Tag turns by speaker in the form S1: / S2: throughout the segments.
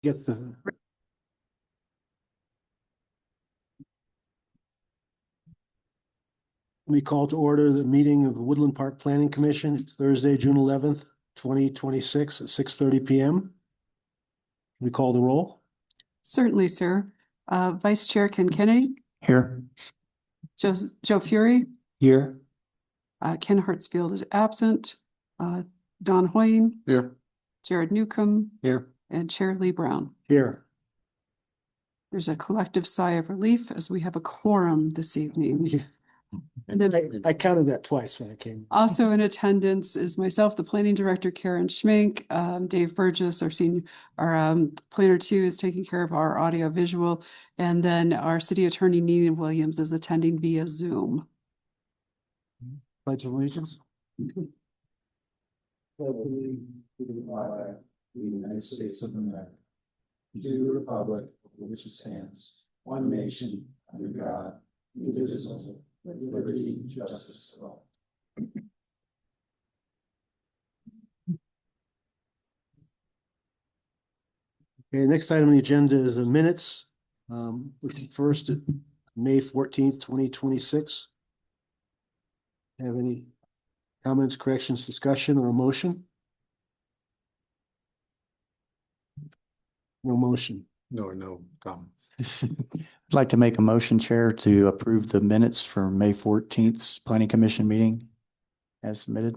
S1: get the. We call to order the meeting of the Woodland Park Planning Commission. It's Thursday, June 11th, 2026 at 6:30 p.m. We call the roll.
S2: Certainly, sir. Vice Chair Ken Kennedy,
S3: Here.
S2: Joe Fury,
S3: Here.
S2: Ken Hartsfield is absent, Don Hoying,
S3: Here.
S2: Jared Newcomb,
S3: Here.
S2: and Chair Lee Brown.
S1: Here.
S2: There's a collective sigh of relief as we have a quorum this evening.
S1: Yeah.
S2: And then
S1: I counted that twice when I came.
S2: also in attendance is myself, the planning director, Karen Schmink, Dave Burgess, our senior, our planner two is taking care of our audio visual, and then our city attorney, Nina Williams, is attending via Zoom.
S1: Pledge of allegiance.
S4: To the United States of America, to the republic for which it stands, one nation, under God, indivisible, with liberty and justice for all.
S1: Okay, next item on the agenda is the minutes. Looking first at May 14th, 2026. Have any comments, corrections, discussion, or a motion? No motion.
S3: No comments. I'd like to make a motion, Chair, to approve the minutes for May 14th Planning Commission meeting as submitted.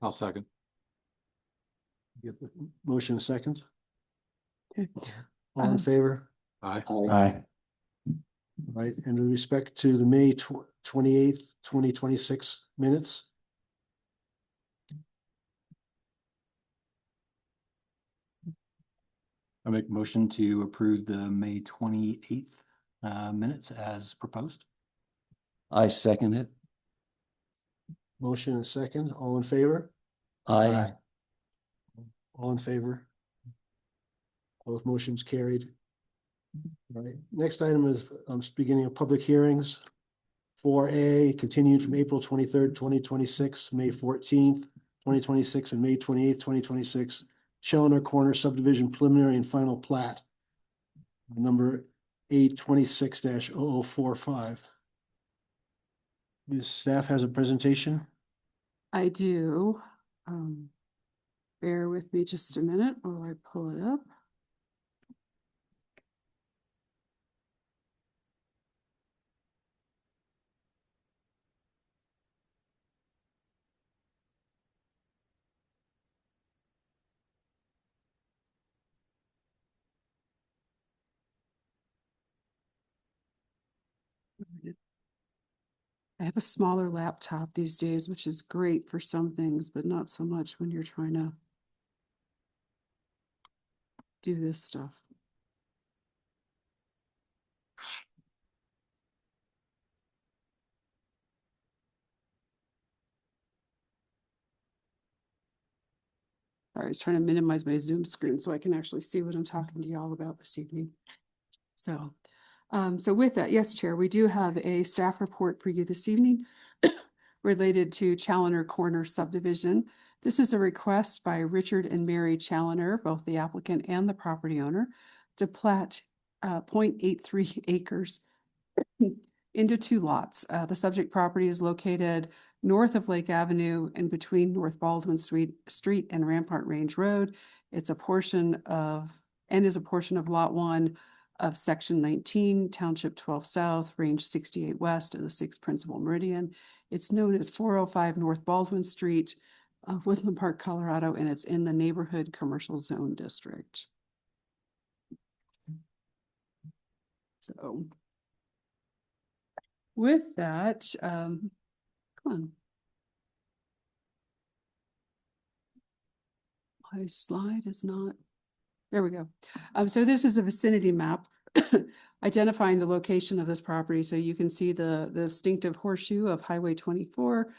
S3: I'll second.
S1: Get the motion a second.
S2: Okay.
S1: All in favor?
S3: Aye.
S1: Right, and with respect to the May 28th, 2026 minutes.
S5: I make a motion to approve the May 28th minutes as proposed.
S6: I second it.
S1: Motion and a second. All in favor?
S6: Aye.
S1: All in favor? Both motions carried. All right, next item is beginning of public hearings. 4A continued from April 23rd, 2026, May 14th, 2026, and May 28th, 2026. Challoner Corner subdivision preliminary and final plat. Number A26-0045. This staff has a presentation.
S2: I do. Bear with me just a minute while I pull it up. I have a smaller laptop these days, which is great for some things, but not so much when you're trying to do this stuff. I was trying to minimize my Zoom screen so I can actually see what I'm talking to y'all about this evening. So with that, yes, Chair, we do have a staff report for you this evening related to Challoner Corner subdivision. This is a request by Richard and Mary Challoner, both the applicant and the property owner, to plat 0.83 acres into two lots. The subject property is located north of Lake Avenue and between North Baldwin Street and Rampart Range Road. It's a portion of, and is a portion of Lot 1 of Section 19, Township 12 South, Range 68 West of the 6th Principal Meridian. It's known as 405 North Baldwin Street, Woodland Park, Colorado, and it's in the Neighborhood Commercial Zone District. So with that, come on. My slide is not, there we go. So this is a vicinity map identifying the location of this property. So you can see the distinctive horseshoe of Highway 24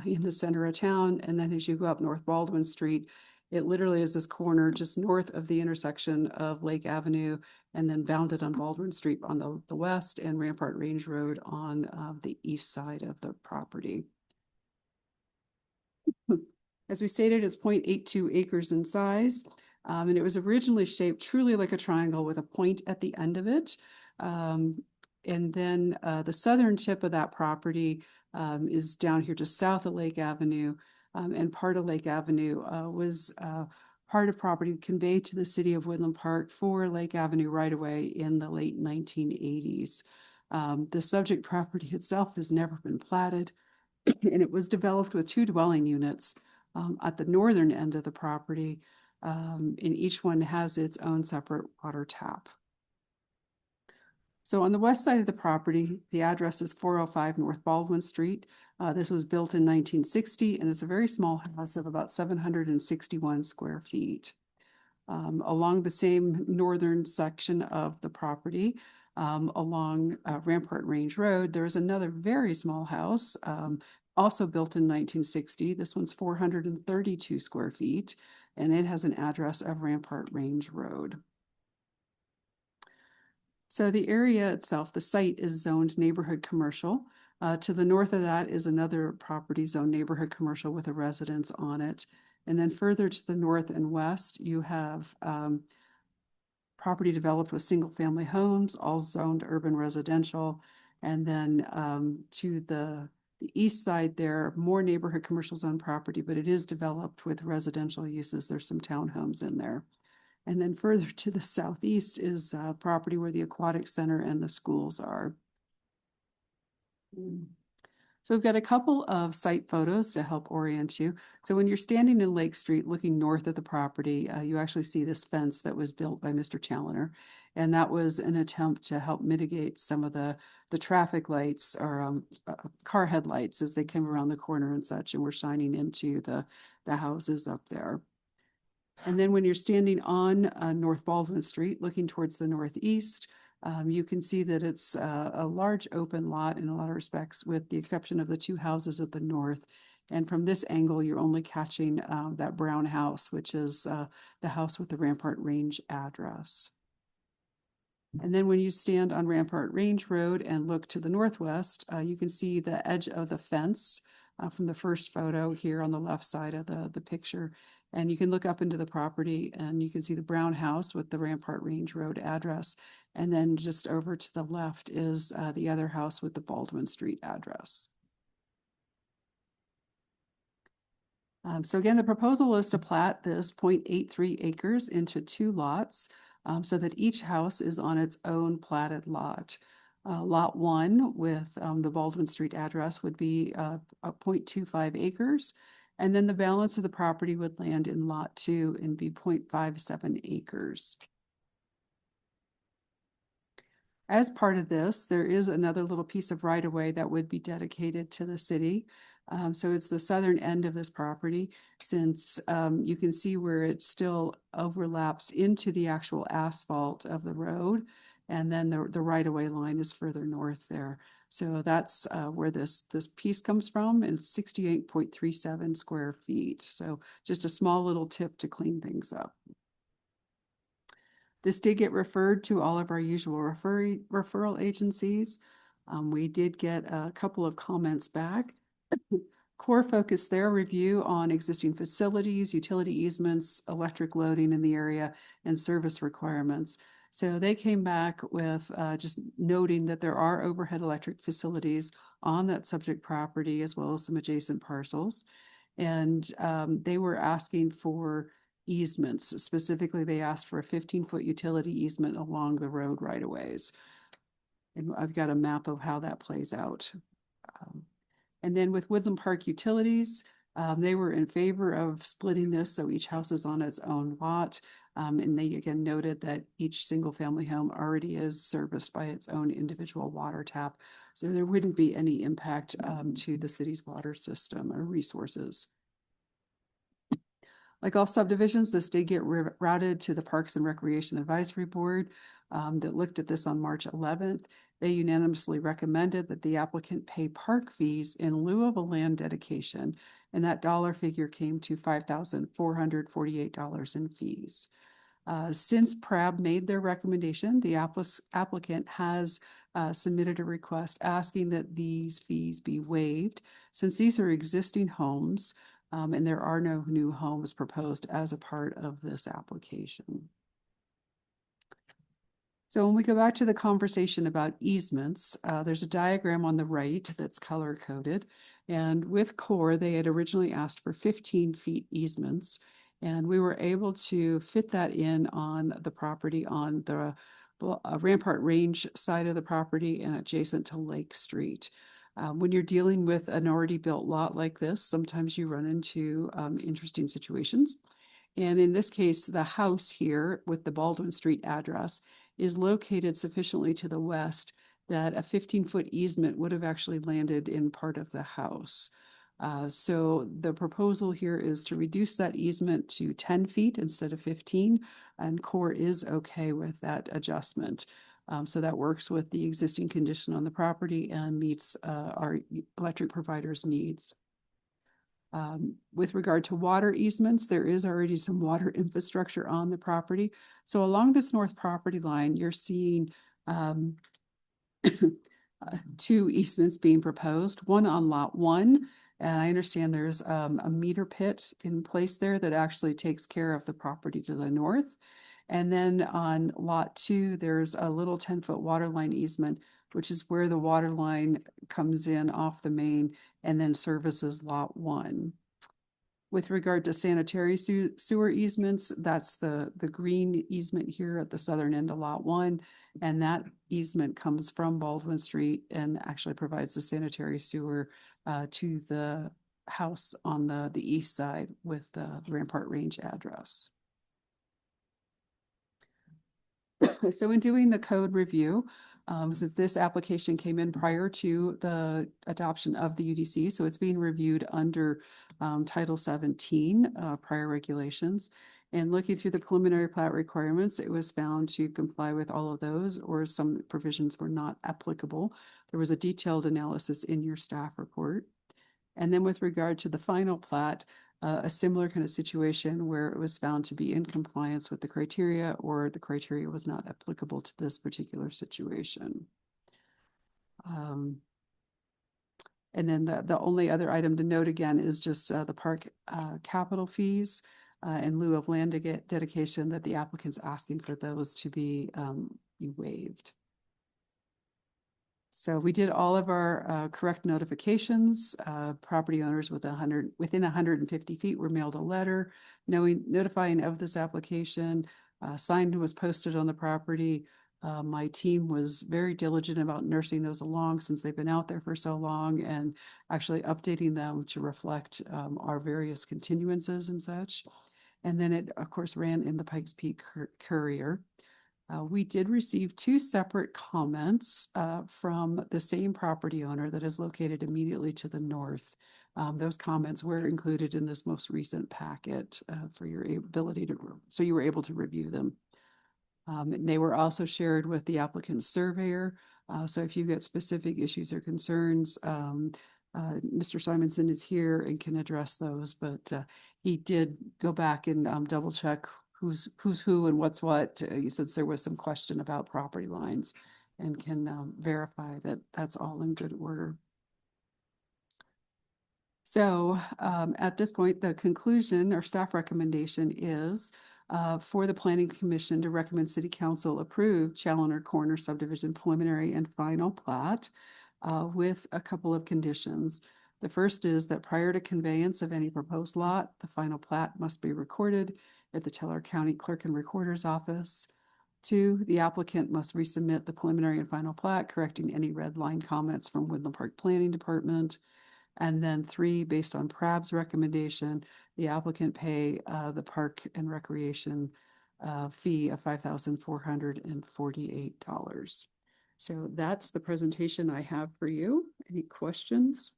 S2: in the center of town. And then as you go up North Baldwin Street, it literally is this corner just north of the intersection of Lake Avenue and then bounded on Baldwin Street on the west and Rampart Range Road on the east side of the property. As we stated, it's 0.82 acres in size. And it was originally shaped truly like a triangle with a point at the end of it. And then the southern tip of that property is down here just south of Lake Avenue. And part of Lake Avenue was part of property conveyed to the city of Woodland Park for Lake Avenue right-of-way in the late 1980s. The subject property itself has never been platted, and it was developed with 2 dwelling units at the northern end of the property, and each one has its own separate water tap. So on the west side of the property, the address is 405 North Baldwin Street. This was built in 1960, and it's a very small house of about 761 square feet. Along the same northern section of the property, along Rampart Range Road, there's another very small house, also built in 1960. This one's 432 square feet, and it has an address of Rampart Range Road. So the area itself, the site is zoned neighborhood commercial. To the north of that is another property zoned neighborhood commercial with a residence on it. And then further to the north and west, you have property developed with single-family homes, all zoned urban residential. And then to the east side there, more neighborhood commercial zone property, but it is developed with residential uses. There's some townhomes in there. And then further to the southeast is property where the aquatic center and the schools are. So we've got a couple of site photos to help orient you. So when you're standing in Lake Street looking north of the property, you actually see this fence that was built by Mr. Challoner. And that was an attempt to help mitigate some of the traffic lights or car headlights as they came around the corner and such, and were shining into the houses up there. And then when you're standing on North Baldwin Street, looking towards the northeast, you can see that it's a large open lot in a lot of respects, with the exception of the 2 houses at the north. And from this angle, you're only catching that brown house, which is the house with the Rampart Range address. And then when you stand on Rampart Range Road and look to the northwest, you can see the edge of the fence from the first photo here on the left side of the picture. And you can look up into the property and you can see the brown house with the Rampart Range Road address. And then just over to the left is the other house with the Baldwin Street address. So again, the proposal is to plat this 0.83 acres into 2 lots so that each house is on its own platted lot. Lot 1 with the Baldwin Street address would be 0.25 acres. And then the balance of the property would land in Lot 2 and be 0.57 acres. As part of this, there is another little piece of right-of-way that would be dedicated to the city. So it's the southern end of this property, since you can see where it still overlaps into the actual asphalt of the road. And then the right-of-way line is further north there. So that's where this piece comes from, and it's 68.37 square feet. So just a small little tip to clean things up. This did get referred to all of our usual referral agencies. We did get a couple of comments back. Core focused their review on existing facilities, utility easements, electric loading in the area, and service requirements. So they came back with just noting that there are overhead electric facilities on that subject property, as well as some adjacent parcels. And they were asking for easements. Specifically, they asked for a 15-foot utility easement along the road right-of-ways. And I've got a map of how that plays out. And then with Woodland Park Utilities, they were in favor of splitting this so each house is on its own lot. And they again noted that each single family home already is serviced by its own individual water tap. So there wouldn't be any impact to the city's water system or resources. Like all subdivisions, this did get routed to the Parks and Recreation Advisory Board that looked at this on March 11th. They unanimously recommended that the applicant pay park fees in lieu of a land dedication, and that dollar figure came to $5,448 in fees. Since PRAB made their recommendation, the applicant has submitted a request asking that these fees be waived. Since these are existing homes, And there are no new homes proposed as a part of this application. So when we go back to the conversation about easements, there's a diagram on the right that's color coded. And with CORE, they had originally asked for 15 feet easements. And we were able to fit that in on the property on the Rampart Range side of the property and adjacent to Lake Street. When you're dealing with an already built lot like this, sometimes you run into interesting situations. And in this case, the house here with the Baldwin Street address is located sufficiently to the west that a 15-foot easement would have actually landed in part of the house. So the proposal here is to reduce that easement to 10 feet instead of 15, and CORE is okay with that adjustment. So that works with the existing condition on the property and meets our electric provider's needs. With regard to water easements, there is already some water infrastructure on the property. So along this north property line, you're seeing two easements being proposed, one on lot 1. And I understand there's a meter pit in place there that actually takes care of the property to the north. And then on lot 2, there's a little 10-foot water line easement, which is where the water line comes in off the main and then services lot 1. With regard to sanitary sewer easements, that's the green easement here at the southern end of lot 1. And that easement comes from Baldwin Street and actually provides the sanitary sewer to the house on the east side with the Rampart Range address. So in doing the code review, since this application came in prior to the adoption of the UDC, so it's being reviewed under Title 17 prior regulations. And looking through the preliminary plat requirements, it was found to comply with all of those, or some provisions were not applicable. There was a detailed analysis in your staff report. And then with regard to the final plat, a similar kind of situation where it was found to be in compliance with the criteria or the criteria was not applicable to this particular situation. And then the only other item to note again is just the park capital fees in lieu of land dedication, that the applicant's asking for those to be waived. So we did all of our correct notifications. Property owners within 150 feet were mailed a letter notifying of this application. Sign was posted on the property. My team was very diligent about nursing those along since they've been out there for so long and actually updating them to reflect our various continuances and such. And then it, of course, ran in the Pikes Peak Courier. We did receive 2 separate comments from the same property owner that is located immediately to the north. Those comments were included in this most recent packet for your ability to, so you were able to review them. And they were also shared with the applicant's surveyor. So if you get specific issues or concerns, Mr. Simonson is here and can address those, but he did go back and double check who's who and what's what, since there was some question about property lines, and can verify that that's all in good order. So at this point, the conclusion or staff recommendation is for the Planning Commission to recommend City Council approve Challoner Corner subdivision preliminary and final plat with a couple of conditions. The first is that prior to conveyance of any proposed lot, the final plat must be recorded at the Teller County Clerk and Recorder's Office. 2, the applicant must resubmit the preliminary and final plat, correcting any red line comments from Woodland Park Planning Department. And then 3, based on PRAB's recommendation, the applicant pay the Park and Recreation fee of $5,448. So that's the presentation I have for you. Any questions?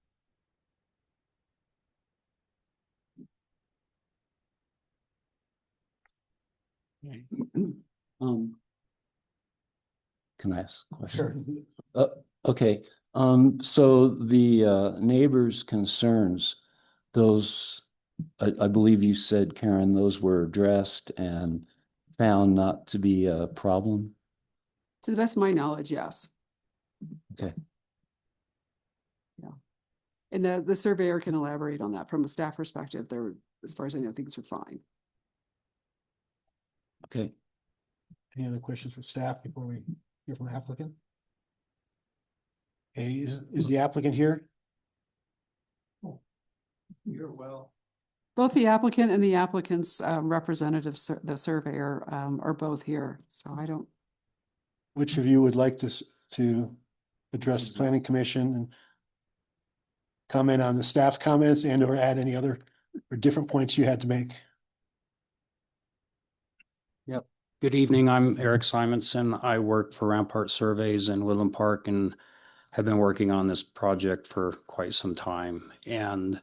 S6: Can I ask a question? Okay, so the neighbors' concerns, those, I believe you said, Karen, those were addressed and found not to be a problem?
S2: To the best of my knowledge, yes.
S6: Okay.
S2: Yeah. And the surveyor can elaborate on that from a staff perspective. There, as far as I know, things are fine.
S6: Okay.
S1: Any other questions for staff before we hear from the applicant? Okay, is the applicant here?
S4: You're well.
S2: Both the applicant and the applicant's representative, the surveyor, are both here. So I don't,
S1: Which of you would like to address the planning commission and comment on the staff comments and or add any other or different points you had to make?
S7: Good evening. I'm Eric Simonson. I work for Rampart Surveys in Woodland Park and have been working on this project for quite some time. And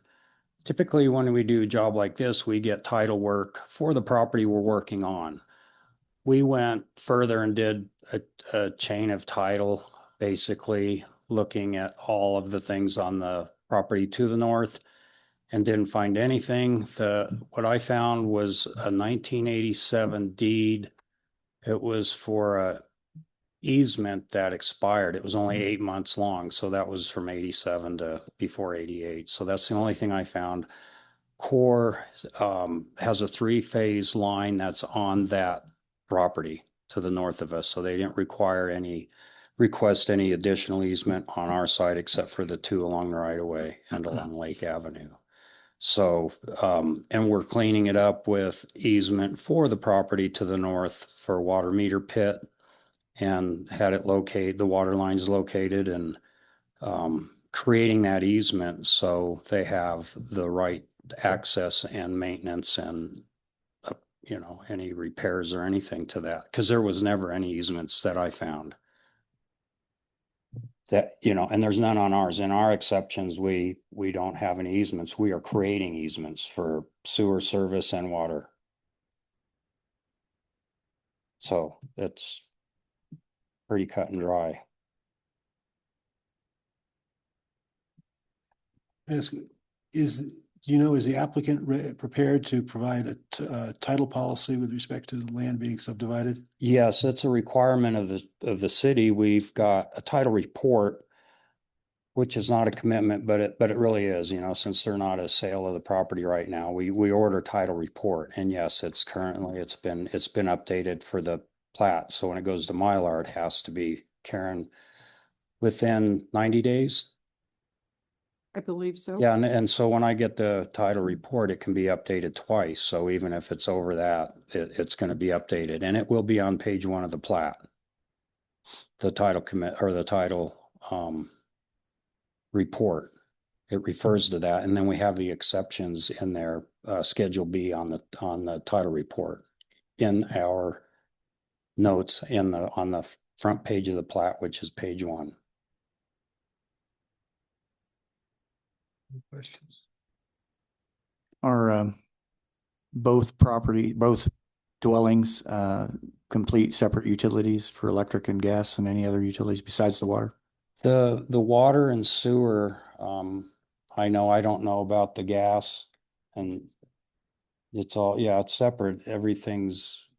S7: typically when we do a job like this, we get title work for the property we're working on. We went further and did a chain of title, basically looking at all of the things on the property to the north and didn't find anything. What I found was a 1987 deed. It was for a easement that expired. It was only 8 months long. So that was from 87 to before 88. So that's the only thing I found. Core has a 3-phase line that's on that property to the north of us. So they didn't request any additional easement on our side except for the 2 along the right of way and along Lake Avenue. So, and we're cleaning it up with easement for the property to the north for water meter pit and had it locate, the water lines located and creating that easement so they have the right access and maintenance and, you know, any repairs or anything to that. Because there was never any easements that I found. That, you know, and there's none on ours. In our exceptions, we don't have any easements. We are creating easements for sewer service and water. So it's pretty cut and dry.
S1: Is is the applicant prepared to provide a title policy with respect to the land being subdivided?
S7: Yes, it's a requirement of the city. We've got a title report, which is not a commitment, but it really is, you know, since they're not a sale of the property right now, we order title report. And yes, it's been updated for the plat. So when it goes to Mylar, it has to be, Karen, within 90 days.
S2: I believe so.
S7: Yeah, and so when I get the title report, it can be updated twice. So even if it's over that, it's going to be updated and it will be on page 1 of the plat. The title commit or the title report. It refers to that. And then we have the exceptions in there, Schedule B on the title report in our notes on the front page of the plat, which is page 1.
S4: Questions?
S3: Are both dwellings complete separate utilities for electric and gas and any other utilities besides the water?
S7: The water and sewer, I don't know about the gas and it's all, it's separate. Everything's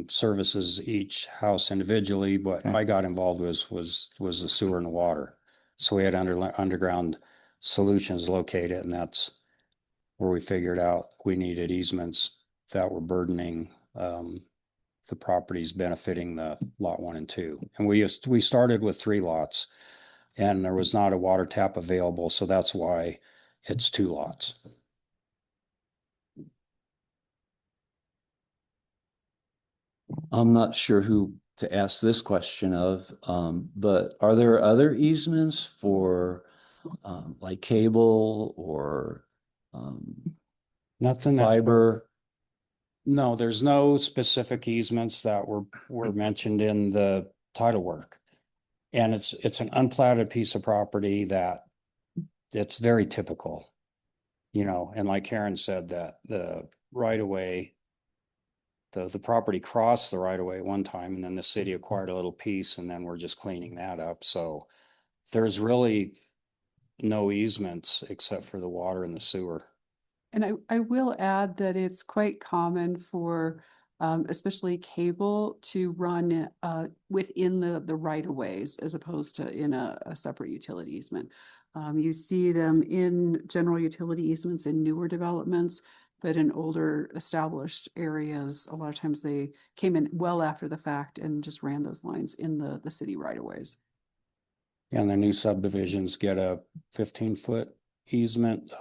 S7: services each house individually, but
S3: Okay.
S7: I got involved was the sewer and the water. So we had underground solutions located and that's where we figured out we needed easements that were burdening the properties benefiting the lot 1 and 2. And we started with 3 lots and there was not a water tap available. So that's why it's 2 lots.
S6: I'm not sure who to ask this question of, but are there other easements for like cable or
S7: Nothing that
S6: fiber?
S7: No, there's no specific easements that were mentioned in the title work. And it's an unplatted piece of property that it's very typical, you know, and like Karen said, that the right of way, the property crossed the right of way one time and then the city acquired a little piece and then we're just cleaning that up. So there's really no easements except for the water and the sewer.
S2: And I will add that it's quite common for especially cable to run within the right of ways as opposed to in a separate utility easement. You see them in general utility easements in newer developments, but in older established areas, a lot of times they came in well after the fact and just ran those lines in the city right of ways.
S7: And the new subdivisions get a 15-foot easement,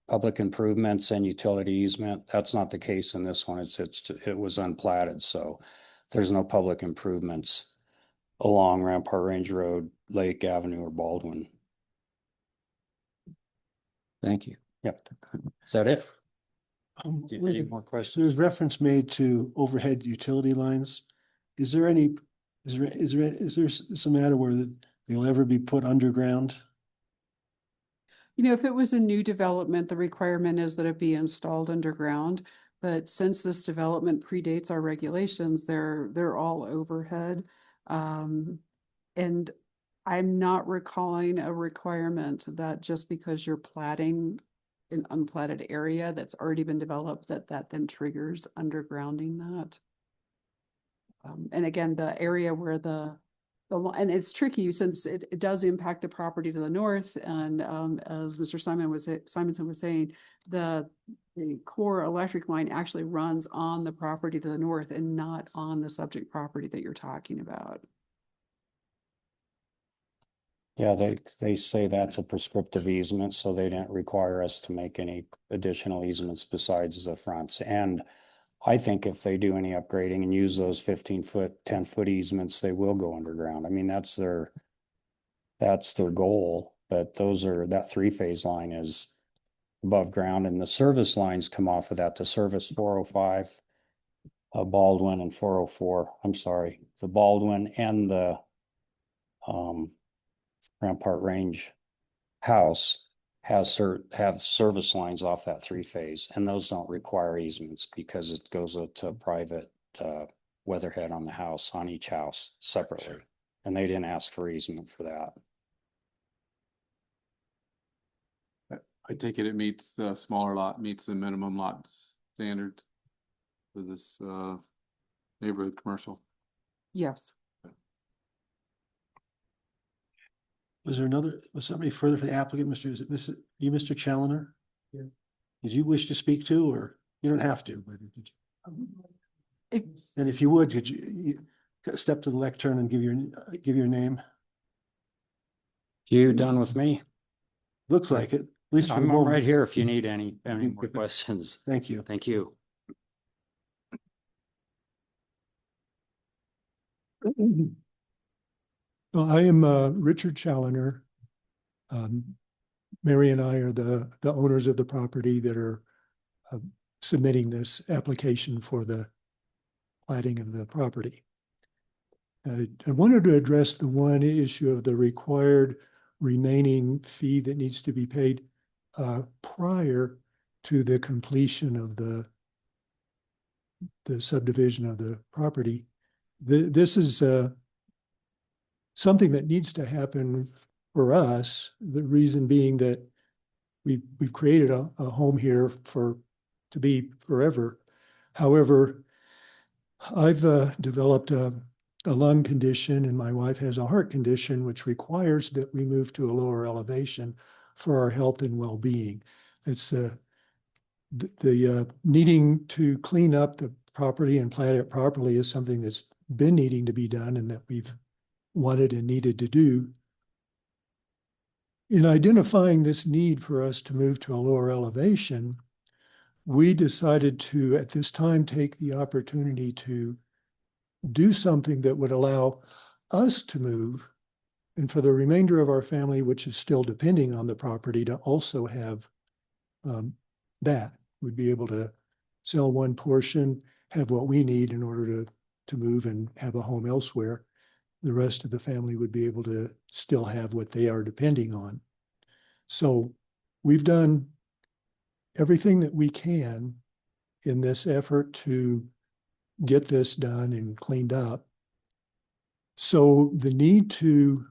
S7: public improvements and utility easement. That's not the case in this one. It was unplatted, so there's no public improvements along Rampart Range Road, Lake Avenue, or Baldwin.
S6: Thank you.
S7: Yep. Is that it? Any more
S1: There's
S7: questions?
S1: reference made to overhead utility lines. Is there some matter where they'll ever be put underground?
S2: You know, if it was a new development, the requirement is that it be installed underground. But since this development predates our regulations, they're all overhead. And I'm not recalling a requirement that just because you're platting an unplatted area that's already been developed, that then triggers undergrounding that. And again, the area where and it's tricky since it does impact the property to the north. And as Mr. Simonson was saying, the core electric line actually runs on the property to the north and not on the subject property that you're talking about.
S7: Yeah, they say that's a prescriptive easement, so they didn't require us to make any additional easements besides the fronts. And I think if they do any upgrading and use those 15-foot, 10-foot easements, they will go underground. I mean, that's their goal, but that 3-phase line is above ground, and the service lines come off of that to service 405, Baldwin, and 404. I'm sorry, the Baldwin and the Rampart Range house have service lines off that 3-phase, and those don't require easements because it goes to a private weatherhead on the house, on each house separately. Sure. And they didn't ask for easement for that.
S8: I take it meets the smaller lot, meets the minimum lot standards for this neighborhood commercial.
S2: Yes.
S1: Was somebody further for the applicant, is it Mr. Challoner? Yeah. Did you wish to speak to, or you don't have to, but and if you would, could you step to the lectern and give your name?
S7: You done with me?
S1: Looks like it, at least for the
S7: I'm
S1: moment.
S7: right here if you need any more questions.
S1: Thank you.
S7: Thank you.
S9: Well, I am Richard Challoner. Mary and I are the owners of the property that are submitting this application for the platting of the property. I wanted to address the one issue of the required remaining fee that needs to be paid prior to the completion of the subdivision of the property. This is something that needs to happen for us. The reason being that we've created a home here to be forever. However, I've developed a lung condition, and my wife has a heart condition, which requires that we move to a lower elevation for our health and well-being. It's the needing to clean up the property and plant it properly is something that's been needing to be done and that we've wanted and needed to do. In identifying this need for us to move to a lower elevation, we decided to, at this time, take the opportunity to do something that would allow us to move, and for the remainder of our family, which is still depending on the property, to also have that. We'd be able to sell one portion, have what we need in order to move and have a home elsewhere. The rest of the family would be able to still have what they are depending on. So we've done everything that we can in this effort to get this done and cleaned up. So the need to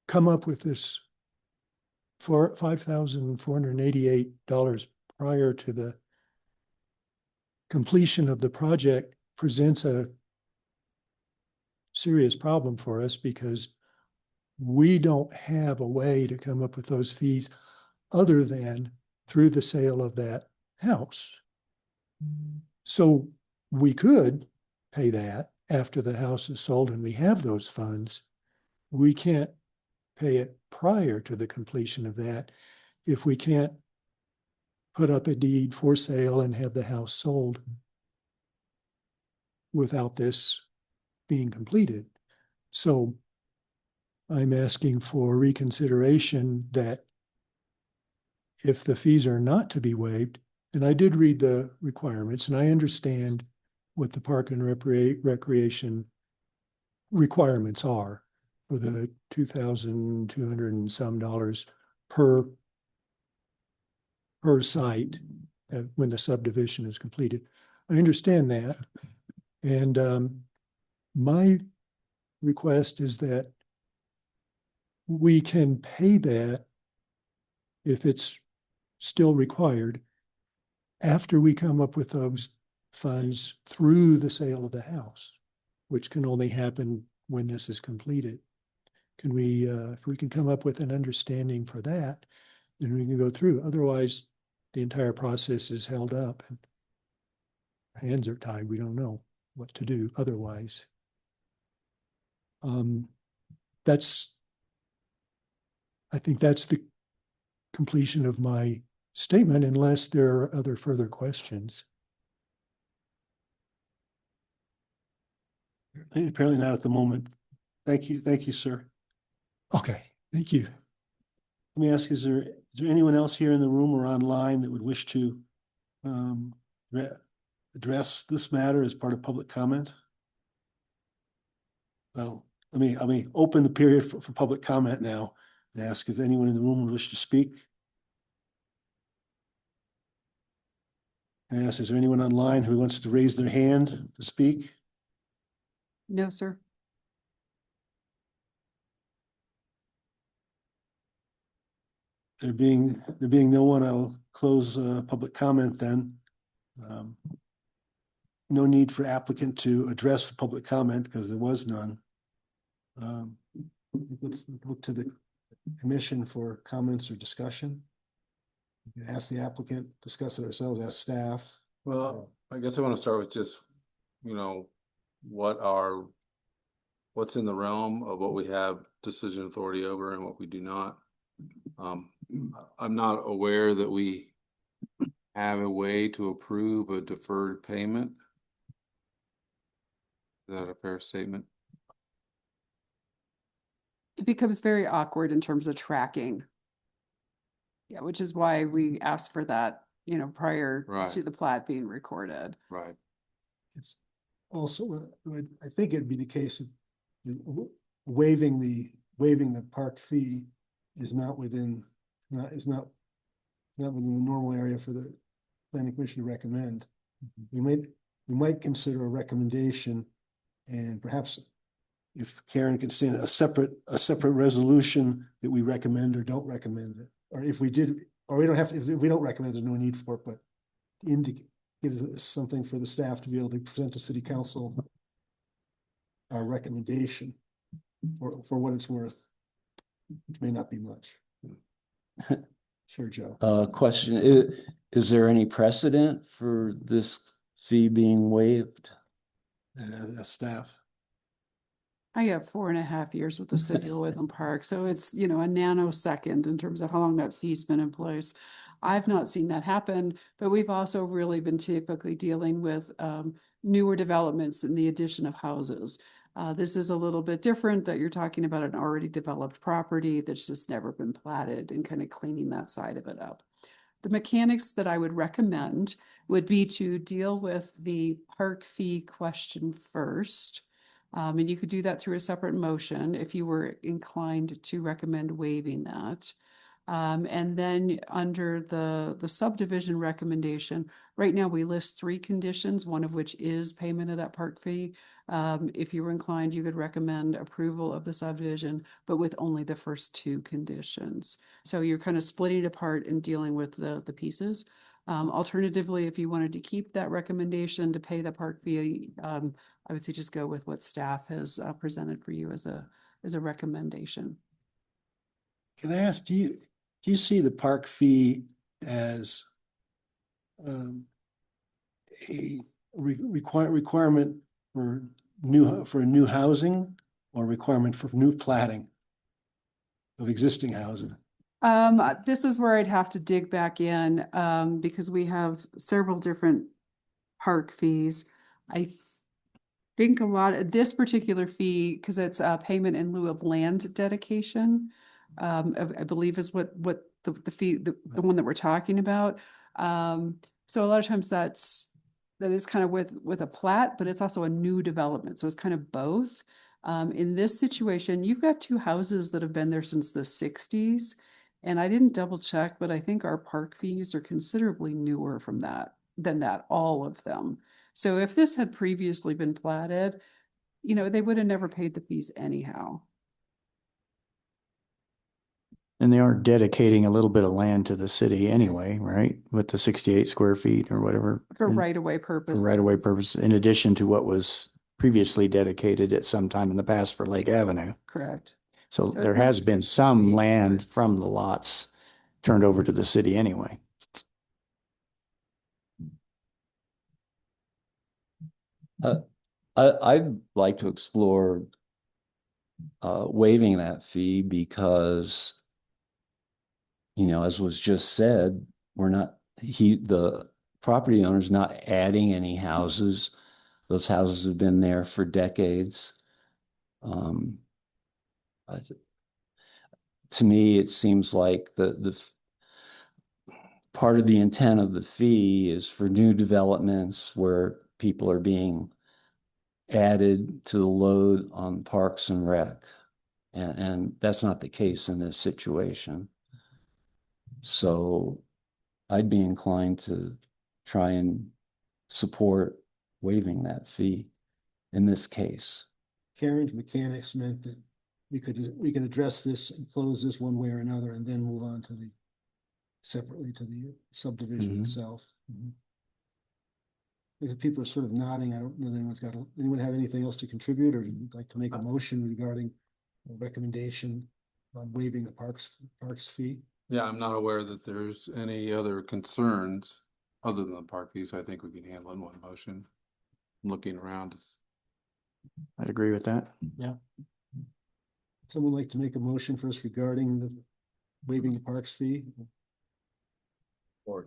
S9: come up with this for $5,488 prior to the completion of the project presents a serious problem for us, because we don't have a way to come up with those fees other than through the sale of that house. So we could pay that after the house is sold and we have those funds. We can't pay it prior to the completion of that if we can't put up a deed for sale and have the house sold without this being completed. So I'm asking for reconsideration that if the fees are not to be waived, and I did read the requirements and I understand what the park and recreation requirements are for the $2,200 and some per site when the subdivision is completed. I understand that. And my request is that we can pay that if it's still required after we come up with those funds through the sale of the house, which can only happen when this is completed. Can we, if we can come up with an understanding for that, then we can go through. Otherwise, the entire process is held up and hands are tied. We don't know what to do otherwise. I think that's the completion of my statement, unless there are other further questions.
S1: Apparently not at the moment. Thank you, sir.
S9: Okay, thank you.
S1: Let me ask, is there anyone else here in the room or online that would wish to address this matter as part of public comment? Well, let me open the period for public comment now and ask if anyone in the room would wish to speak. And ask, is there anyone online who wants to raise their hand to speak?
S2: No, sir.
S1: There being no one, I'll close public comment then. No need for applicant to address the public comment because there was none. Let's look to the commission for comments or discussion. We can ask the applicant, discuss it ourselves, ask staff.
S8: Well, I guess I want to start with just, you know, what's in the realm of what we have decision authority over and what we do not. I'm not aware that we have a way to approve a deferred payment. Is that a fair statement?
S2: It becomes very awkward in terms of tracking. Yeah, which is why we asked for that, prior
S8: Right.
S2: to the plat being recorded.
S8: Right.
S1: It's also, I think it'd be the case of waiving the park fee is not within the normal area for the planning commission to recommend. We might consider a recommendation, and perhaps if Karen could send a separate resolution that we recommend or don't recommend it, or if we did, or we don't have to, if we don't recommend, there's no need for it, but give us something for the staff to be able to present to city council our recommendation for what it's worth, which may not be much. Sure, Joe.
S6: Question, is there any precedent for this fee being waived?
S1: Staff.
S2: I have 4.5 years with the city of Woodland Park, so it's, a nanosecond in terms of how long that fee's been in place. I've not seen that happen, but we've also really been typically dealing with newer developments and the addition of houses. This is a little bit different, that you're talking about an already developed property that's just never been platted and kind of cleaning that side of it up. The mechanics that I would recommend would be to deal with the park fee question first. And you could do that through a separate motion if you were inclined to recommend waiving that. And then under the subdivision recommendation, right now we list 3 conditions, one of which is payment of that park fee. If you were inclined, you could recommend approval of the subdivision, but with only the first 2 conditions. So you're kind of splitting it apart and dealing with the pieces. Alternatively, if you wanted to keep that recommendation to pay the park fee, I would say just go with what staff has presented for you as a recommendation.
S1: Can I ask, do you see the park fee as a requirement for new housing or requirement for new platting of existing housing?
S2: This is where I'd have to dig back in, because we have several different park fees. I think a lot of this particular fee, because it's a payment in lieu of land dedication, I believe is what the fee, the one that we're talking about. So a lot of times that is kind of with a plat, but it's also a new development. So it's kind of both. In this situation, you've got two houses that have been there since the 60s. And I didn't double check, but I think our park fees are considerably newer than that, all of them. So if this had previously been platted, they would have never paid the fees anyhow.
S3: And they are dedicating a little bit of land to the city anyway, right? With the 68 square feet or whatever.
S2: For
S3: in-
S2: right-of-way
S3: For
S2: purpose.
S3: right-of-way purpose, in addition to what was previously dedicated at some time in the past for Lake Avenue.
S2: Correct.
S3: So
S2: So
S3: there
S2: it's not-
S3: has been some land from the lots turned over to the city anyway.
S6: I'd like to explore waiving that fee because, as was just said, the property owner's not adding any houses. Those houses have been there for decades. To me, it seems like the part of the intent of the fee is for new developments where people are being added to the load on Parks and Rec. And that's not the case in this situation. So I'd be inclined to try and support waiving that fee in this case.
S1: Karen's mechanics meant that we can address this and close this one way or another and then move on to separately to the subdivision
S6: Mhm.
S1: itself. If people are sort of nodding, I don't know that anyone have anything else to contribute, or would like to make a motion regarding a recommendation on waiving the parks fee?
S8: Yeah, I'm not aware that there's any other concerns other than the park fees. I think we can handle in one motion. Looking around.
S3: I'd agree with that.
S1: Someone like to make a motion for us regarding the waiving the parks fee? Or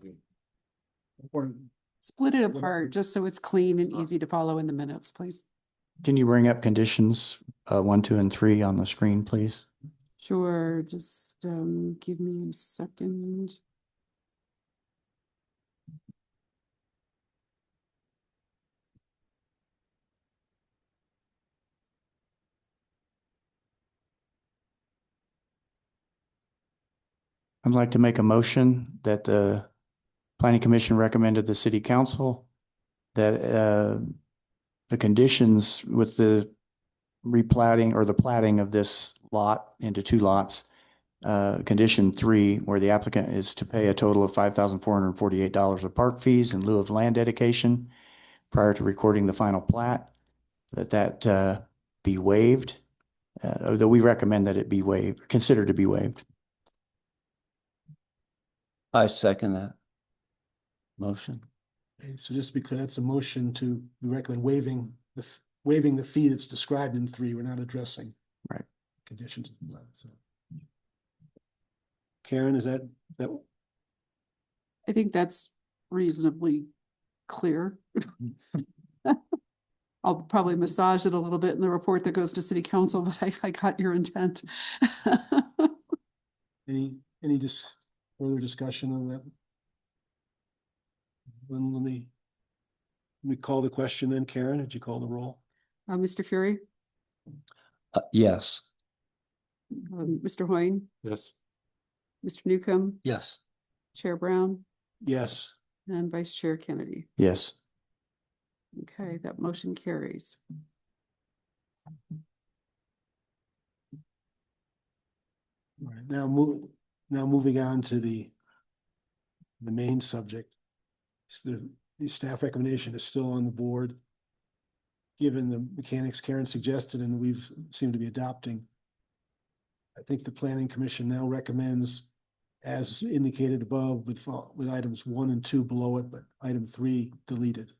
S2: Split it apart, just so it's clean and easy to follow in the minutes, please.
S3: Can you bring up conditions 1, 2, and 3 on the screen, please?
S2: Sure, just give me a second.
S3: I'd like to make a motion that the planning commission recommended the city council that the conditions with the replatting or the platting of this lot into 2 lots, condition 3, where the applicant is to pay a total of $5,448 of park fees in lieu of land dedication prior to recording the final plat, that be waived, though we recommend that it be waived, considered to be waived.
S6: I second that motion.
S1: Okay, so just to be clear, that's a motion we recommend waiving the fee that's described in 3. We're not addressing.
S3: Right.
S1: Conditions. So. Karen, is that?
S2: I think that's reasonably clear. I'll probably massage it a little bit in the report that goes to city council, but I got your intent.
S1: Any further discussion on that? Then let me call the question then. Karen, did you call the roll?
S2: Mr. Fury,
S6: Yes.
S2: Mr. Hoyne,
S8: Yes.
S2: Mr. Newcomb,
S6: Yes.
S2: Chair Brown,
S1: Yes.
S2: and Vice Chair Kennedy.
S3: Yes.
S2: Okay, that motion carries.
S1: All right, now moving on to the main subject. The staff recommendation is still on the board. Given the mechanics Karen suggested and we've seemed to be adopting. I think the planning commission now recommends, as indicated above, with items 1 and 2 below it, but item 3 deleted.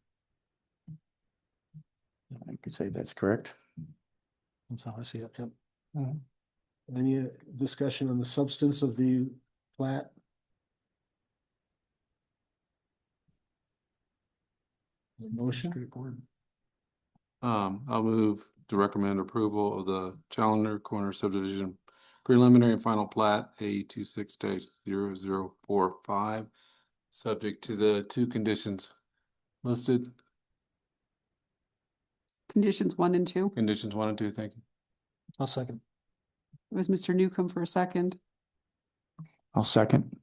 S3: I could say that's correct.
S5: That's how I see it. Yep.
S1: Any discussion on the substance of the plat? Motion?
S8: I'll move to recommend approval of the Challenger Corner subdivision preliminary and final plat A 26-0045, subject to the 2 conditions listed.
S2: Conditions 1 and 2.
S8: Conditions 1 and 2, thank you.
S5: I'll second.
S2: It was Mr. Newcomb for a second.
S3: I'll second.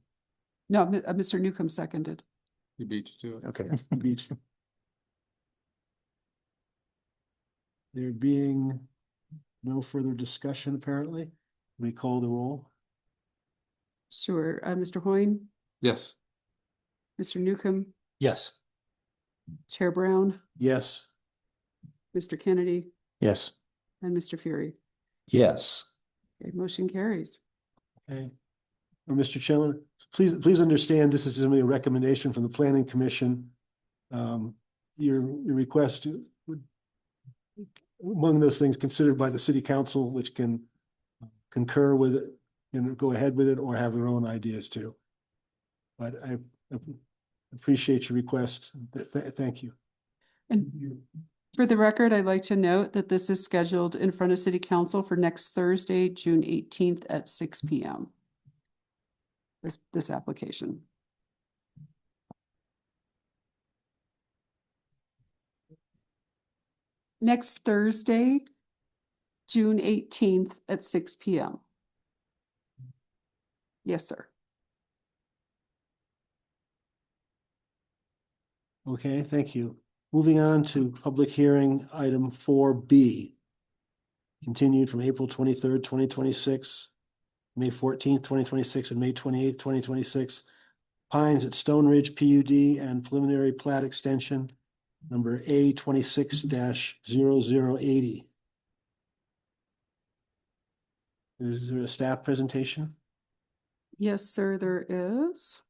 S2: No, Mr. Newcomb seconded.
S8: You beat you to it.
S3: Okay.
S1: Beach. There being no further discussion, apparently, we call the roll.
S2: Sure. Mr. Hoyne,
S8: Yes.
S2: Mr. Newcomb,
S5: Yes.
S2: Chair Brown,
S1: Yes.
S2: Mr. Kennedy,
S3: Yes.
S2: and Mr. Fury.
S6: Yes.
S2: Okay, motion carries.
S1: Okay. Mr. Chairman, please understand, this is simply a recommendation from the planning commission. Your request would, among those things considered by the city council, which can concur with it and go ahead with it or have their own ideas too. But I appreciate your request. Thank you.
S2: And for the record, I'd like to note that this is scheduled in front of City Council for next Thursday, June 18th at 6 p.m. This application. Next Thursday, June 18th at 6 p.m. Yes, sir.
S1: Okay, thank you. Moving on to public hearing item 4B. Continued from April 23rd, 2026, May 14th, 2026, and May 28th, 2026. Pines at Stone Ridge PUD and preliminary plat extension number A 26-0080. Is there a staff presentation?
S2: Yes, sir, there is.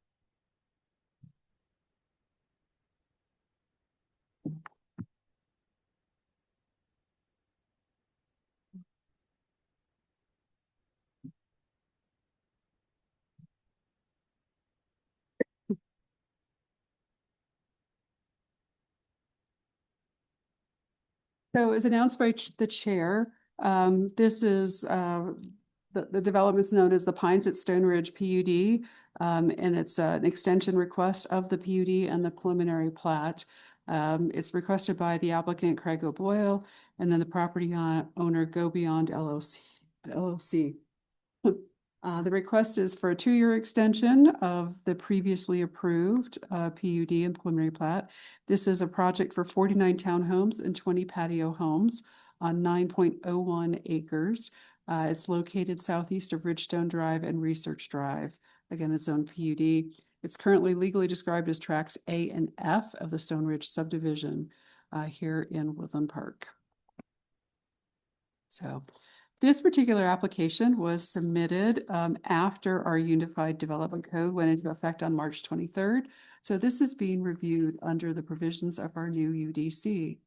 S2: So as announced by the chair, this is the development's known as the Pines at Stone Ridge PUD. And it's an extension request of the PUD and the preliminary plat. It's requested by the applicant Craig O'Boyle and then the property owner Go Beyond LLC. The request is for a 2-year extension of the previously approved PUD and preliminary plat. This is a project for 49 townhomes and 20 patio homes on 9.01 acres. It's located southeast of Ridgestone Drive and Research Drive. Again, it's own PUD. It's currently legally described as tracts A and F of the Stone Ridge subdivision here in Woodland Park. So this particular application was submitted after our Unified Development Code went into effect on March 23rd. So this is being reviewed under the provisions of our new UDC.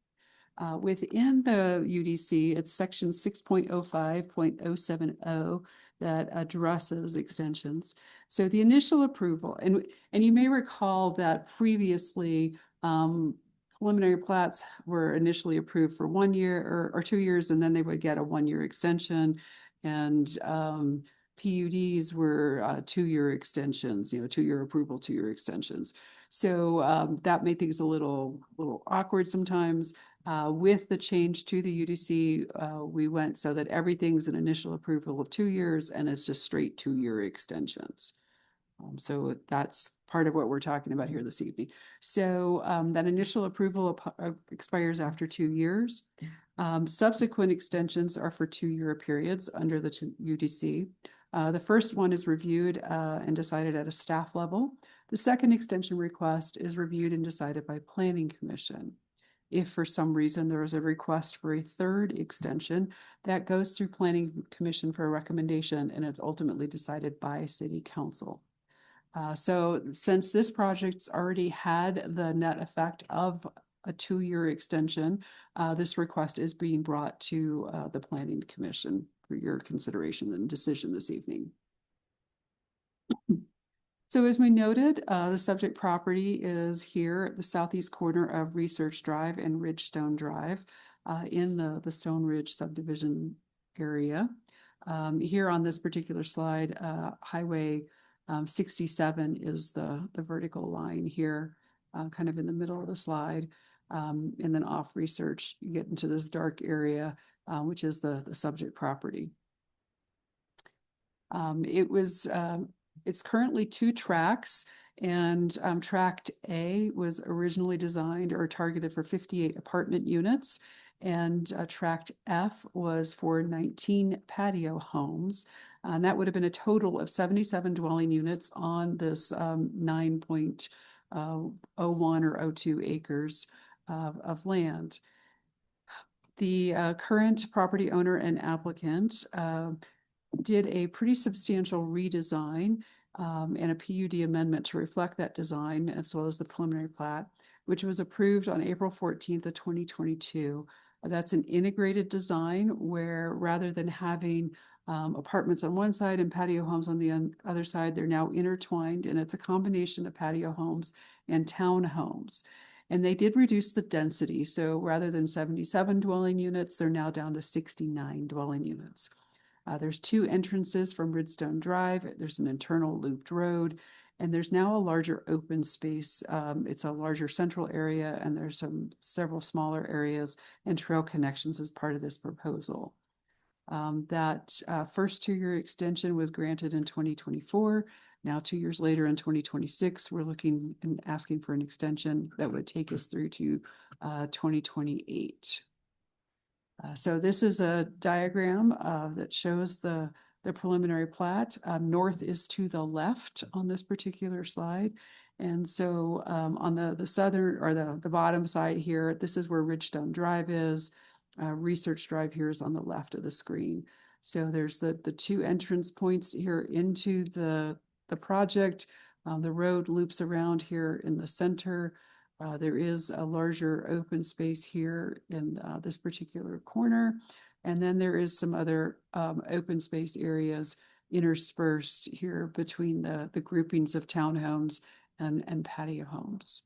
S2: Within the UDC, it's section 6.05.070 that addresses extensions. So the initial approval, and you may recall that previously preliminary plats were initially approved for 1 year or 2 years, and then they would get a 1-year extension. And PUDs were 2-year extensions, 2-year approval, 2-year extensions. So that made things a little awkward sometimes. With the change to the UDC, we went so that everything's an initial approval of 2 years and it's just straight 2-year extensions. So that's part of what we're talking about here this evening. So that initial approval expires after 2 years. Subsequent extensions are for 2-year periods under the UDC. The first one is reviewed and decided at a staff level. The second extension request is reviewed and decided by Planning Commission. If for some reason there is a request for a third extension, that goes through Planning Commission for a recommendation, and it's ultimately decided by City Council. So since this project's already had the net effect of a 2-year extension, this request is being brought to the Planning Commission for your consideration and decision this evening. So as we noted, the subject property is here at the southeast corner of Research Drive and Ridgestone Drive in the Stone Ridge subdivision area. Here on this particular slide, Highway 67 is the vertical line here, kind of in the middle of the slide. And then off Research, you get into this dark area, which is the subject property. It's currently 2 tracks, and Tract A was originally designed or targeted for 58 apartment units, and Tract F was for 19 patio homes. And that would have been a total of 77 dwelling units on this 9.01 or 02 acres of land. The current property owner and applicant did a pretty substantial redesign and a PUD amendment to reflect that design, as well as the preliminary plat, which was approved on April 14th of 2022. That's an integrated design where, rather than having apartments on one side and patio homes on the other side, they're now intertwined, and it's a combination of patio homes and townhomes. And they did reduce the density. So rather than 77 dwelling units, they're now down to 69 dwelling units. There's 2 entrances from Ridgestone Drive. There's an internal looped road, and there's now a larger open space. It's a larger central area, and there's several smaller areas and trail connections as part of this proposal. That first 2-year extension was granted in 2024. Now, 2 years later in 2026, we're looking and asking for an extension that would take us through to 2028. So this is a diagram that shows the preliminary plat. North is to the left on this particular slide. And so on the southern or the bottom side here, this is where Ridgestone Drive is. Research Drive here is on the left of the screen. So there's the 2 entrance points here into the project. The road loops around here in the center. There is a larger open space here in this particular corner. And then there is some other open space areas interspersed here between the groupings of townhomes and patio homes.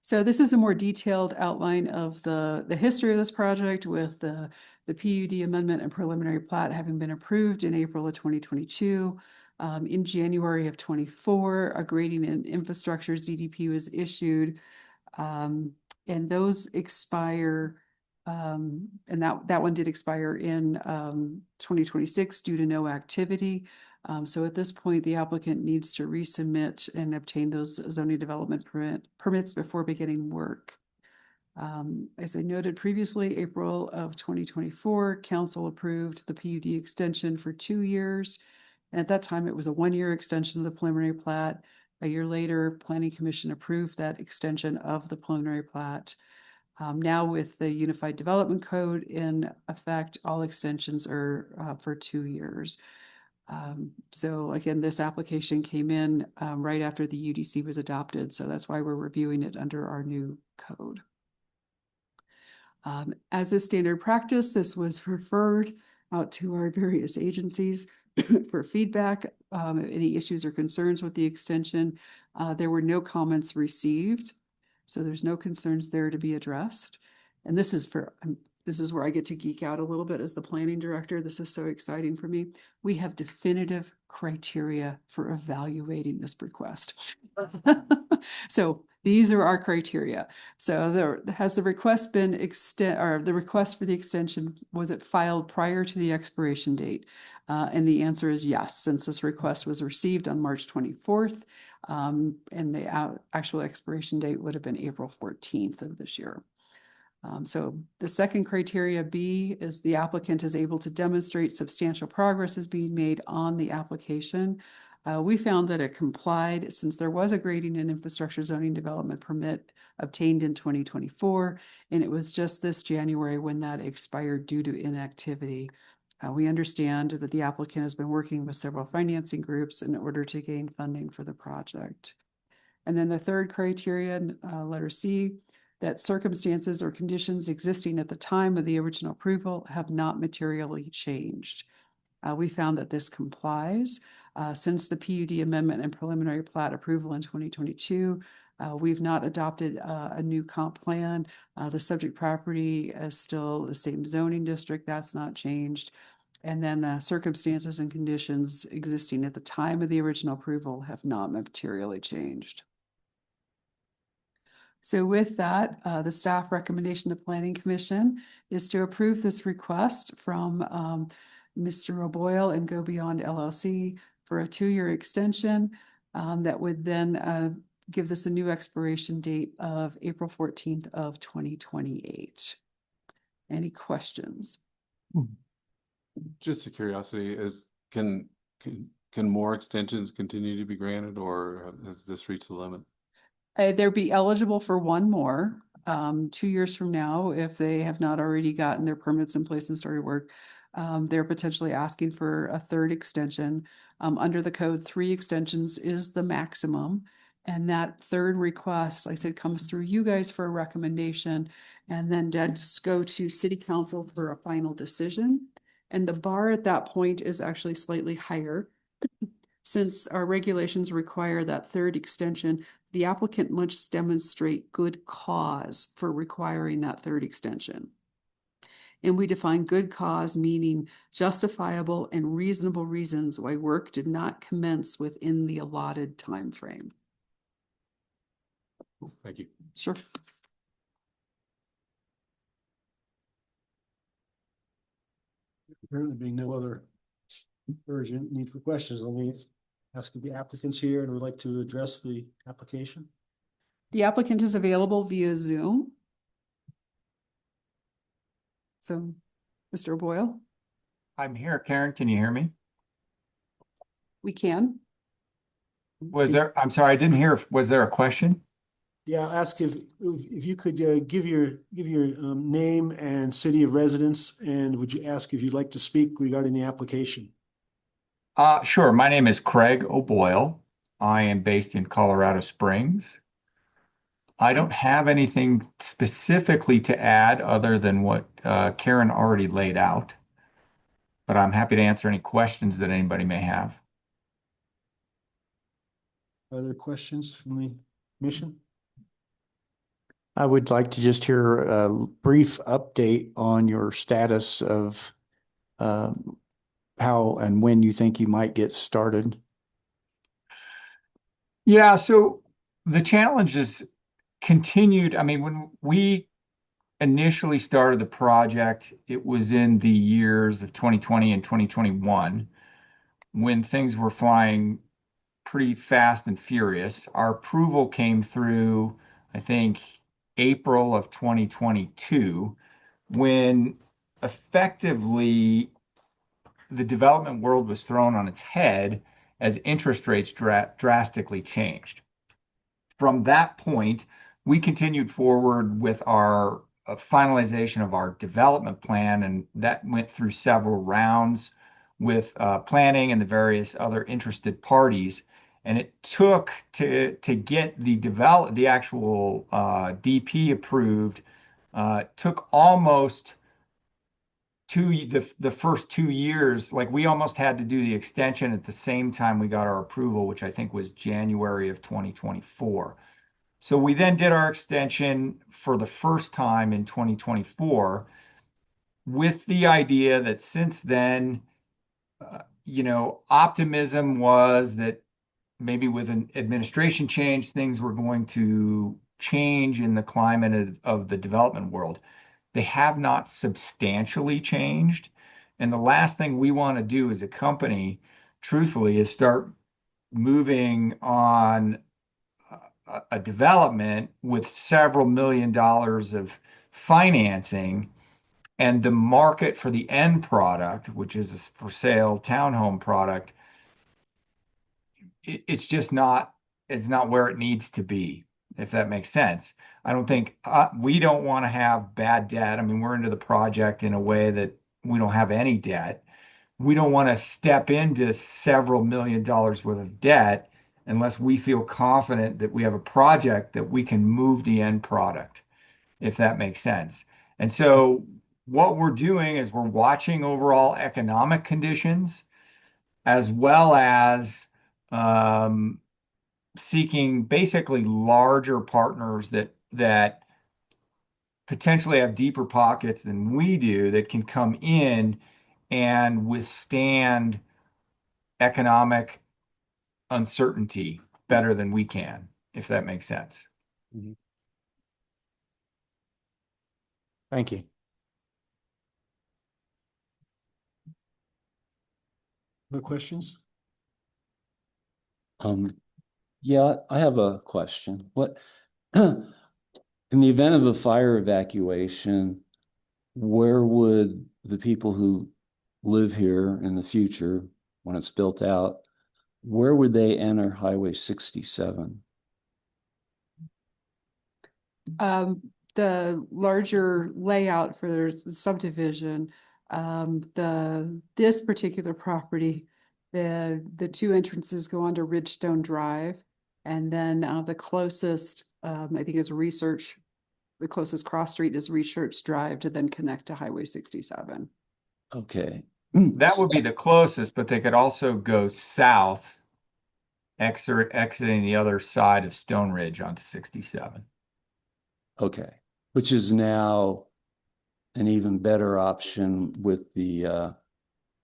S2: So this is a more detailed outline of the history of this project, with the PUD amendment and preliminary plat having been approved in April of 2022. In January of 24, a grading and infrastructure DDP was issued, and those expire, and that one did expire in 2026 due to no activity. So at this point, the applicant needs to resubmit and obtain those zoning development permits before beginning work. As I noted previously, April of 2024, council approved the PUD extension for 2 years. And at that time, it was a 1-year extension of the preliminary plat. A year later, Planning Commission approved that extension of the preliminary plat. Now with the Unified Development Code in effect, all extensions are for 2 years. So again, this application came in right after the UDC was adopted. So that's why we're reviewing it under our new code. As a standard practice, this was referred out to our various agencies for feedback, any issues or concerns with the extension. There were no comments received, so there's no concerns there to be addressed. And this is where I get to geek out a little bit as the planning director. This is so exciting for me. We have definitive criteria for evaluating this request. So these are our criteria. So has the request been the request for the extension, was it filed prior to the expiration date? And the answer is yes, since this request was received on March 24th, and the actual expiration date would have been April 14th of this year. So the second criteria, B, is the applicant is able to demonstrate substantial progress is being made on the application. We found that it complied since there was a grading and infrastructure zoning development permit obtained in 2024, and it was just this January when that expired due to inactivity. We understand that the applicant has been working with several financing groups in order to gain funding for the project. And then the third criterion, letter C, that circumstances or conditions existing at the time of the original approval have not materially changed. We found that this complies. Since the PUD amendment and preliminary plat approval in 2022, we've not adopted a new comp plan. The subject property is still the same zoning district. That's not changed. And then the circumstances and conditions existing at the time of the original approval have not materially changed. So with that, the staff recommendation to Planning Commission is to approve this request from Mr. O'Boyle and Go Beyond LLC for a 2-year extension that would then give this a new expiration date of April 14th of 2028. Any questions?
S8: Just a curiosity, can more extensions continue to be granted, or has this reached the limit?
S2: They'll be eligible for one more 2 years from now if they have not already gotten their permits in place and started work. They're potentially asking for a third extension. Under the code, 3 extensions is the maximum. And that third request, like I said, comes through you guys for a recommendation, and then just go to City Council for a final decision. And the bar at that point is actually slightly higher. Since our regulations require that third extension, the applicant must demonstrate good cause for requiring that third extension. And we define good cause meaning justifiable and reasonable reasons why work did not commence within the allotted time frame.
S8: Thank you.
S2: Sure.
S1: Apparently being no other urgent need for questions, let me ask the applicants here and would like to address the application.
S2: The applicant is available via Zoom. So, Mr. Boyle,
S10: I'm here. Karen, can you hear me?
S2: we can.
S10: I'm sorry, I didn't hear. Was there a question?
S1: Yeah, I'll ask if you could give your name and city of residence, and would you ask if you'd like to speak regarding the application?
S10: Sure. My name is Craig O'Boyle. I am based in Colorado Springs. I don't have anything specifically to add other than what Karen already laid out, but I'm happy to answer any questions that anybody may have.
S1: Other questions from the commission?
S3: I would like to just hear a brief update on your status of how and when you think you might get started.
S10: Yeah, so the challenge is continued. I mean, when we initially started the project, it was in the years of 2020 and 2021 when things were flying pretty fast and furious. Our approval came through, I think, April of 2022, when effectively the development world was thrown on its head as interest rates drastically changed. From that point, we continued forward with our finalization of our development plan, and that went through several rounds with planning and the various other interested parties. And it took to get the actual DP approved, took almost the first 2 years. Like, we almost had to do the extension at the same time we got our approval, which I think was January of 2024. So we then did our extension for the first time in 2024 with the idea that since then, optimism was that maybe with an administration change, things were going to change in the climate of the development world. They have not substantially changed. And the last thing we want to do as a company, truthfully, is start moving on a development with several $1 million of financing, and the market for the end product, which is a for sale townhome product, it's just not, it's not where it needs to be, if that makes sense. I don't think, we don't want to have bad debt. I mean, we're into the project in a way that we don't have any debt. We don't want to step into several $1 million worth of debt unless we feel confident that we have a project that we can move the end product, if that makes sense. And so what we're doing is we're watching overall economic conditions as well as seeking basically larger partners that potentially have deeper pockets than we do, that can come in and withstand economic uncertainty better than we can, if that makes sense.
S3: Thank you.
S1: Other questions?
S6: Yeah, I have a question. What, in the event of a fire evacuation, where would the people who live here in the future, when it's built out, where would they enter Highway 67?
S2: The larger layout for the subdivision, this particular property, the two entrances go onto Ridgestone Drive. And then the closest, I think is Research, the closest cross street is Research Drive to then connect to Highway 67.
S6: Okay.
S10: That would be the closest, but they could also go south, exiting the other side of Stone Ridge onto 67.
S6: Okay, which is now an even better option with the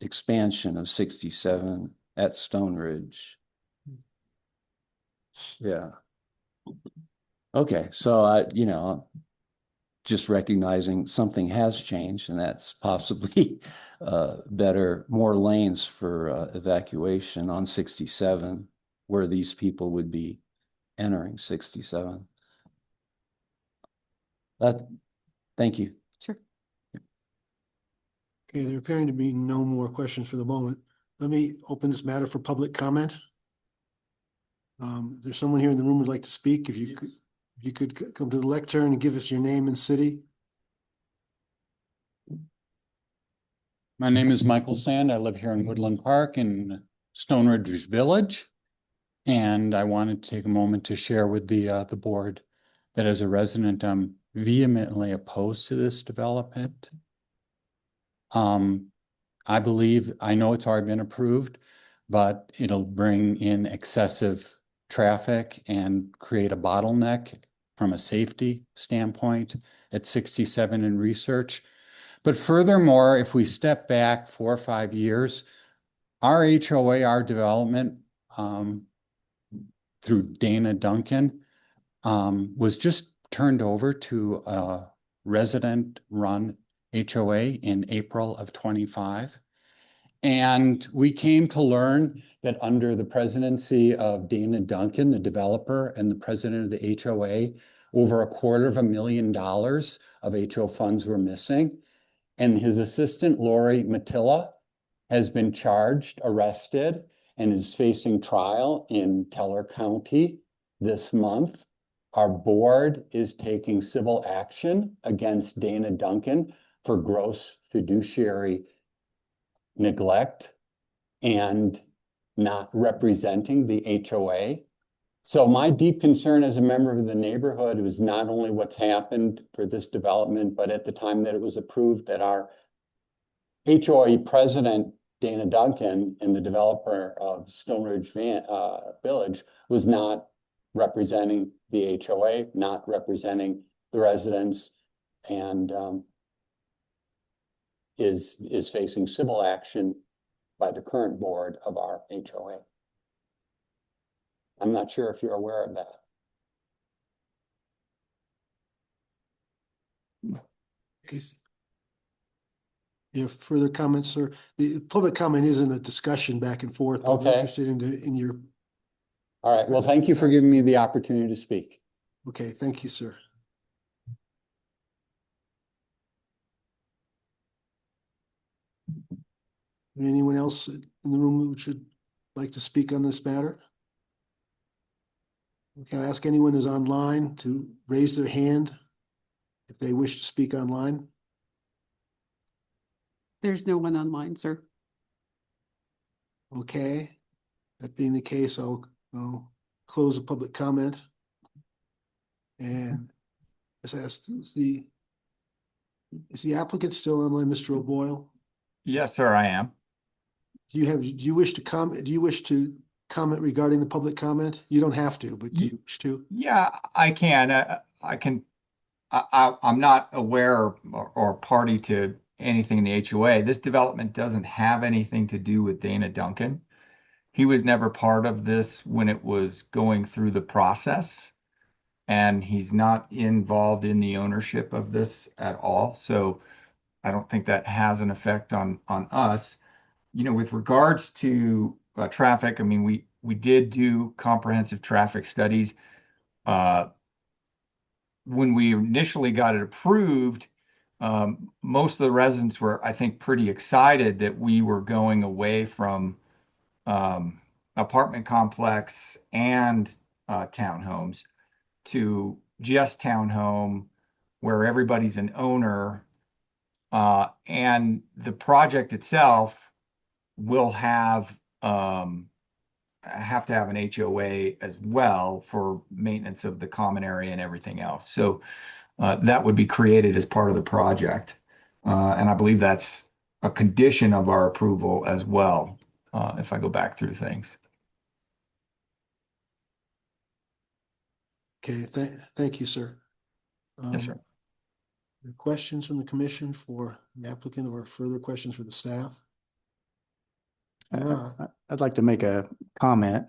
S6: expansion of 67 at Stone Ridge. Yeah. Okay, so just recognizing something has changed, and that's possibly better, more lanes for evacuation on 67, where these people would be entering 67. Thank you.
S2: Sure.
S1: Okay, there appearing to be no more questions for the moment. Let me open this matter for public comment. There's someone here in the room who'd like to speak. If you could come to the lectern and give us your name and city.
S11: My name is Michael Sand. I live here in Woodland Park in Stone Ridge Village. And I wanted to take a moment to share with the board that as a resident, I'm vehemently opposed to this development. I believe, I know it's already been approved, but it'll bring in excessive traffic and create a bottleneck from a safety standpoint at 67 in Research. But furthermore, if we step back 4 or 5 years, our HOA, our development through Dana Duncan was just turned over to a resident-run HOA in April of 25. And we came to learn that under the presidency of Dana Duncan, the developer and the president of the HOA, over $250,000 of HO funds were missing. And his assistant, Lori Matilla, has been charged, arrested, and is facing trial in Teller County this month. Our board is taking civil action against Dana Duncan for gross fiduciary neglect and not representing the HOA. So my deep concern as a member of the neighborhood was not only what's happened for this development, but at the time that it was approved, that our HOA president, Dana Duncan, and the developer of Stone Ridge Village was not representing the HOA, not representing the residents, and is facing civil action by the current board of our HOA. I'm not sure if you're aware of that.
S1: You have further comments, sir? The public comment isn't a discussion back and forth. But we're
S6: Okay.
S1: interested in your.
S6: All right, well, thank you for giving me the opportunity to speak.
S1: Okay, thank you, sir. Anyone else in the room who should like to speak on this matter? Can I ask anyone who's online to raise their hand if they wish to speak online?
S2: There's no one online, sir.
S1: Okay, that being the case, I'll close the public comment. And as asked, is the applicant still online, Mr. O'Boyle?
S10: Yes, sir, I am.
S1: Do you wish to comment regarding the public comment? You don't have to, but do you wish to?
S10: Yeah, I can. I'm not aware or party to anything in the HOA. This development doesn't have anything to do with Dana Duncan. He was never part of this when it was going through the process. And he's not involved in the ownership of this at all. So I don't think that has an effect on us. You know, with regards to traffic, I mean, we did do comprehensive traffic studies. When we initially got it approved, most of the residents were, I think, pretty excited that we were going away from apartment complex and townhomes to just townhome where everybody's an owner. And the project itself will have to have an HOA as well for maintenance of the common area and everything else. So that would be created as part of the project. And I believe that's a condition of our approval as well, if I go back through things.
S1: Okay, thank you, sir.
S10: Yes, sir.
S1: Questions from the commission for the applicant or further questions for the staff?
S3: I'd like to make a comment.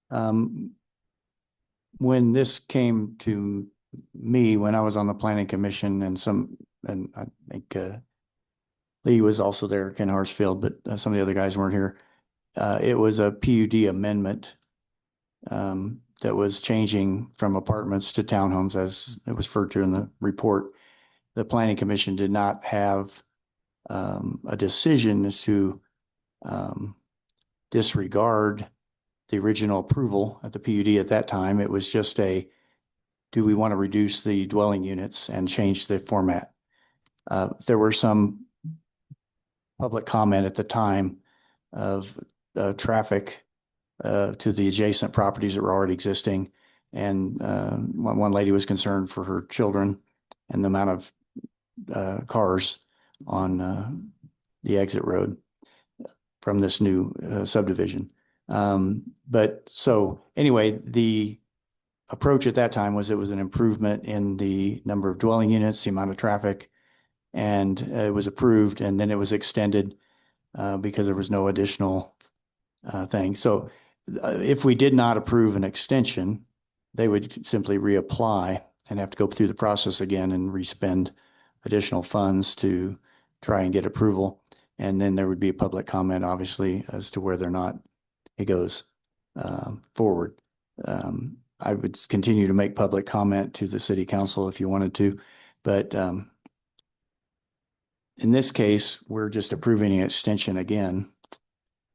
S3: When this came to me, when I was on the planning commission and I think Lee was also there, Ken Harsfield, but some of the other guys weren't here. It was a PUD amendment that was changing from apartments to townhomes, as it was referred to in the report. The planning commission did not have a decision as to disregard the original approval at the PUD at that time. It was just do we want to reduce the dwelling units and change the format? There were some public comment at the time of traffic to the adjacent properties that were already existing. And one lady was concerned for her children and the amount of cars on the exit road from this new subdivision. But so anyway, the approach at that time was it was an improvement in the number of dwelling units, the amount of traffic, and it was approved, and then it was extended because there was no additional thing. So if we did not approve an extension, they would simply reapply and have to go through the process again and respend additional funds to try and get approval. And then there would be a public comment, obviously, as to whether or not it goes forward. I would continue to make public comment to the city council if you wanted to, but in this case, we're just approving an extension again.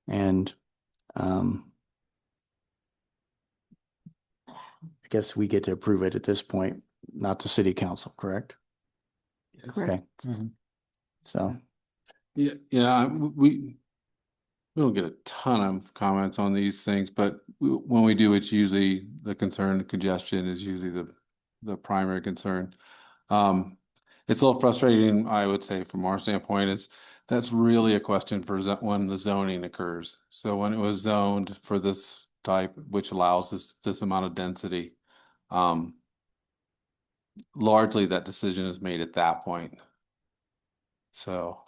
S3: And I guess we get to approve it at this point, not the city council, correct?
S2: Correct.
S3: Okay. So.
S8: Yeah, we don't get a ton of comments on these things, but when we do, it's usually the concern. Congestion is usually the primary concern. It's a little frustrating, I would say, from our standpoint. That's really a question for when the zoning occurs. So when it was zoned for this type, which allows this amount of density, largely that decision is made at that point. So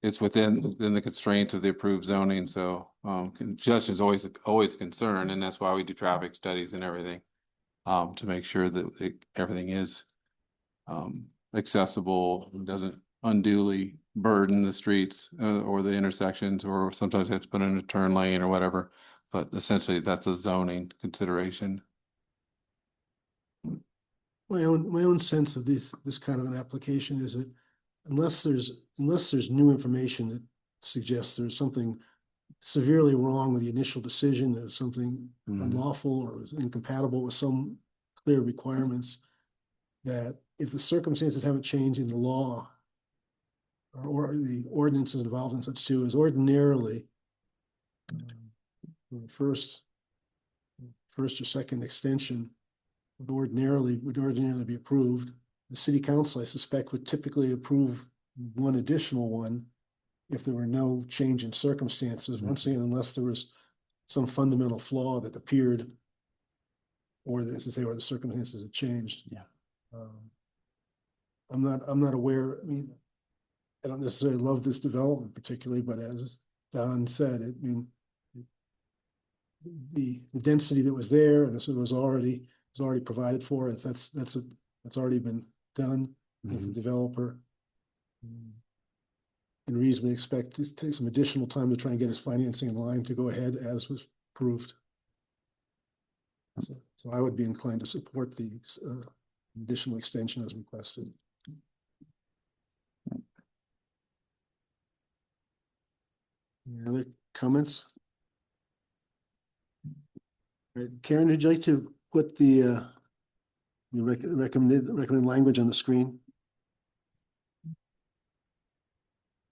S8: it's within the constraints of the approved zoning. So congestion is always a concern, and that's why we do traffic studies and everything to make sure that everything is accessible and doesn't unduly burden the streets or the intersections, or sometimes they have to put in a turn lane or whatever. But essentially, that's a zoning consideration.
S1: My own sense of this kind of an application is that unless there's new information that suggests there's something severely wrong with the initial decision, there's something
S3: Mhm.
S1: unlawful or was incompatible with some clear requirements, that if the circumstances haven't changed in the law or the ordinances involved in such too, is ordinarily first or second extension would ordinarily be approved. The city council, I suspect, would typically approve one additional one if there were no change in circumstances, once again, unless there was some fundamental flaw that appeared, or as I say, or the circumstances had changed.
S3: Yeah.
S1: I'm not aware, I mean, I don't necessarily love this development particularly, but as Don said, the density that was there, and this was already provided for, and that's already been done with the developer. And reasonably expect to take some additional time to try and get his financing in line to go ahead as was approved. So I would be inclined to support the additional extension as requested. Any other comments? All right, Karen, would you like to put the recommended language on the screen?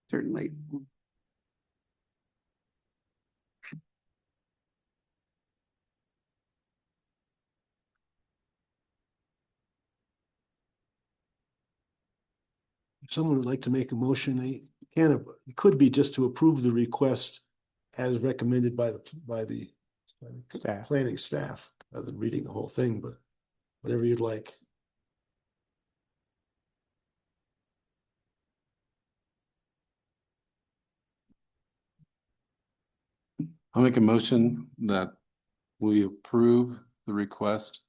S2: Certainly.
S1: If someone would like to make a motion, they can, it could be just to approve the request as recommended by the
S3: Staff.
S1: planning staff, rather than reading the whole thing, but whatever you'd like.
S8: I'll make a motion that we approve the request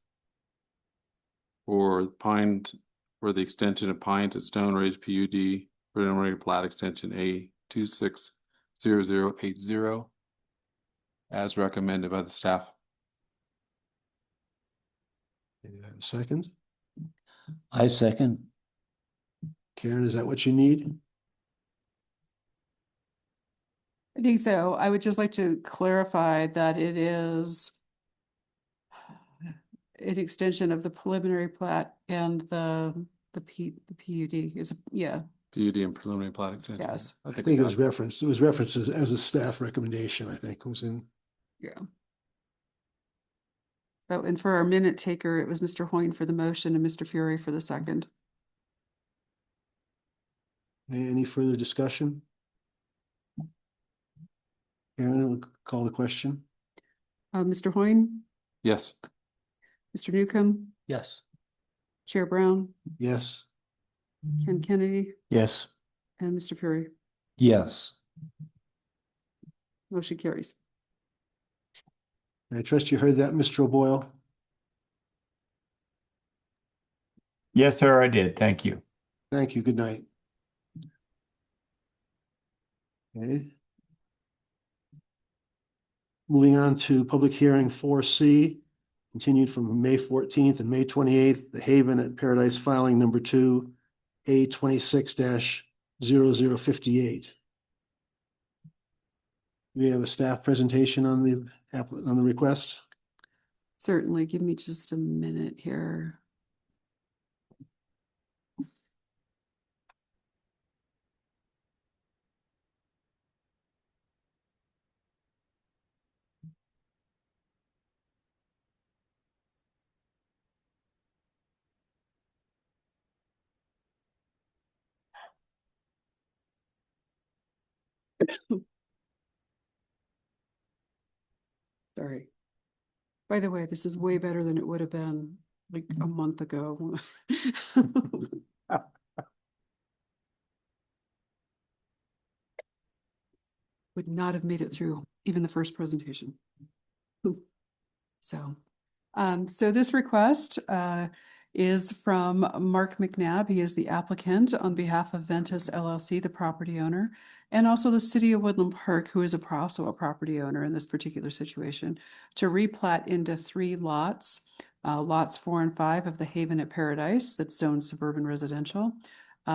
S8: for for the extension of Pines at Stone Ridge PUD, preliminary plat extension A 260080 as recommended by the staff.
S1: Second,
S6: I second.
S1: Karen, is that what you need?
S2: I think so. I would just like to clarify that it is an extension of the preliminary plat and the PUD is, yeah,
S8: PUD and preliminary plat extension.
S2: yes.
S1: I think it was referenced. It was referenced as a staff recommendation, I think, was in.
S2: Yeah. Oh, and for our minute taker, it was Mr. Hoyne for the motion and Mr. Fury for the second.
S1: Any further discussion? Karen, we'll call the question.
S2: Mr. Hoyne,
S8: Yes.
S2: Mr. Newcomb,
S6: Yes.
S2: Chair Brown,
S1: Yes.
S2: Ken Kennedy,
S3: Yes.
S2: and Mr. Fury.
S6: Yes.
S2: Motion carries.
S1: I trust you heard that, Mr. O'Boyle.
S10: Yes, sir, I did. Thank you.
S1: Thank you. Good night. Okay. Moving on to public hearing 4C, continued from May 14th and May 28th, the Haven at Paradise filing number 2, A26-0058. We have a staff presentation on the request.
S2: Certainly. Give me just a minute here. Sorry. By the way, this is way better than it would have been like a month ago. Would not have made it through even the first presentation. So, so this request is from Mark McNabb. He is the applicant on behalf of Ventus LLC, the property owner, and also the city of Woodland Park, who is also a property owner in this particular situation, to replat into 3 lots, lots 4 and 5 of the Haven at Paradise that's zoned suburban residential,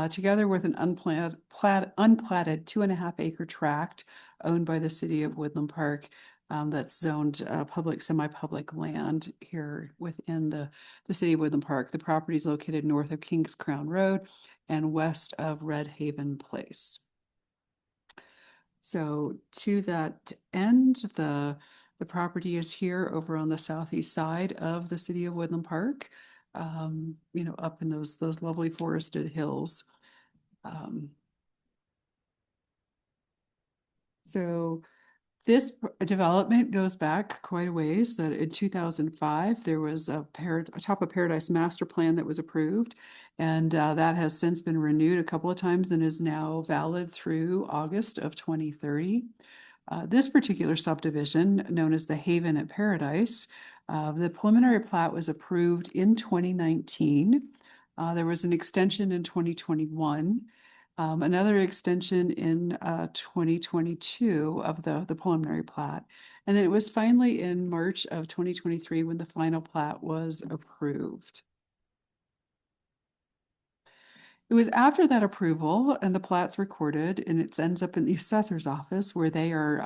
S2: together with an unplatted 2.5 acre tract owned by the city of Woodland Park, that's zoned public, semi-public land here within the city of Woodland Park. The property is located north of Kings Crown Road and west of Red Haven Place. So to that end, the property is here over on the southeast side of the city of Woodland Park, you know, up in those lovely forested hills. So this development goes back quite a ways. That in 2005, there was a Top of Paradise master plan that was approved, and that has since been renewed a couple of times and is now valid through August of 2030. This particular subdivision, known as the Haven at Paradise, the preliminary plat was approved in 2019. There was an extension in 2021. Another extension in 2022 of the preliminary plat. And then it was finally in March of 2023 when the final plat was approved. It was after that approval and the plat's recorded, and it ends up in the assessor's office where they are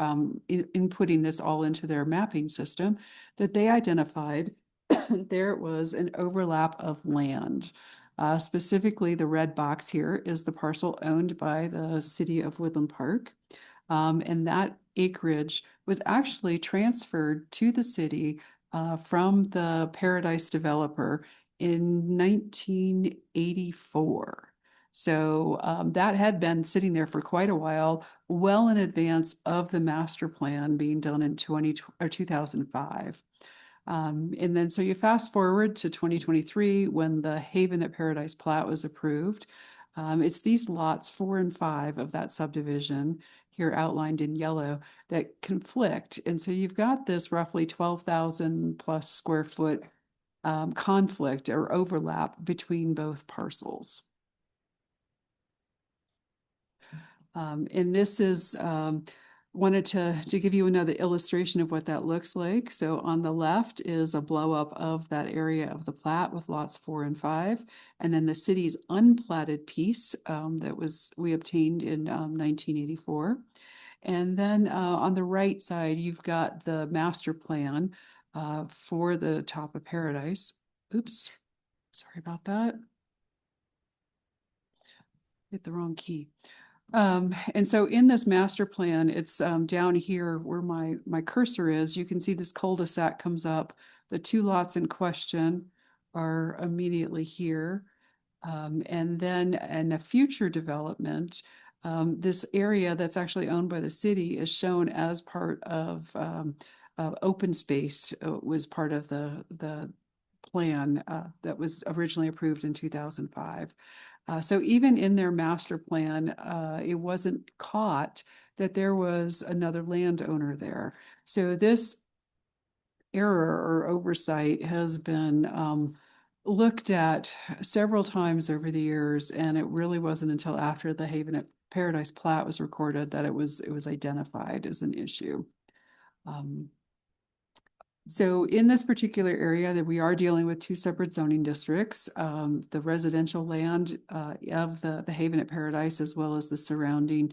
S2: inputting this all into their mapping system, that they identified there was an overlap of land. Specifically, the red box here is the parcel owned by the city of Woodland Park. And that acreage was actually transferred to the city from the Paradise developer in 1984. So that had been sitting there for quite a while, well in advance of the master plan being done in 2005. And then so you fast forward to 2023 when the Haven at Paradise plat was approved. It's these lots 4 and 5 of that subdivision here outlined in yellow that conflict. And so you've got this roughly 12,000 plus square foot conflict or overlap between both parcels. And this is wanted to give you another illustration of what that looks like. So on the left is a blow up of that area of the plat with lots 4 and 5, and then the city's unplatted piece that we obtained in 1984. And then on the right side, you've got the master plan for the Top of Paradise. Oops, sorry about that. Hit the wrong key. And so in this master plan, it's down here where my cursor is. You can see this cul-de-sac comes up. The 2 lots in question are immediately here. And then in a future development, this area that's actually owned by the city is shown as part of open space. Was part of the plan that was originally approved in 2005. So even in their master plan, it wasn't caught that there was another landowner there. So this error or oversight has been looked at several times over the years, and it really wasn't until after the Haven at Paradise plat was recorded that it was identified as an issue. So in this particular area that we are dealing with 2 separate zoning districts, the residential land of the Haven at Paradise, as well as the surrounding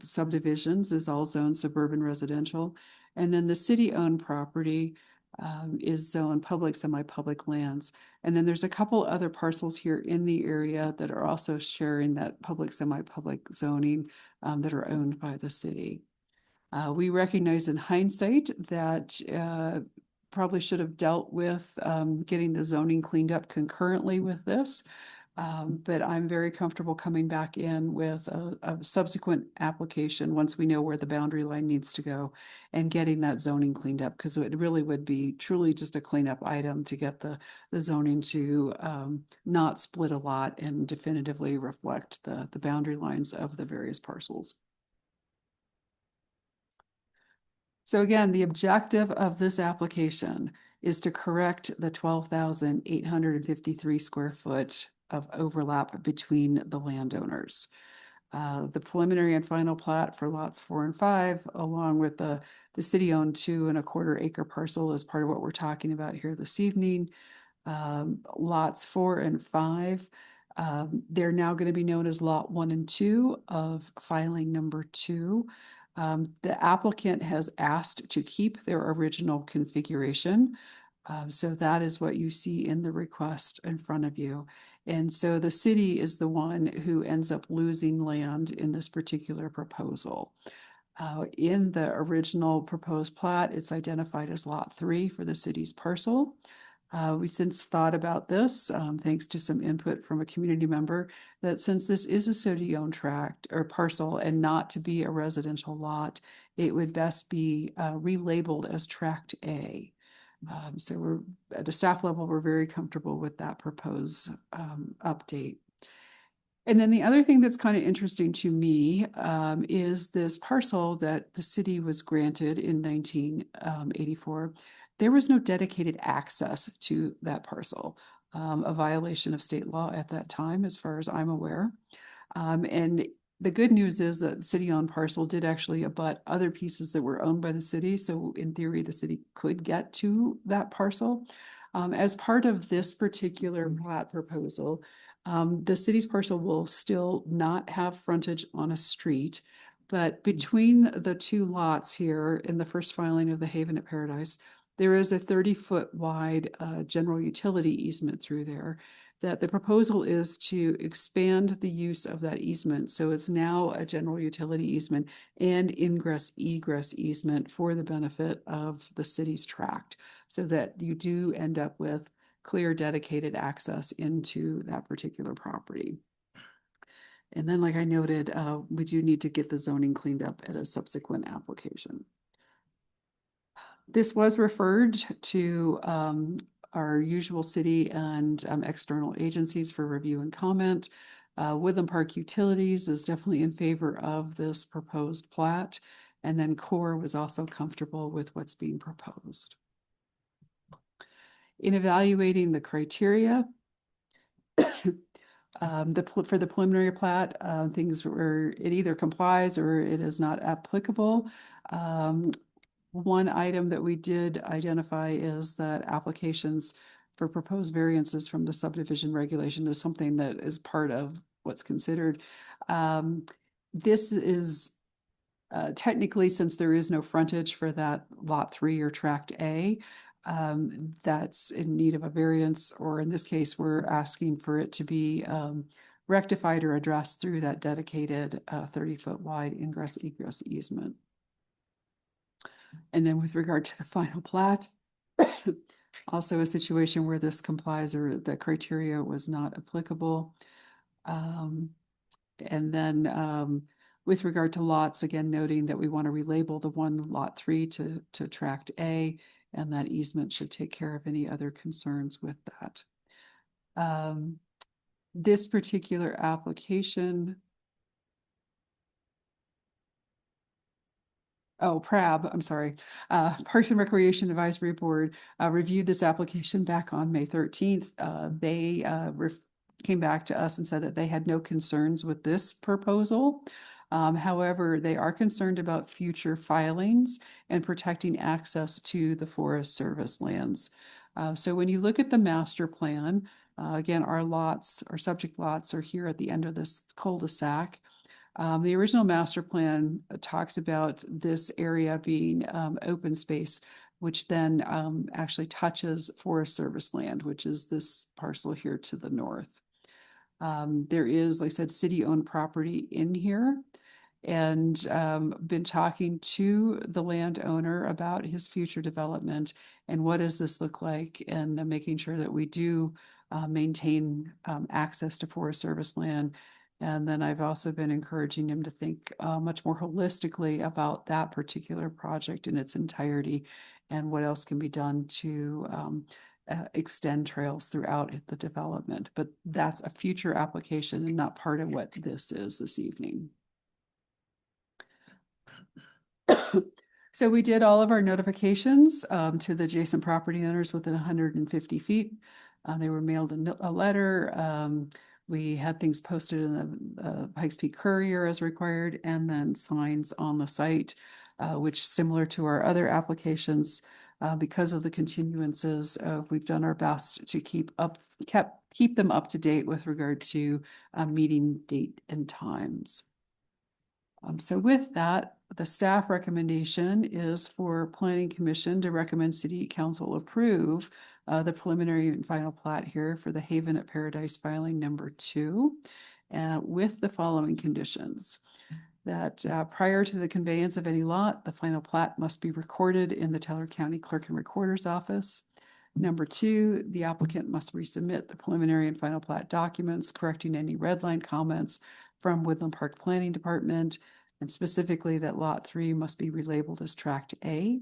S2: subdivisions, is all zoned suburban residential. And then the city-owned property is zoned public, semi-public lands. And then there's a couple other parcels here in the area that are also sharing that public, semi-public zoning that are owned by the city. We recognize in hindsight that probably should have dealt with getting the zoning cleaned up concurrently with this. But I'm very comfortable coming back in with a subsequent application once we know where the boundary line needs to go and getting that zoning cleaned up, because it really would be truly just a cleanup item to get the zoning to not split a lot and definitively reflect the boundary lines of the various parcels. So again, the objective of this application is to correct the 12,853 square foot of overlap between the landowners. The preliminary and final plat for lots 4 and 5, along with the city-owned 2.25 acre parcel, is part of what we're talking about here this evening. Lots 4 and 5 They're now going to be known as Lot 1 and 2 of filing number 2. The applicant has asked to keep their original configuration. So that is what you see in the request in front of you. And so the city is the one who ends up losing land in this particular proposal. In the original proposed plat, it's identified as Lot 3 for the city's parcel. We since thought about this, thanks to some input from a community member, that since this is a city-owned tract or parcel and not to be a residential lot, it would best be relabeled as Tract A. So we're at a staff level, we're very comfortable with that proposed update. And then the other thing that's kind of interesting to me is this parcel that the city was granted in 1984. There was no dedicated access to that parcel, a violation of state law at that time, as far as I'm aware. And the good news is that the city-owned parcel did actually abut other pieces that were owned by the city. So in theory, the city could get to that parcel. As part of this particular plat proposal, the city's parcel will still not have frontage on a street, but between the two lots here in the first filing of the Haven at Paradise, there is a 30-foot wide general utility easement through there that the proposal is to expand the use of that easement. So it's now a general utility easement and ingress egress easement for the benefit of the city's tract, so that you do end up with clear dedicated access into that particular property. And then, like I noted, we do need to get the zoning cleaned up at a subsequent application. This was referred to our usual city and external agencies for review and comment. Woodland Park Utilities is definitely in favor of this proposed plat. And then CORE was also comfortable with what's being proposed. In evaluating the criteria, for the preliminary plat, things where it either complies or it is not applicable. One item that we did identify is that applications for proposed variances from the subdivision regulation is something that is part of what's considered. This is technically, since there is no frontage for that Lot 3 or Tract A, that's in need of a variance, or in this case, we're asking for it to be rectified or addressed through that dedicated 30-foot wide ingress egress easement. And then with regard to the final plat, also a situation where this complies or the criteria was not applicable. And then with regard to lots, again, noting that we want to relabel the one Lot 3 to Tract A, and that easement should take care of any other concerns with that. This particular application, PRAB, I'm sorry. Parks and Recreation Advisory Board reviewed this application back on May 13th. They came back to us and said that they had no concerns with this proposal. However, they are concerned about future filings and protecting access to the Forest Service lands. So when you look at the master plan, again, our subject lots are here at the end of this cul-de-sac. The original master plan talks about this area being open space, which then actually touches Forest Service land, which is this parcel here to the north. There is, like I said, city-owned property in here, and been talking to the landowner about his future development and what does this look like, and making sure that we do maintain access to Forest Service land. And then I've also been encouraging him to think much more holistically about that particular project in its entirety and what else can be done to extend trails throughout the development. But that's a future application and not part of what this is this evening. So we did all of our notifications to the adjacent property owners within 150 feet. They were mailed a letter. We had things posted in the Pikes Peak Courier as required, and then signs on the site, which, similar to our other applications, because of the continuances, we've done our best to keep them up to date with regard to meeting date and times. So with that, the staff recommendation is for Planning Commission to recommend City Council approve the preliminary and final plat here for the Haven at Paradise filing number 2, with the following conditions. That prior to the conveyance of any lot, the final plat must be recorded in the Teller County Clerk and Recorder's Office. Number 2, the applicant must resubmit the preliminary and final plat documents, correcting any red line comments from Woodland Park Planning Department, and specifically that Lot 3 must be relabeled as Tract A.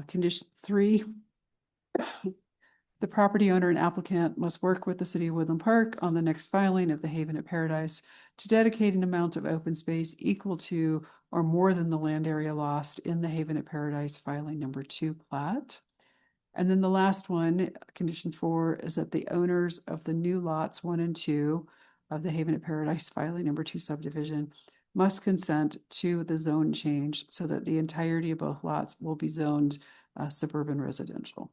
S2: Condition 3, the property owner and applicant must work with the City of Woodland Park on the next filing of the Haven at Paradise to dedicate an amount of open space equal to or more than the land area lost in the Haven at Paradise filing number 2 plat. And then the last one, condition 4, is that the owners of the new lots 1 and 2 of the Haven at Paradise filing number 2 subdivision must consent to the zone change so that the entirety of both lots will be zoned suburban residential.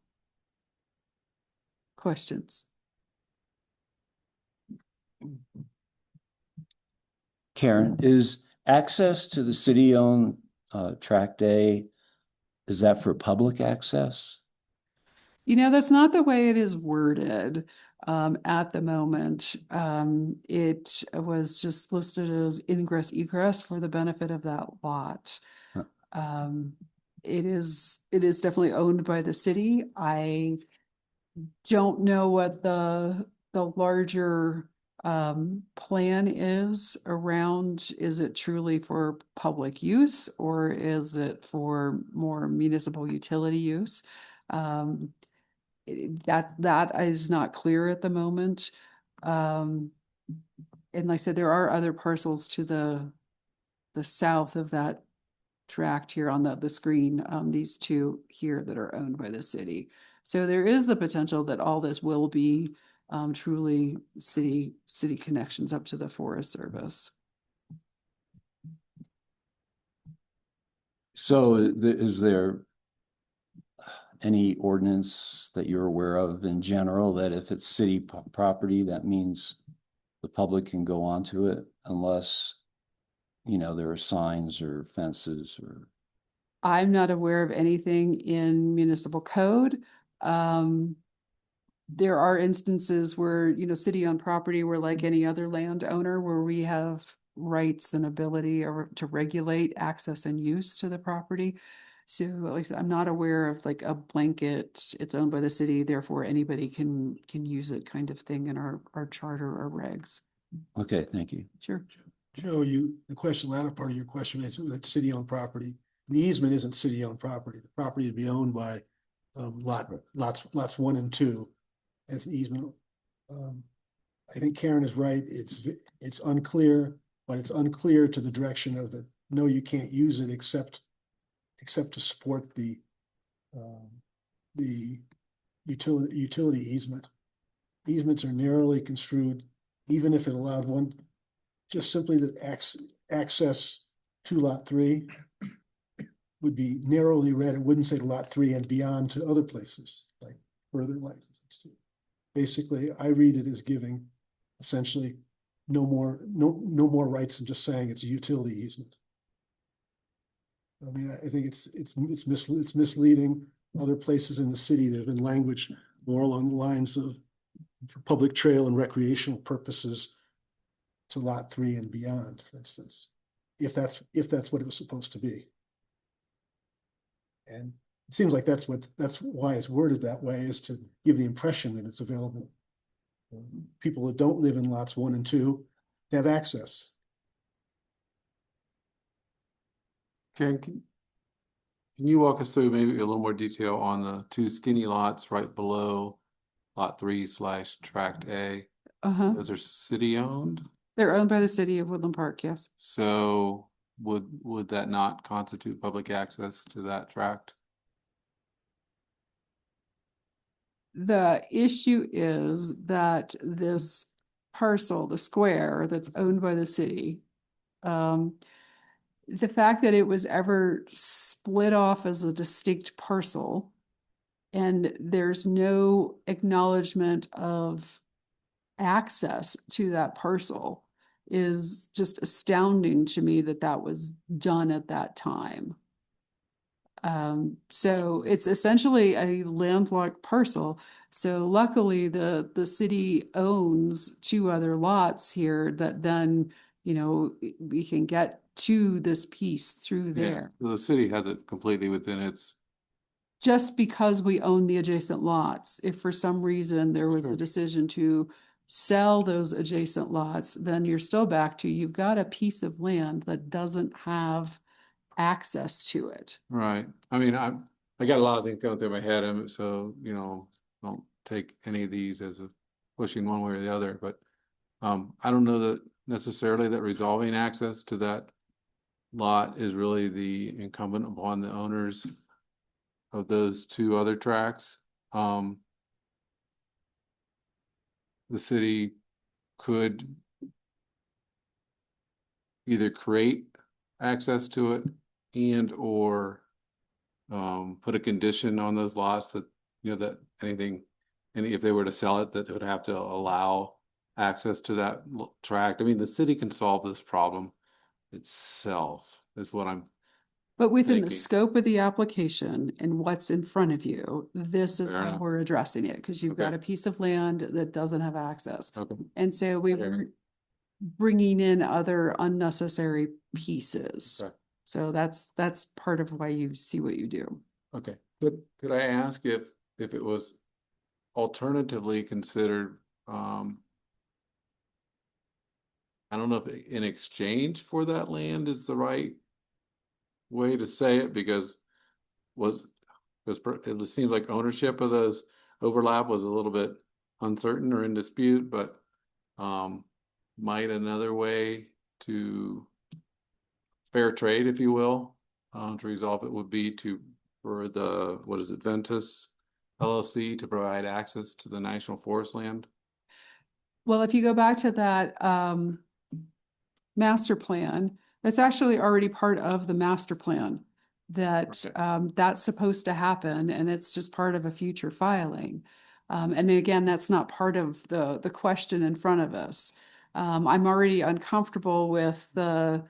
S2: Questions?
S6: Karen, is access to the city-owned Tract A, is that for public access?
S2: You know, that's not the way it is worded at the moment. It was just listed as ingress egress for the benefit of that lot.
S6: Huh.
S2: It is definitely owned by the city. I don't know what the larger plan is around. Is it truly for public use or is it for more municipal utility use? That is not clear at the moment. And like I said, there are other parcels to the south of that tract here on the screen, these 2 here that are owned by the city. So there is the potential that all this will be truly city connections up to the Forest Service.
S6: So is there any ordinance that you're aware of in general that if it's city property, that means the public can go onto it unless, you know, there are signs or fences or?
S2: I'm not aware of anything in municipal code. There are instances where, you know, city-owned property, we're like any other landowner, where we have rights and ability to regulate access and use to the property. So like I said, I'm not aware of like a blanket, it's owned by the city, therefore anybody can use it kind of thing in our charter or regs.
S6: Okay, thank you.
S2: Sure.
S1: Joe, the latter part of your question is that city-owned property. The easement isn't city-owned property. The property would be owned by lots 1 and 2. And it's an easement. I think Karen is right. It's unclear, but it's unclear to the direction of no, you can't use it except to support the utility easement. Easements are narrowly construed, even if it allowed one, just simply the access to lot 3 would be narrowly read. It wouldn't say lot 3 and beyond to other places, like further licenses. Basically, I read it as giving essentially no more rights than just saying it's a utility easement. I mean, I think it's misleading. Other places in the city, there have been language more along the lines of for public trail and recreational purposes to lot 3 and beyond, for instance, if that's what it was supposed to be. And it seems like that's why it's worded that way, is to give the impression that it's available. People that don't live in lots 1 and 2 have access.
S8: Karen, can you walk us through maybe a little more detail on the 2 skinny lots right below lot 3/Tract A? Those are city owned?
S2: They're owned by the City of Woodland Park, yes.
S8: So would that not constitute public access to that tract?
S2: The issue is that this parcel, the square that's owned by the city, the fact that it was ever split off as a distinct parcel And there's no acknowledgement of access to that parcel is just astounding to me that that was done at that time. So it's essentially a landlocked parcel. So luckily the city owns two other lots here that then, you know, we can get to this piece through
S8: Yeah,
S2: there.
S8: so the city has it completely within its,
S2: Just because we own the adjacent lots, if for some reason there was
S8: Sure.
S2: a decision to sell those adjacent lots, then you're still back to, you've got a piece of land that doesn't have access to it.
S8: right. I mean, I got a lot of things going through my head, and so, you know, don't take any of these as a pushing one way or the other, but I don't know that necessarily that resolving access to that lot is really the incumbent upon the owners of those two other tracks. The city could either create access to it and or put a condition on those lots that, you know, that anything, if they were to sell it, that it would have to allow access to that tract. I mean, the city can solve this problem itself, is what I'm
S2: But within the
S8: thinking.
S2: scope of the application and what's in front of you, this is
S8: Fair
S2: how
S8: enough.
S2: we're addressing it, because you've got
S8: Okay.
S2: a piece of land that doesn't have access.
S8: Okay.
S2: And so we
S8: Okay.
S2: weren't bringing in other unnecessary pieces.
S8: Okay.
S2: So that's part of why you see what you do.
S8: Okay, could I ask if it was alternatively considered, I don't know if in exchange for that land is the right way to say it, because it seems like ownership of those overlap was a little bit uncertain or in dispute, but might another way to fair trade, if you will, to resolve it would be for the, what is it, Ventus LLC to provide access to the National Forest land?
S2: Well, if you go back to that master plan, that's actually already part of the master plan. That
S8: Okay.
S2: that's supposed to happen, and it's just part of a future filing. And again, that's not part of the question in front of us. I'm already uncomfortable with the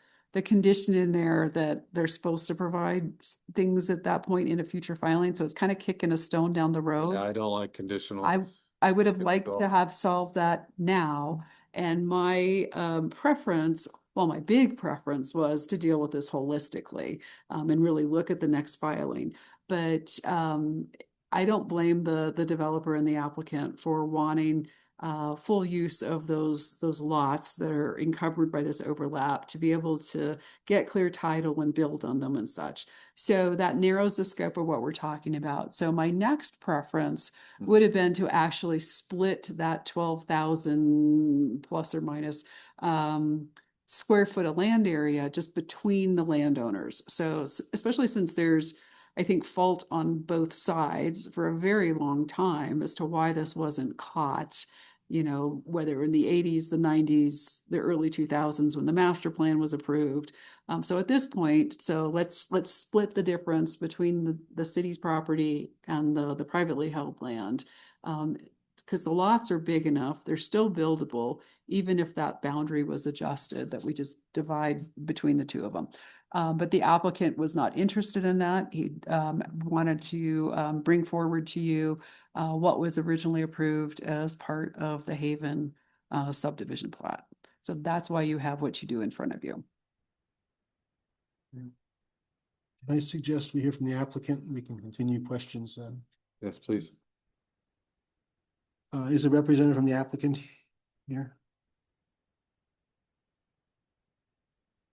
S2: condition in there that they're supposed to provide things at that point in a future filing. So it's kind of kicking a stone down the road.
S8: Yeah, I don't like conditional.
S2: I would have
S8: Good
S2: liked
S8: thought.
S2: to have solved that now. And my preference, well, my big preference was to deal with this holistically and really look at the next filing. But I don't blame the developer and the applicant for wanting full use of those lots that are encumbered by this overlap to be able to get clear title and build on them and such. So that narrows the scope of what we're talking about. So my next preference would have been to actually split that 12,000 plus or minus square foot of land area just between the landowners. So especially since there's, I think, fault on both sides for a very long time as to why this wasn't caught, you know, whether in the 80s, the 90s, the early 2000s when the master plan was approved. So at this point, so let's split the difference between the city's property and the privately held land. Because the lots are big enough, they're still buildable, even if that boundary was adjusted, that we just divide between the two of them. But the applicant was not interested in that. He wanted to bring forward to you what was originally approved as part of the Haven subdivision plat. So that's why you have what you do in front of you.
S1: Can I suggest we hear from the applicant and we can continue questions then?
S8: Yes, please.
S1: Is a representative from the applicant here?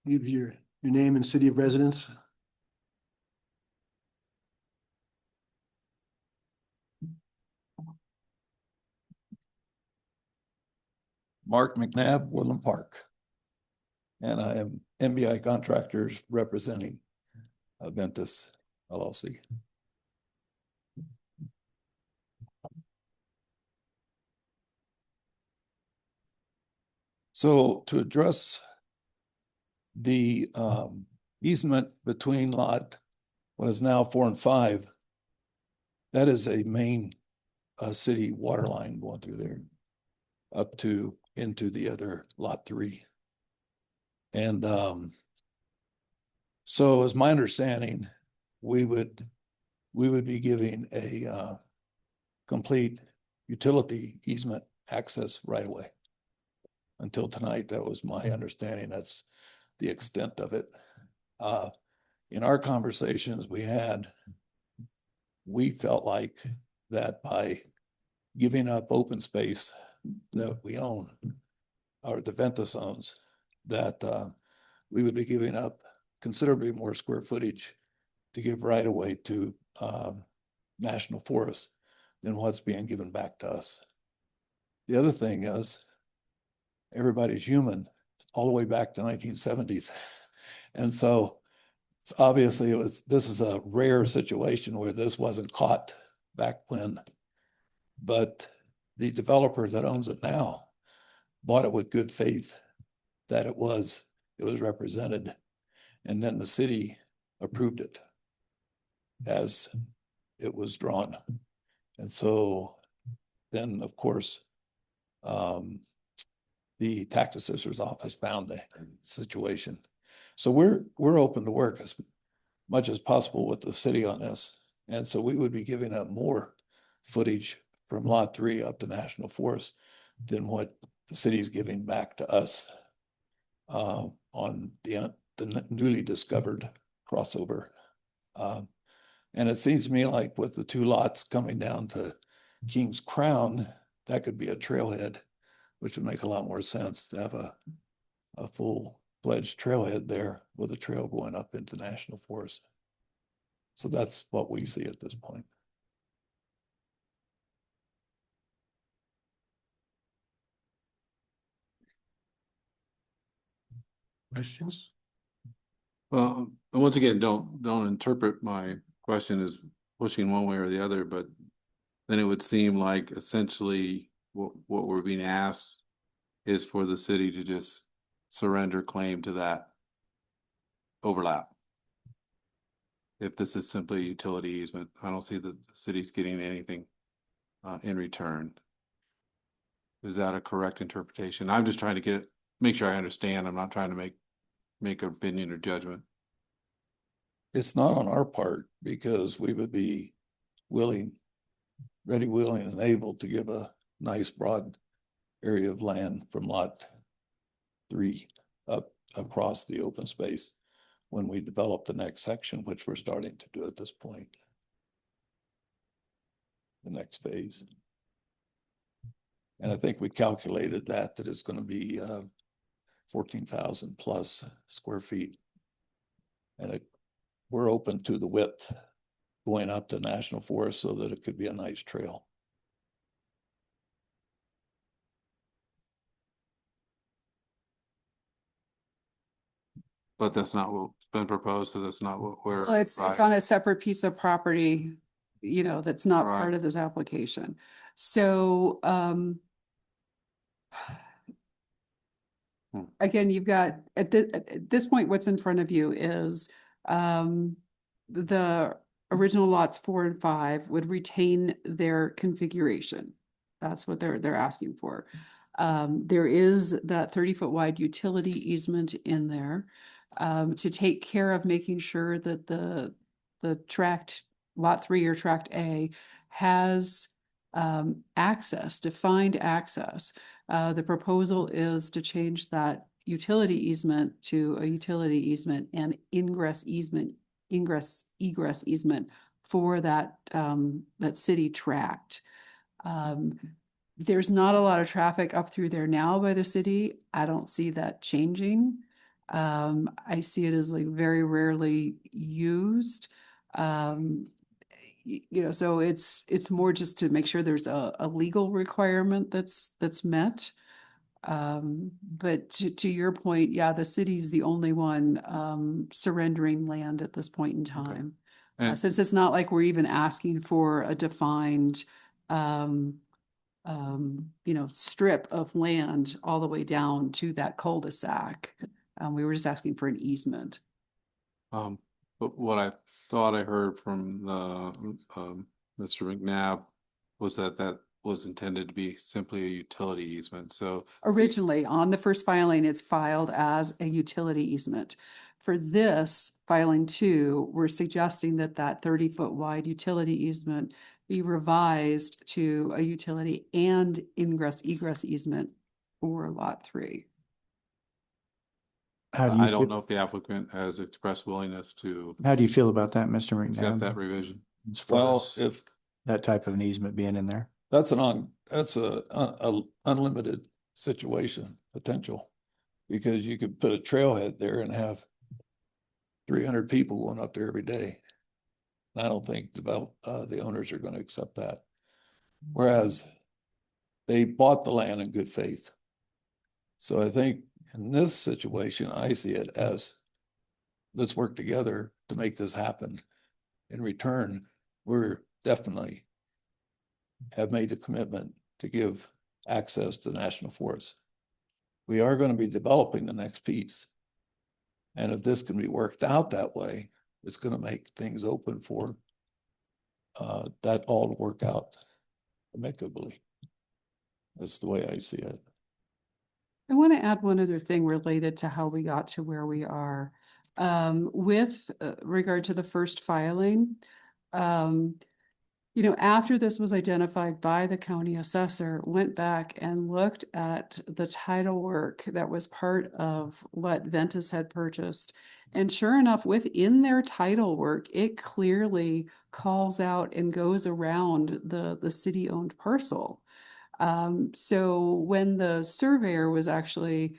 S1: Give your name and city of residence.
S12: Mark McNabb, Woodland Park. And I am MBI Contractors representing Ventus LLC. So to address the easement between lot, what is now 4 and 5, that is a main city water line going through there up to into the other lot 3. And so as my understanding, we would be giving a complete utility easement access right away. Until tonight, that was my understanding. That's the extent of it. In our conversations we had, we felt like that by giving up open space that we own, or the Ventus owns, that we would be giving up considerably more square footage to give right away to national forests than what's being given back to us. The other thing is, everybody's human all the way back to 1970s. And so it's obviously this is a rare situation where this wasn't caught back when, but the developer that owns it now bought it with good faith that it was represented. And then the city approved it as it was drawn. And so then, of course, the tax assessor's office found a situation. So we're open to work as much as possible with the city on this. And so we would be giving up more footage from lot 3 up to national forest than what the city's giving back to us on the newly discovered crossover. And it seems to me like with the 2 lots coming down to King's Crown, that could be a trailhead, which would make a lot more sense to have a full-fledged trailhead there with a trail going up into national forest. So that's what we see at this point.
S1: Questions?
S8: Well, and once again, don't interpret my question as pushing one way or the other, but then it would seem like essentially what we're being asked is for the city to just surrender claim to that overlap. If this is simply a utility easement, I don't see that the city's getting anything in return. Is that a correct interpretation? I'm just trying to make sure I understand. I'm not trying to make an opinion or judgment.
S12: It's not on our part because we would be ready, willing, and able to give a nice broad area of land from lot 3 up across the open space when we develop the next section, which we're starting to do at this point. The next phase. And I think we calculated that it's going to be 14,000 plus square feet. And we're open to the width going up to national forest so that it could be a nice trail.
S8: But that's not what's been proposed, so that's not what we're.
S2: Well, it's on a separate piece of property, that's not
S8: Right.
S2: part of this application. So, again, you've got, at this point, what's in front of you is, the original lots 4 and 5 would retain their configuration. That's what they're asking for. There is that 30-foot wide utility easement in there, to take care of making sure that the tract lot 3 or tract A has access, defined access. The proposal is to change that utility easement to a utility easement and egress easement for that city tract. There's not a lot of traffic up through there now by the city. I don't see that changing. I see it as like very rarely used. So it's more just to make sure there's a legal requirement that's met. But to your point, yeah, the city's the only one surrendering land at this point in time.
S8: And-
S2: Since it's not like we're even asking for a defined strip of land all the way down to that cul-de-sac. We were just asking for an easement.
S8: But what I thought I heard from the Mr. McNabb was that that was intended to be simply a utility easement, so.
S2: Originally, on the first filing, it's filed as a utility easement. For this filing two, we're suggesting that that 30-foot wide utility easement be revised to a utility and ingress egress easement for lot 3.
S3: How do you
S8: I don't
S3: feel-
S8: know if the applicant has expressed willingness to
S3: How do you feel about that, Mr.
S8: accept that
S3: McNabb?
S8: revision.
S3: As far
S12: Well,
S3: as
S12: if
S3: that type of an easement being in there?
S12: that's that's a unlimited situation potential. Because you could put a trailhead there and have 300 people going up there every day. And I don't think the owners are going to accept that. Whereas they bought the land in good faith. So I think in this situation, I see it as, let's work together to make this happen. In return, we're definitely have made the commitment to give access to the national forest. We are going to be developing the next piece. And if this can be worked out that way, it's going to make things open for that all to work out amicably. That's the way I see it.
S2: I want to add one other thing related to how we got to where we are. With regard to the first filing, after this was identified by the county assessor, went back and looked at the title work that was part of what Ventus had purchased. And sure enough, within their title work, it clearly calls out and goes around the city-owned parcel. So when the surveyor was actually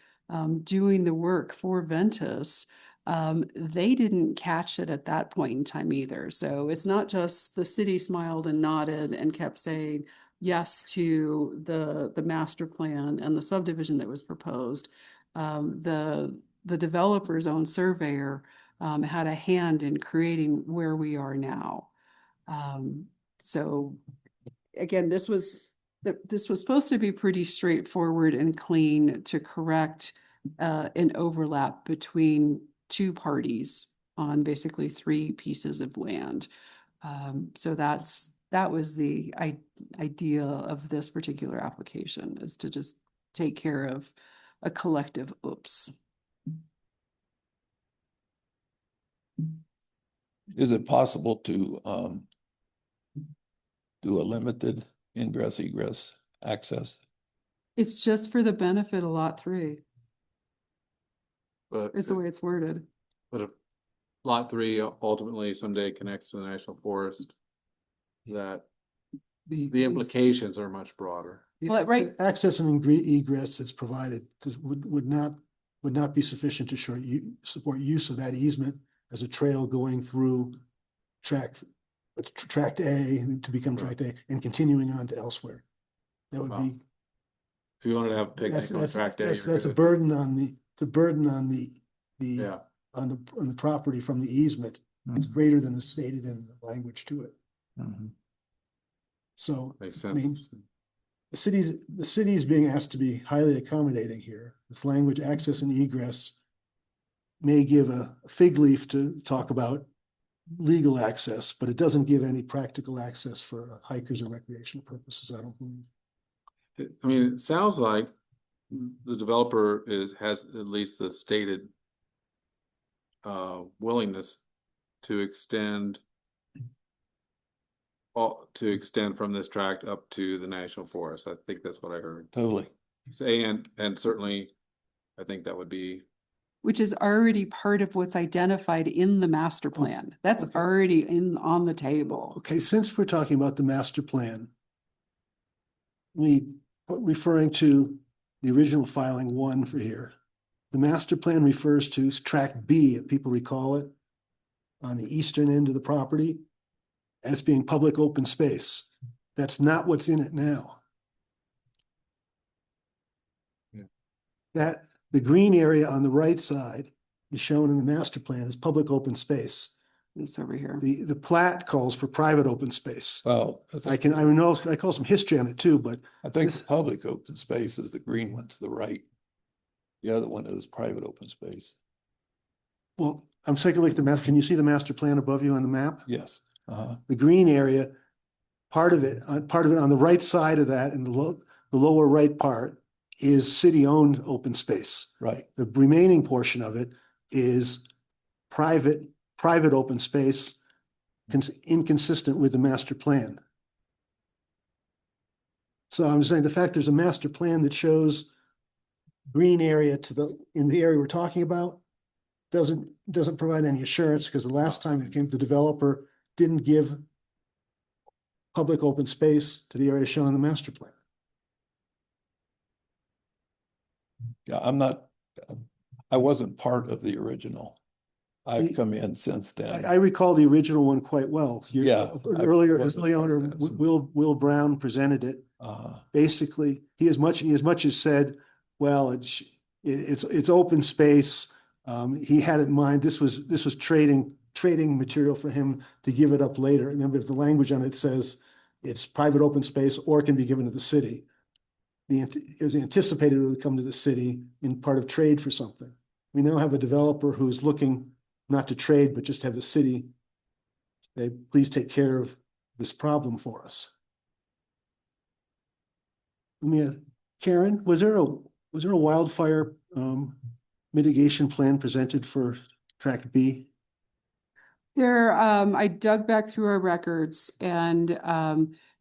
S2: doing the work for Ventus, they didn't catch it at that point in time either. So it's not just the city smiled and nodded and kept saying yes to the master plan and the subdivision that was proposed. The developer's own surveyor had a hand in creating where we are now. So again, this was supposed to be pretty straightforward and clean to correct an overlap between two parties on basically 3 pieces of land. So that was the idea of this particular application, is to just take care of a collective oops.
S12: Is it possible to do a limited ingress egress access?
S2: It's just for the benefit of lot 3,
S8: But
S2: is the way it's worded.
S8: But if lot 3 ultimately someday connects to the national forest, that the implications are much broader.
S2: Well, right.
S1: Access and egress that's provided would not be sufficient to support use of that easement as a trail going through tract A to become tract A and continuing on to elsewhere. That would be.
S8: If you wanted to have a picnic on tract A,
S1: That's a burden on the
S8: yeah.
S1: on the property from the easement. It's greater than is stated in the language to it.
S3: Mhm.
S1: So
S8: Makes
S1: I
S8: sense.
S1: mean, the city is being asked to be highly accommodating here. This language, access and egress, may give a fig leaf to talk about legal access, but it doesn't give any practical access for hikers or recreational purposes, I don't believe.
S8: I mean, it sounds like the developer has at least the stated willingness to extend from this tract up to the national forest. I think that's what I heard.
S12: Totally.
S8: And certainly, I think that would be.
S2: Which is already part of what's identified in the master plan. That's
S1: Okay.
S2: already on the table.
S1: Okay, since we're talking about the master plan, referring to the original filing 1 for here, the master plan refers to tract B, if people recall it, on the eastern end of the property as being public open space. That's not what's in it now.
S8: Yeah.
S1: That the green area on the right side is shown in the master plan as public open space.
S2: It's over here.
S1: The plat calls for private open space.
S12: Well,
S1: I call some history on it too, but
S12: I think the public open space is the green one to the right. The other one is private open space.
S1: well, I'm taking a look at the map. Can you see the master plan above you on the map?
S12: Yes.
S1: The green area part of it on the right side of that in the lower right part is city-owned open space.
S12: Right.
S1: The remaining portion of it is private open space inconsistent with the master plan. So I'm saying the fact there's a master plan that shows green area in the area we're talking about doesn't provide any assurance, because the last time it came, the developer didn't give public open space to the area shown in the master plan.
S12: Yeah, I wasn't part of the original. I've come in since then.
S1: I recall the original one quite well.
S12: Yeah,
S1: Earlier,
S12: I
S1: his
S12: wasn't
S1: early
S12: part of
S1: owner,
S12: that, so-
S1: Will Brown, presented it. Basically, he as much as said, well, it's open space. He had in mind, this was trading material for him to give it up later. Remember, if the language on it says it's private open space or can be given to the city. It was anticipated it would come to the city in part of trade for something. We now have a developer who's looking not to trade, but just have the city say, please take care of this problem for us. Karen, was there a wildfire mitigation plan presented for Tract B?
S2: I dug back through our records, and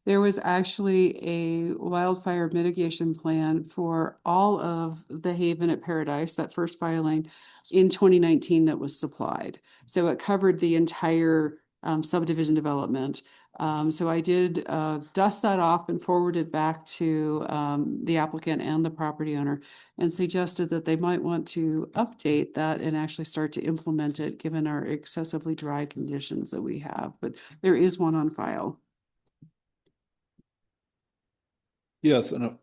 S2: there was actually a wildfire mitigation plan for all of the Haven at Paradise, that first filing in 2019 that was supplied. So it covered the entire subdivision development. So I did dust that off and forwarded back to the applicant and the property owner and suggested that they might want to update that and actually start to implement it, given our excessively dry conditions that we have. But there is one on file.
S12: Yes, and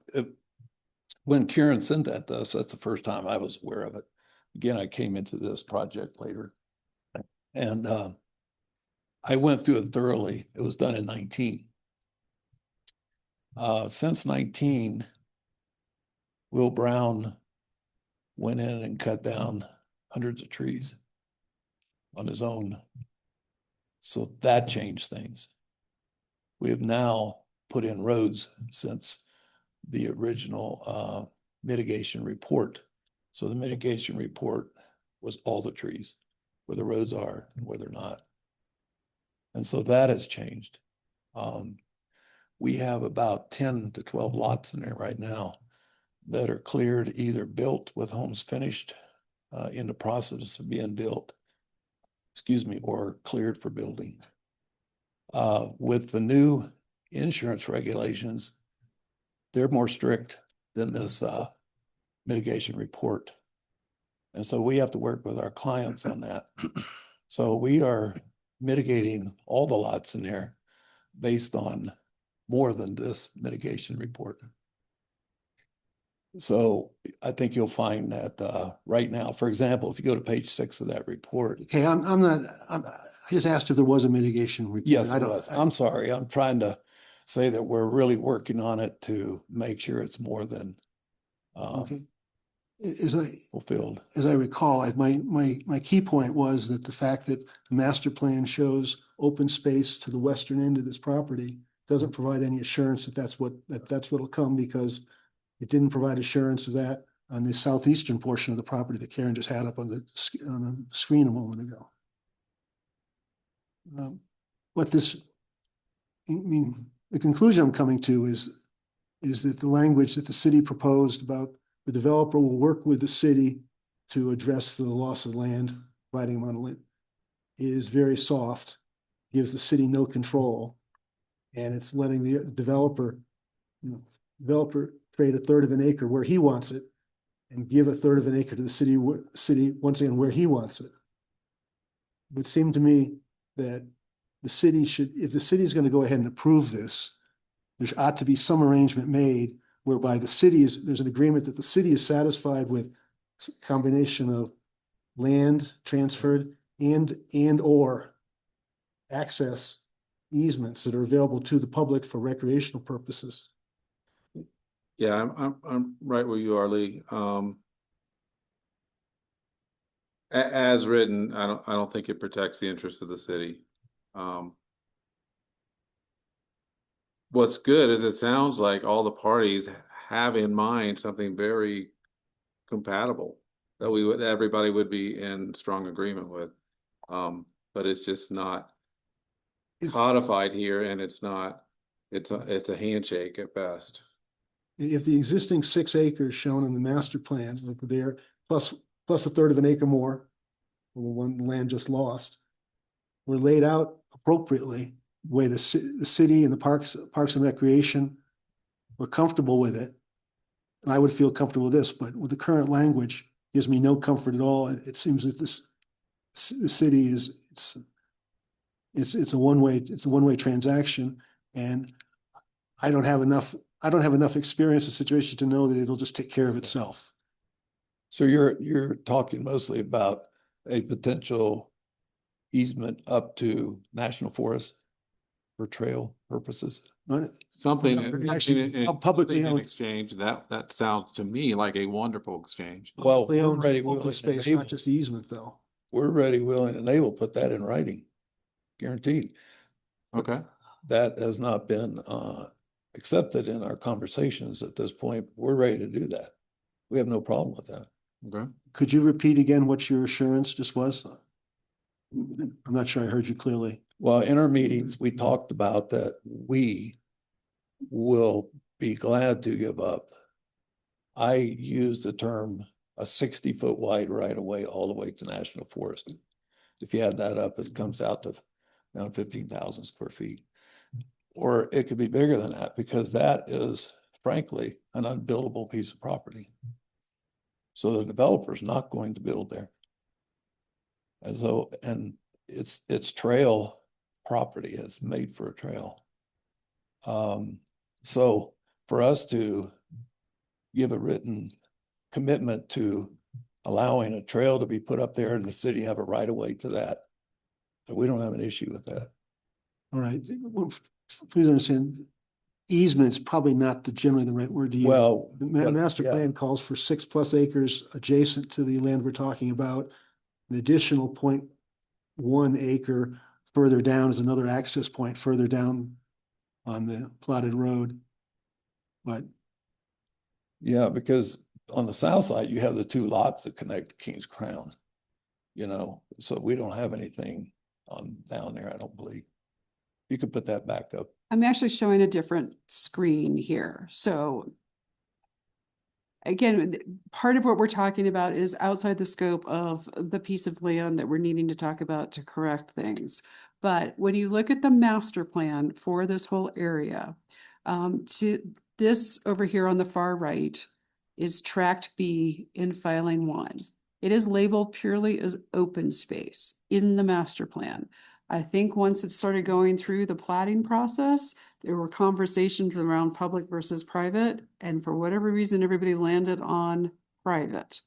S12: when Karen sent that to us, that's the first time I was aware of it. Again, I came into this project later. And I went through it thoroughly. It was done in 19. Since 19, Will Brown went in and cut down hundreds of trees on his own. So that changed things. We have now put in roads since the original mitigation report. So the mitigation report was all the trees, where the roads are and where they're not. And so that has changed. We have about 10 to 12 lots in there right now that are cleared, either built with homes finished in the process of being built, or cleared for building. With the new insurance regulations, they're more strict than this mitigation report. And so we have to work with our clients on that. So we are mitigating all the lots in there based on more than this mitigation report. So I think you'll find that right now, for example, if you go to page 6 of that report.
S1: Okay, I just asked if there was a mitigation report.
S12: Yes, I'm sorry. I'm trying to say that we're really working on it to make sure it's more than
S1: okay.
S12: fulfilled.
S1: As I recall, my key point was that the fact that the master plan shows open space to the western end of this property doesn't provide any assurance that that's what'll come, because it didn't provide assurance of that on the southeastern portion of the property that Karen just had up on the screen a moment ago. The conclusion I'm coming to is that the language that the city proposed about the developer will work with the city to address the loss of land, riding monolith, is very soft, gives the city no control, and it's letting the developer trade a third of an acre where he wants it and give a third of an acre to the city once again where he wants it. It would seem to me that the city should, if the city is going to go ahead and approve this, there ought to be some arrangement made whereby there's an agreement that the city is satisfied with a combination of land transferred and or access easements that are available to the public for recreational purposes.
S8: Yeah, I'm right where you are, Lee. As written, I don't think it protects the interests of the city. what's good is it sounds like all the parties have in mind something very compatible that everybody would be in strong agreement with. But it's just not codified here, and it's a handshake at best.
S1: If the existing 6 acres shown in the master plan over there, plus a third of an acre more, or one land just lost, were laid out appropriately, the way the city and the Parks and Recreation were comfortable with it, and I would feel comfortable with this, but with the current language, gives me no comfort at all. It seems that the city it's a one-way transaction, and I don't have enough experience in the situation to know that it'll just take care of itself.
S12: So you're talking mostly about a potential easement up to National Forest for trail purposes?
S8: Something
S1: Publicly
S8: in
S1: owned.
S8: exchange, that sounds to me like a wonderful exchange.
S12: Well,
S1: Publicly owned
S12: ready,
S1: open
S12: willing,
S1: space,
S12: and
S1: not just the easement, though.
S12: we're ready, willing, and able to put that in writing, guaranteed.
S8: Okay.
S12: That has not been accepted in our conversations at this point. We're ready to do that. We have no problem with that.
S8: Okay.
S1: Could you repeat again what your assurance just was? I'm not sure I heard you clearly.
S12: Well, in our meetings, we talked about that we will be glad to give up. I used the term a 60-foot wide right of way all the way to National Forest. If you add that up, it comes out to around 15,000 square feet. Or it could be bigger than that, because that is frankly an unbuildable piece of property. So the developer's not going to build there. And it's trail property, is made for a trail. So for us to give a written commitment to allowing a trail to be put up there and the city have a right of way to that, we don't have an issue with that.
S1: All right. Well, please understand, easement's probably not generally the right word to use.
S12: Well,
S1: The
S12: but-
S1: master
S12: yeah.
S1: plan calls for 6+ acres adjacent to the land we're talking about. An additional 0.1 acre further down is another access point further down on the plotted road. But
S12: Yeah, because on the south side, you have the 2 lots that connect to Kings Crown, so we don't have anything on down there, I don't believe. You could put that back up.
S2: I'm actually showing a different screen here. So again, part of what we're talking about is outside the scope of the piece of land that we're needing to talk about to correct things. But when you look at the master plan for this whole area, to this over here on the far right is tract B in filing 1. It is labeled purely as open space in the master plan. I think once it started going through the plating process, there were conversations around public versus private, and for whatever reason, everybody landed on private.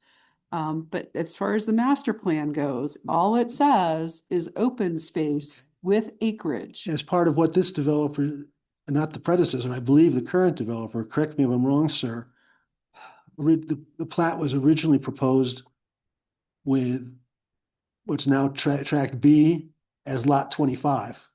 S2: But as far as the master plan goes, all it says is open space with acreage.
S1: as part of what this developer, not the predecessor, I believe the current developer, correct me if I'm wrong, sir, the plat was originally proposed with what's now tract B as lot 25.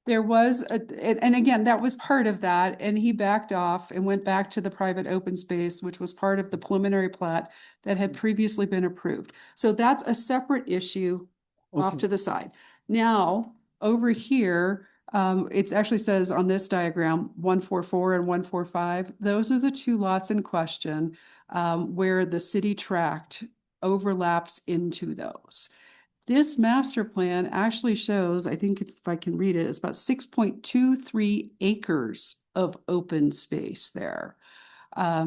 S2: There was, and again, that was part of that, and he backed off and went back to the private open space, which was part of the preliminary plat that had previously been approved. So that's a separate issue off
S1: Okay.
S2: to the side. Now, over here, it actually says on this diagram, 144 and 145, those are the 2 lots in question, where the city tract overlaps into those. This master plan actually shows, I think if I can read it, it's about 6.23 acres of open space there.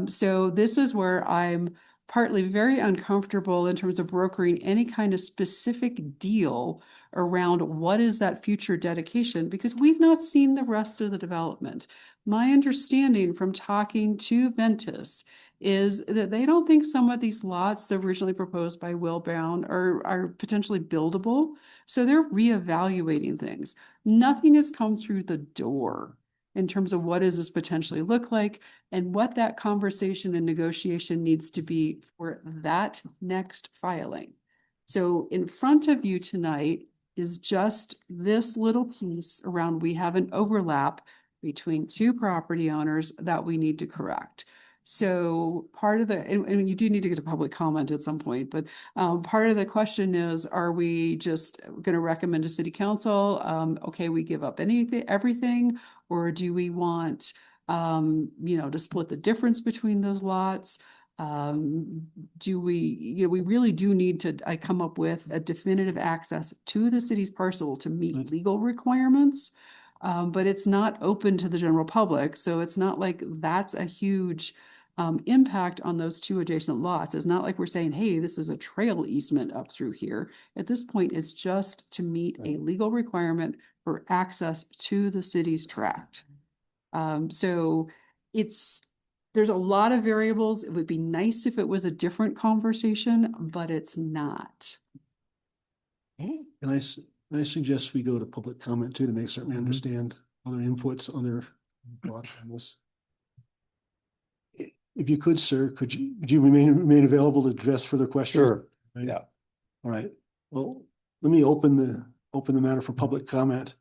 S2: So this is where I'm partly very uncomfortable in terms of brokering any kind of specific deal around what is that future dedication, because we've not seen the rest of the development. My understanding from talking to Ventus is that they don't think some of these lots that were originally proposed by Will Brown are potentially buildable. So they're reevaluating things. Nothing has come through the door in terms of what does this potentially look like and what that conversation and negotiation needs to be for that next filing. So in front of you tonight is just this little piece around we have an overlap between two property owners that we need to correct. So part of the, and you do need to get to public comment at some point, but part of the question is, are we just going to recommend to city council, okay, we give up everything, or do we want, to split the difference between those lots? Do we, we really do need to, come up with a definitive access to the city's parcel to meet legal requirements. But it's not open to the general public, so it's not like that's a huge impact on those two adjacent lots. It's not like we're saying, hey, this is a trail easement up through here. At this point, it's just to meet a legal requirement for access to the city's tract. So there's a lot of variables. It would be nice if it was a different conversation, but it's not.
S1: And I suggest we go to public comment too, to make certain we understand other inputs, other thoughts on this. If you could, sir, could you remain available to address further questions?
S12: Sure.
S1: Right?
S12: Yeah.
S1: All right. Well, let me open the matter for public comment.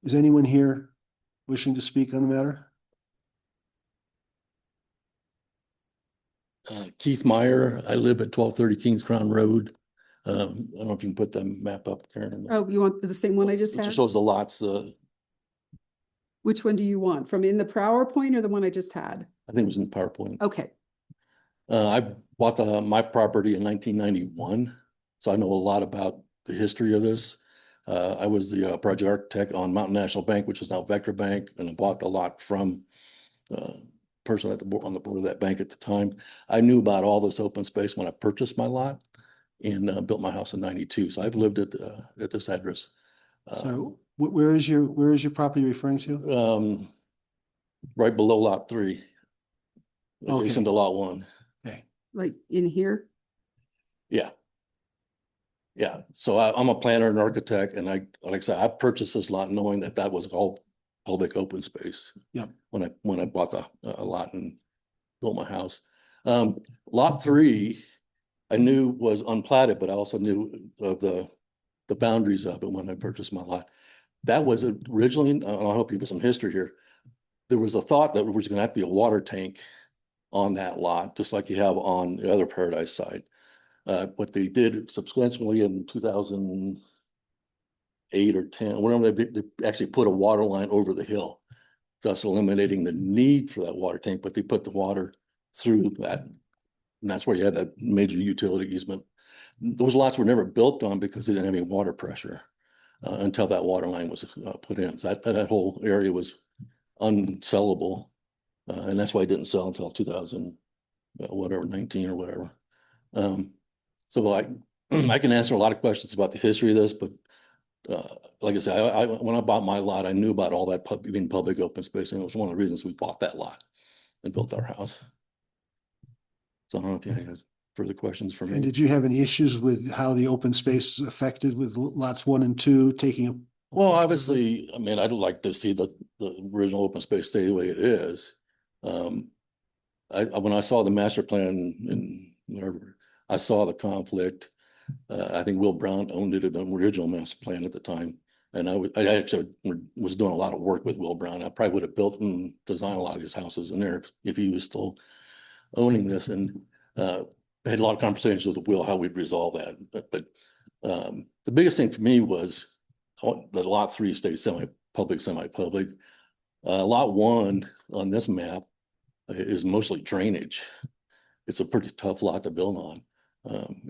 S1: Is anyone here wishing to speak on the matter?
S13: Keith Meyer. I live at 1230 Kings Crown Road. I don't know if you can put the map up, Karen.
S2: Oh, you want the same one I just
S13: Which
S2: had?
S13: shows the lots.
S2: Which one do you want? From in the PowerPoint or the one I just had?
S13: I think it was in PowerPoint.
S2: Okay.
S13: I bought my property in 1991, so I know a lot about the history of this. I was the project architect on Mountain National Bank, which is now Vector Bank, and I bought the lot from person on the board of that bank at the time. I knew about all this open space when I purchased my lot and built my house in 92. So I've lived at this address.
S1: So where is your property referring to?
S13: Right below lot 3, adjacent to lot 1.
S1: Okay.
S2: Like in here?
S13: Yeah. Yeah. So I'm a planner and architect, and like I said, I purchased this lot knowing that was all public open space.
S1: Yep.
S13: When I bought the lot and built my house. Lot 3, I knew was unplatted, but I also knew of the boundaries of it when I purchased my lot. That was originally, and I'll help you with some history here. There was a thought that there was going to have to be a water tank on that lot, just like you have on the other Paradise side. What they did subsequently in 2008 or 10, whenever they actually put a water line over the hill, thus eliminating the need for that water tank, but they put the water through that. And that's where you had that major utility easement. Those lots were never built on because they didn't have any water pressure until that water line was put in. So that whole area was unsellable. And that's why it didn't sell until 19 or whatever. So I can answer a lot of questions about the history of this, but like I said, when I bought my lot, I knew about all that being public open space, and it was one of the reasons we bought that lot and built our house. So I don't know if you have further questions for me.
S1: And did you have any issues with how the open space is affected with lots 1 and 2 taking up?
S13: Well, obviously, I mean, I'd like to see the original open space stay the way it is. When I saw the master plan and whatever, I saw the conflict. I think Will Brown owned it in the original master plan at the time. And I actually was doing a lot of work with Will Brown. I probably would have built and designed a lot of his houses in there if he was still owning this. And I had a lot of conversations with Will how we'd resolve that. But the biggest thing for me was that lot 3 stays semi-public. Lot 1 on this map is mostly drainage. It's a pretty tough lot to build on.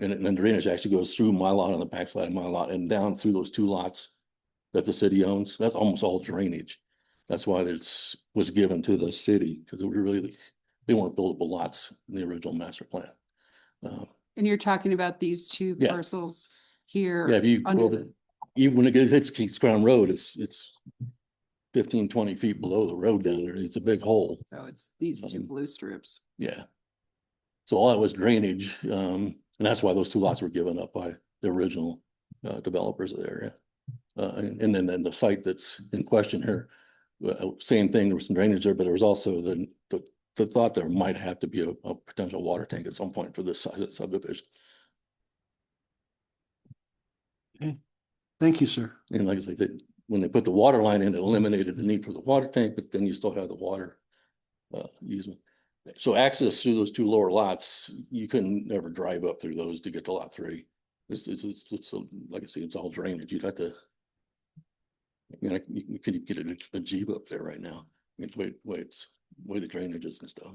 S13: And then drainage actually goes through my lot on the backside of my lot and down through those 2 lots that the city owns. That's almost all drainage. That's why it was given to the city, because they weren't buildable lots in the original master plan.
S2: And you're talking about these 2
S13: Yeah.
S2: parcels here?
S13: Yeah, even when it hits Kings Crown Road, it's 15, 20 feet below the road down there. It's a big hole.
S2: So it's these 2 blue strips.
S13: Yeah. So all that was drainage. And that's why those 2 lots were given up by the original developers of the area. And then the site that's in question here, same thing, there was some drainage there, but there was also the thought there might have to be a potential water tank at some point for this size of subdivision.
S1: Okay. Thank you, sir.
S13: And like I say, when they put the water line in, it eliminated the need for the water tank, but then you still have the water easement. So access through those two lower lots, you couldn't ever drive up through those to get to lot 3. It's like I say, it's all drainage. You'd have to. I mean, you could get a Jeep up there right now. I mean, way the drainage is and stuff.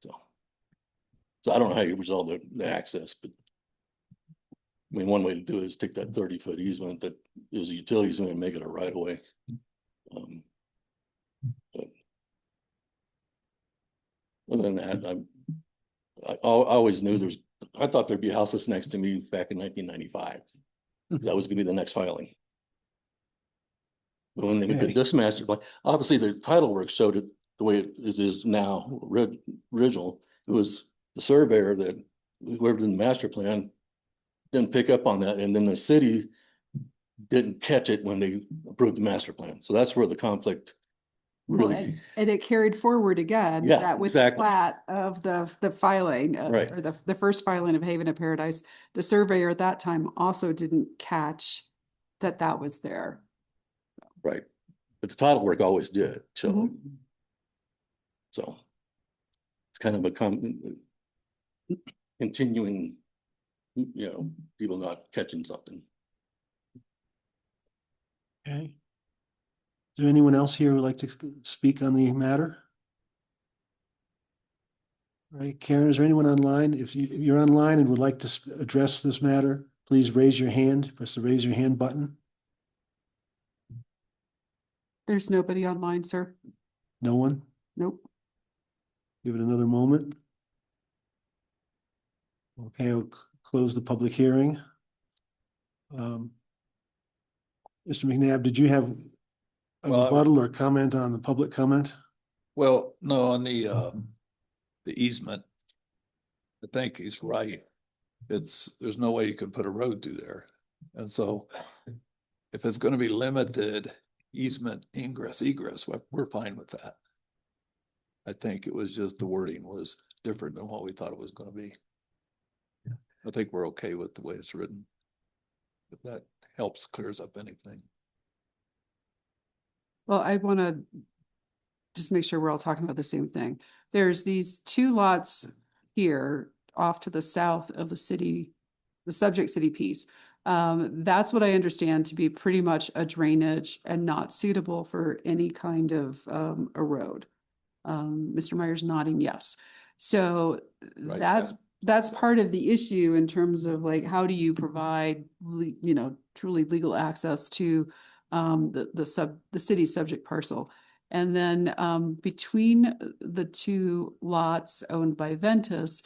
S13: So I don't know how you resolve the access, but I mean, one way to do it is take that 30-foot easement that is a utility easement and make it a right of way. But other than that, I always knew I thought there'd be houses next to me back in 1995. That was gonna be the next filing. But when they did this master plan, obviously the title work showed it the way it is now, original. It was the surveyor that whoever did the master plan didn't pick up on that, and then the city didn't catch it when they approved the master plan. So that's where the conflict
S2: Well,
S13: really.
S2: and it carried forward again.
S13: Yeah,
S2: that with the
S13: exactly.
S2: plat of the filing,
S13: Right.
S2: or the first filing of Haven of Paradise, the surveyor at that time also didn't catch that was there.
S13: Right. But the title work always did, so.
S2: Mm-hmm.
S13: So. It's kind of a continuing, people not catching something.
S1: Okay. Is there anyone else here who would like to speak on the matter? All right, Karen, is there anyone online? If you're online and would like to address this matter, please raise your hand, press the raise your hand button.
S2: There's nobody online, sir.
S1: No one?
S2: Nope.
S1: Give it another moment. Okay, I'll close the public hearing. Mr. McNabb, did you have a
S12: Well,
S1: rebuttal or comment on the public comment?
S12: Well, no, on the easement, I think he's right. There's no way you could put a road through there. And so if it's gonna be limited easement ingress egress, we're fine with that. I think it was just the wording was different than what we thought it was gonna be. I think we're okay with the way it's written. If that helps, clears up anything.
S2: Well, I want to just make sure we're all talking about the same thing. There's these 2 lots here off to the south of the city, the subject city piece. That's what I understand to be pretty much a drainage and not suitable for any kind of a road. Mr. Meyer's nodding yes. So
S12: Right,
S2: that's part of the issue in terms of like, how do you provide, truly legal access to the city's subject parcel. And then between the 2 lots owned by Ventus,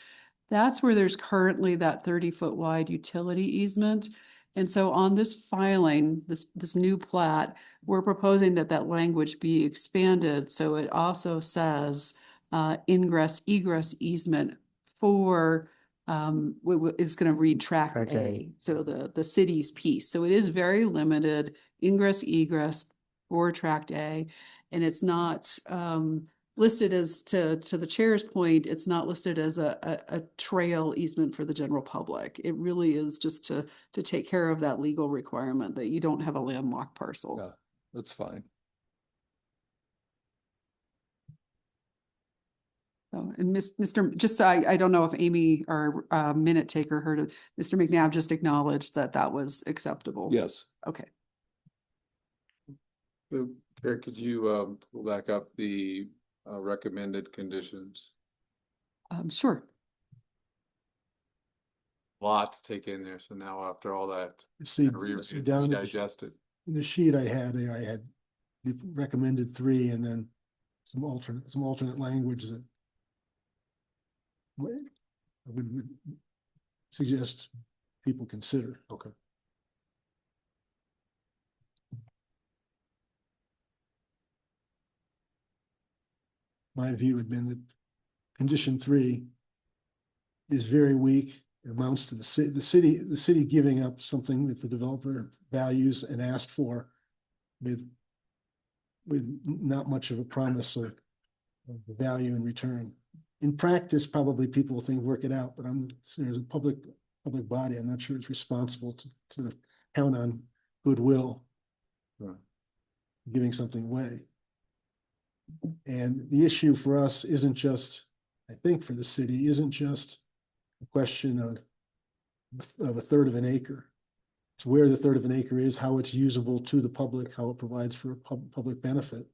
S2: that's where there's currently that 30-foot wide utility easement. And so on this filing, this new plat, we're proposing that language be expanded. So it also says ingress egress easement for it's going to read tract
S3: Tract
S2: A.
S3: A.
S2: So the city's piece. So it is very limited ingress egress for tract A. And it's not listed as, to the chair's point, it's not listed as a trail easement for the general public. It really is just to take care of that legal requirement that you don't have a landlocked parcel.
S12: Yeah, that's fine.
S2: So, and Mr. Just so I don't know if Amy, our minute taker, heard of Mr. McNabb just acknowledged that was acceptable.
S12: Yes.
S2: Okay.
S8: Eric, could you pull back up the recommended conditions?
S2: Sure.
S8: Lot to take in there. So now after all that,
S1: See, down
S8: digested.
S1: in the sheet I had there, I had the recommended 3 and then some alternate language that I would suggest people consider.
S8: Okay.
S1: My view had been that condition 3 is very weak. It amounts to the city giving up something that the developer values and asked for with not much of a promise of the value in return. In practice, probably people will think work it out, but as a public body, I'm not sure it's responsible to count on goodwill Right. Giving something away. And the issue for us isn't just, I think for the city, isn't just a question of a third of an acre. It's where the third of an acre is, how it's usable to the public, how it provides for public benefit.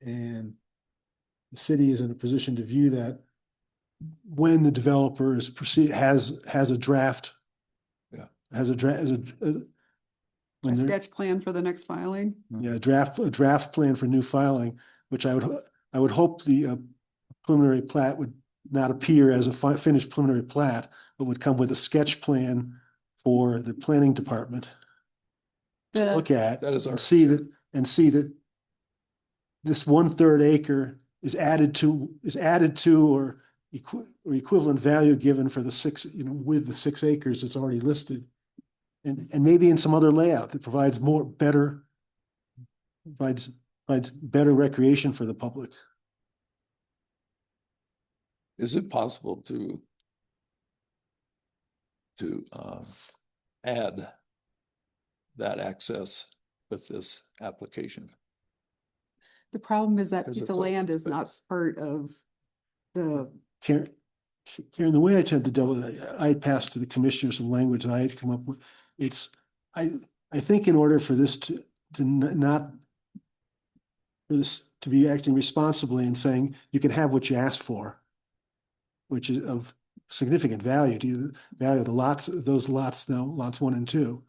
S1: And the city is in a position to view that when the developer is has a draft.
S12: Yeah.
S1: Has a draft,
S2: A
S1: when they're-
S2: sketch plan for the next filing?
S1: yeah, a draft plan for new filing, which I would hope the preliminary plat would not appear as a finished preliminary plat, but would come with a sketch plan for the planning department to
S2: The-
S1: look at
S12: That is our
S1: and see that this 1/3 acre is added to or equivalent value given for the 6, with the 6 acres that's already listed. And maybe in some other layout that provides better recreation for the public.
S12: Is it possible to add that access with this application?
S2: The problem is that
S12: Because
S2: piece
S12: it's
S2: of
S12: open
S2: land is not
S12: space.
S2: part of the,
S1: Karen, the way I tend to deal with it, I had passed to the commissioners some language and I had come up with, I think in order for this to not, for this to be acting responsibly and saying you can have what you asked for, which is of significant value to you, the value of the lots, those lots now, lots 1 and 2.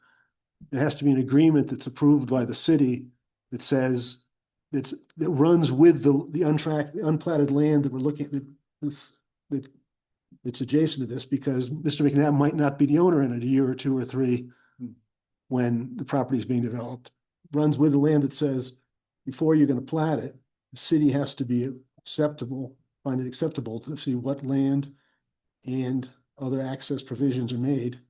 S1: It has to be an agreement that's approved by the city that says that runs with the unplatted land that we're looking at, that's adjacent to this, because Mr. McNabb might not be the owner in a year or 2 or 3 when the property is being developed. Runs with the land that says before you're going to plat it, the city has to be find it acceptable to see what land and other access provisions are made.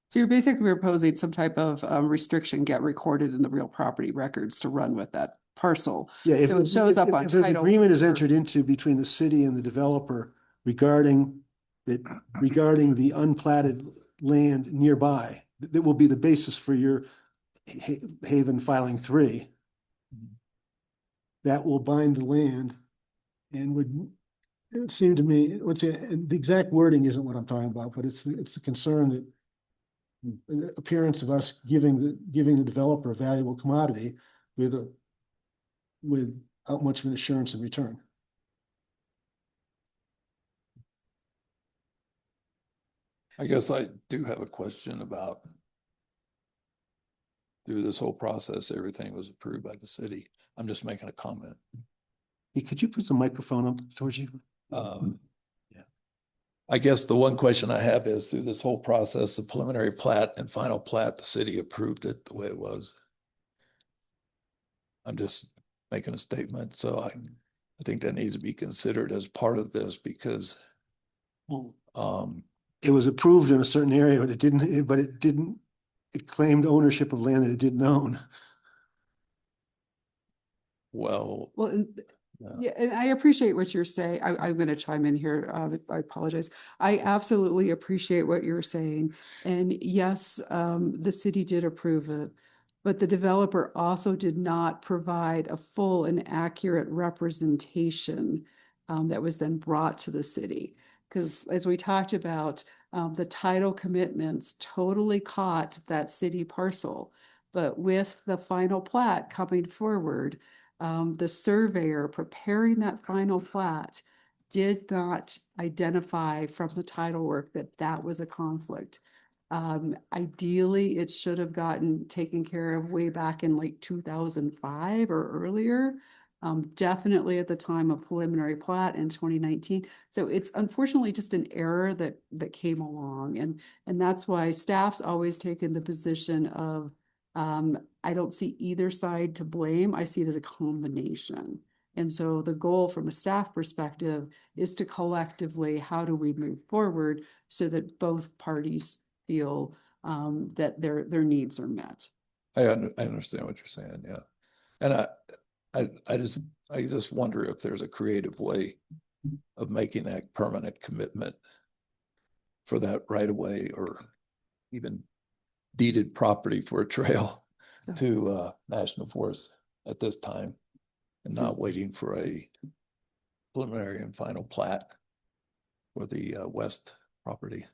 S2: so you're basically proposing some type of restriction get recorded in the real property records to run with that parcel.
S1: Yeah,
S2: So it shows up on
S1: if an
S2: title.
S1: agreement is
S2: or-
S1: entered into between the city and the developer regarding the unplatted land nearby, that will be the basis for your Haven filing 3. That will bind the land and it would seem to me, and the exact wording isn't what I'm talking about, but it's the concern that the appearance of us giving the developer a valuable commodity without much of an assurance in return.
S12: I guess I do have a question about through this whole process, everything was approved by the city. I'm just making a comment.
S1: Hey, could you put the microphone up towards you?
S12: Yeah. I guess the one question I have is through this whole process, the preliminary plat and final plat, the city approved it the way it was. I'm just making a statement. So I think that needs to be considered as part of this because
S1: It was approved in a certain area, but it claimed ownership of land that it didn't own.
S12: well,
S2: and yeah, and I appreciate what you're saying. I'm going to chime in here. I apologize. I absolutely appreciate what you're saying. And yes, the city did approve it, but the developer also did not provide a full and accurate representation that was then brought to the city. Because as we talked about, the title commitments totally caught that city parcel. But with the final plat coming forward, the surveyor preparing that final plat did not identify from the title work that was a conflict. Ideally, it should have gotten taken care of way back in like 2005 or earlier. Definitely at the time of preliminary plat in 2019. So it's unfortunately just an error that came along. And that's why staff's always taken the position of I don't see either side to blame. I see it as a combination. And so the goal from a staff perspective is to collectively, how do we move forward so that both parties feel that their needs are met?
S12: I understand what you're saying. Yeah. And I just wonder if there's a creative way of making that permanent commitment for that right of way or even deeded property for a trail
S2: So-
S12: to National Forest at this time and
S2: So-
S12: not waiting for a preliminary and final plat for the west property.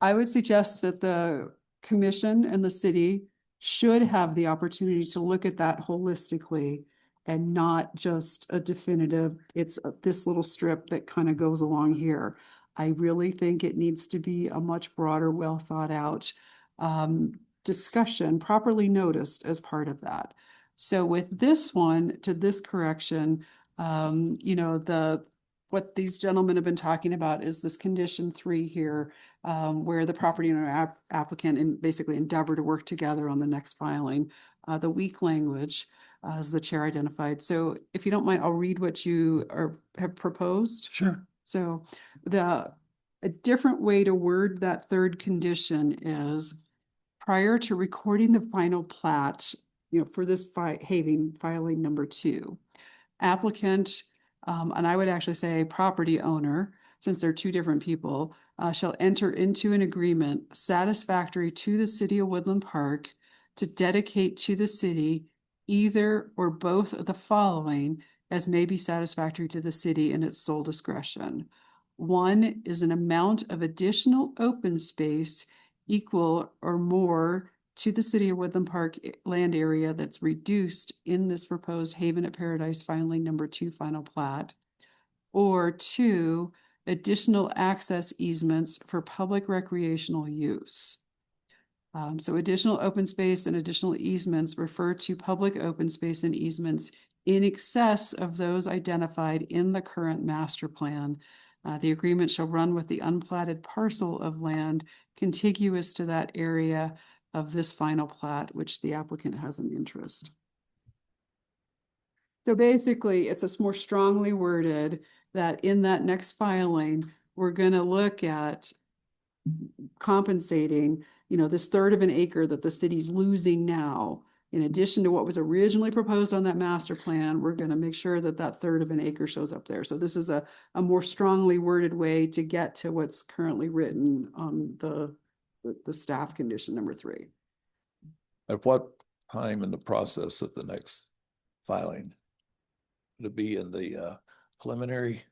S2: I would suggest that the commission and the city should have the opportunity to look at that holistically and not just a definitive, it's this little strip that kind of goes along here. I really think it needs to be a much broader, well thought out discussion, properly noticed as part of that. So with this one, to this correction, you know, what these gentlemen have been talking about is this condition 3 here, where the property owner applicant and basically endeavor to work together on the next filing. The weak language, as the chair identified. So if you don't mind, I'll read what you have proposed.
S12: Sure.
S2: So a different way to word that third condition is prior to recording the final plat, you know, for this filing number 2, applicant, and I would actually say property owner, since they're 2 different people, shall enter into an agreement satisfactory to the city of Woodland Park to dedicate to the city either or both of the following as may be satisfactory to the city in its sole discretion. 1 is an amount of additional open space equal or more to the city of Woodland Park land area that's reduced in this proposed Haven at Paradise filing number 2 final plat. Or 2, additional access easements for public recreational use. So additional open space and additional easements refer to public open space and easements in excess of those identified in the current master plan. The agreement shall run with the unplatted parcel of land contiguous to that area of this final plat, which the applicant has an interest. So basically, it's a more strongly worded that in that next filing, we're going to look at compensating, you know, this third of an acre that the city's losing now. In addition to what was originally proposed on that master plan, we're going to make sure that that third of an acre shows up there. So this is a more strongly worded way to get to what's currently written on the staff condition number 3.
S12: At what time in the process of the next filing? Would it be in the preliminary?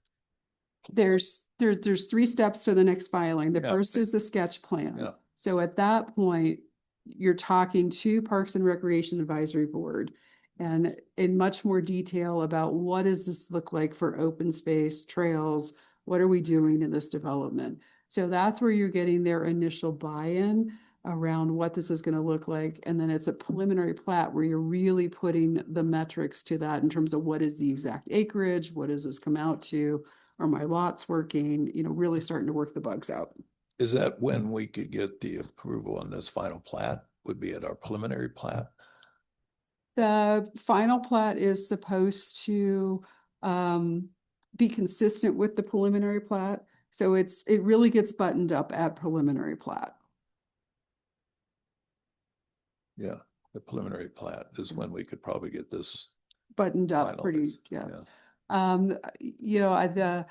S2: There's 3 steps to the next filing. The
S12: Yeah.
S2: first is the sketch plan.
S12: Yeah.
S2: So at that point, you're talking to Parks and Recreation Advisory Board and in much more detail about what does this look like for open space, trails, what are we doing in this development? So that's where you're getting their initial buy-in around what this is going to look like. And then it's a preliminary plat where you're really putting the metrics to that in terms of what is the exact acreage, what does this come out to, are my lots working, you know, really starting to work the bugs out.
S12: Is that when we could get the approval on this final plat? Would be at our preliminary plat?
S2: The final plat is supposed to be consistent with the preliminary plat. So it really gets buttoned up at preliminary plat.
S12: Yeah, the preliminary plat is when we could probably get this
S2: Buttoned up pretty,
S12: finalized.
S2: yeah. You know,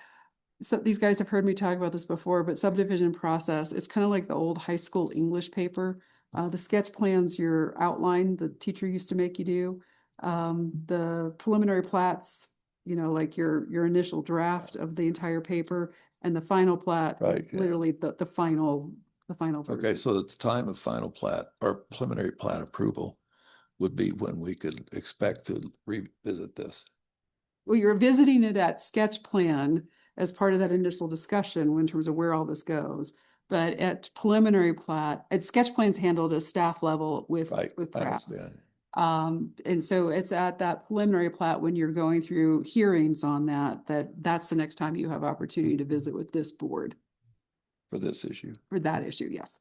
S2: so these guys have heard me talk about this before, but subdivision process, it's kind of like the old high school English paper. The sketch plans, your outline, the teacher used to make you do. The preliminary plats, you know, like your initial draft of the entire paper, and the final plat,
S12: Right, yeah.
S2: literally the final version.
S12: Okay, so at the time of final plat or preliminary plat approval would be when we could expect to revisit this.
S2: Well, you're visiting it at sketch plan as part of that initial discussion in terms of where all this goes. But at preliminary plat, at sketch plans handled at staff level with
S12: Right, I
S2: Pratt.
S12: understand.
S2: And so it's at that preliminary plat when you're going through hearings on that's the next time you have opportunity to visit with this board
S12: For this issue.
S2: for that issue, yes.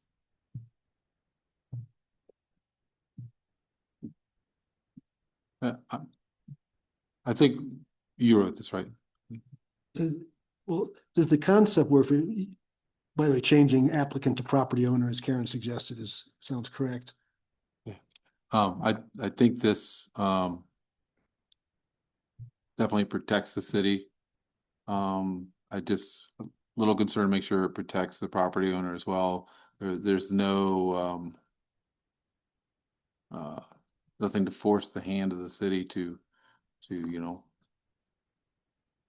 S8: I think you wrote this, right?
S1: Does the concept where, by the way, changing applicant to property owner, as Karen suggested, sounds correct?
S8: I think this definitely protects the city. I just a little concerned, make sure it protects the property owner as well. There's no nothing to force the hand of the city to,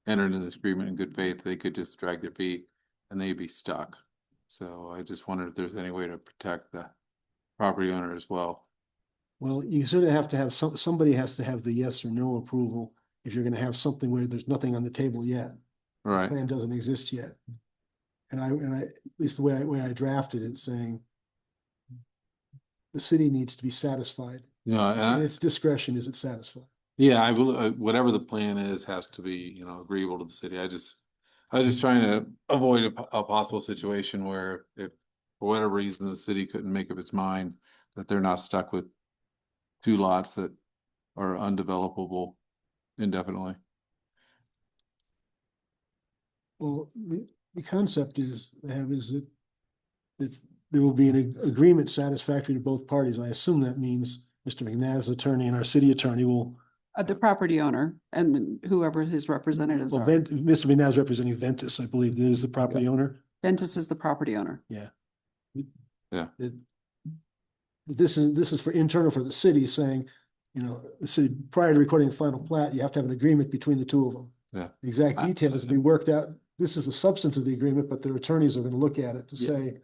S8: enter into this agreement in good faith. They could just drag their feet and they'd be stuck. So I just wondered if there's any way to protect the property owner as well.
S1: Well, you sort of have to have somebody has to have the yes or no approval if you're gonna have something where there's nothing on the table yet.
S8: Right.
S1: Plan doesn't exist yet. And at least the way I drafted it, saying the city needs to be satisfied.
S8: Yeah,
S1: And its discretion, is it satisfied?
S8: yeah, I will, whatever the plan is, has to be, agreeable to the city. I was just trying to avoid a possible situation where if, for whatever reason, the city couldn't make up its mind, that they're not stuck with two lots that are undevelopable indefinitely.
S1: Well, the concept is that there will be an agreement satisfactory to both parties. I assume that means Mr. McNabb's attorney and our city attorney will.
S2: The property owner and whoever his representatives
S1: Well,
S2: are.
S1: Mr. McNabb's representing Ventus, I believe, is the property owner.
S2: Ventus is the property owner.
S1: Yeah.
S8: Yeah.
S1: This is for internal for the city, saying, the city, prior to recording the final plat, you have to have an agreement between the two of them.
S8: Yeah.
S1: The exact details to be worked out. This is the substance of the agreement, but their attorneys are going to look at it to say.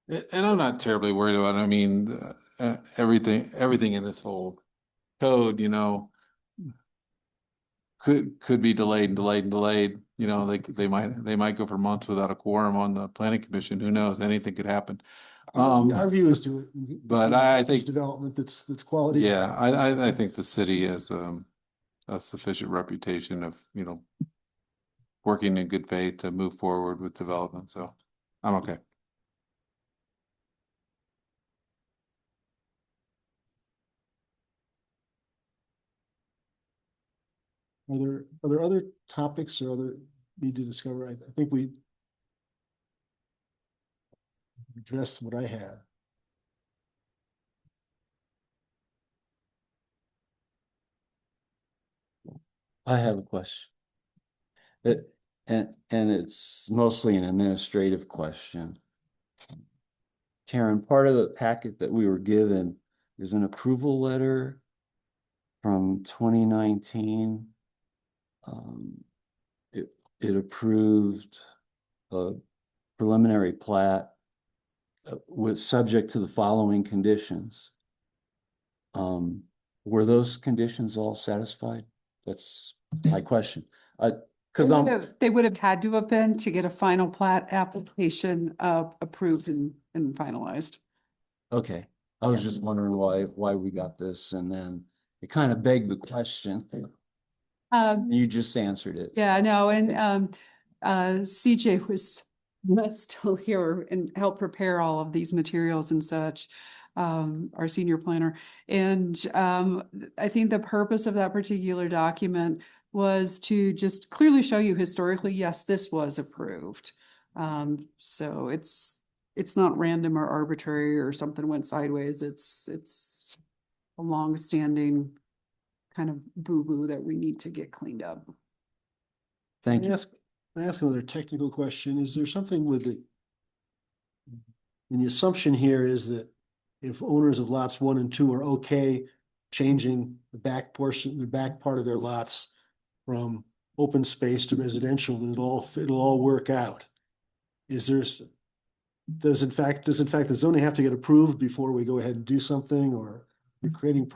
S8: And I'm not terribly worried about it. I mean, everything in this whole code, could be delayed and delayed and delayed. They might go for months without a quorum on the planning commission. Who knows? Anything could happen.
S1: Our view is to.
S8: But I think
S1: development that's quality.
S8: Yeah, I think the city has a sufficient reputation of, working in good faith to move forward with development. So I'm okay.
S1: Are there other topics or other need to discover? I think we addressed what I had.
S6: I have a question. And it's mostly an administrative question. Karen, part of the packet that we were given is an approval letter from 2019. It approved a preliminary plat with subject to the following conditions. Were those conditions all satisfied? That's my question.
S2: They would have had to have been to get a final plat application approved and finalized.
S6: Okay, I was just wondering why we got this, and then it kind of begged the question. You just answered it.
S2: Yeah, no, and CJ was still here and helped prepare all of these materials and such, our senior planner. And I think the purpose of that particular document was to just clearly show you historically, yes, this was approved. So it's not random or arbitrary or something went sideways. It's a long-standing kind of boo-boo that we need to get cleaned up.
S6: Thank you.
S1: Can I ask another technical question? Is there something with the assumption here is that if owners of lots 1 and 2 are okay changing the back part of their lots from open space to residential, then it'll all work out. Does in fact the zoning have to get approved before we go ahead and do something, or we're creating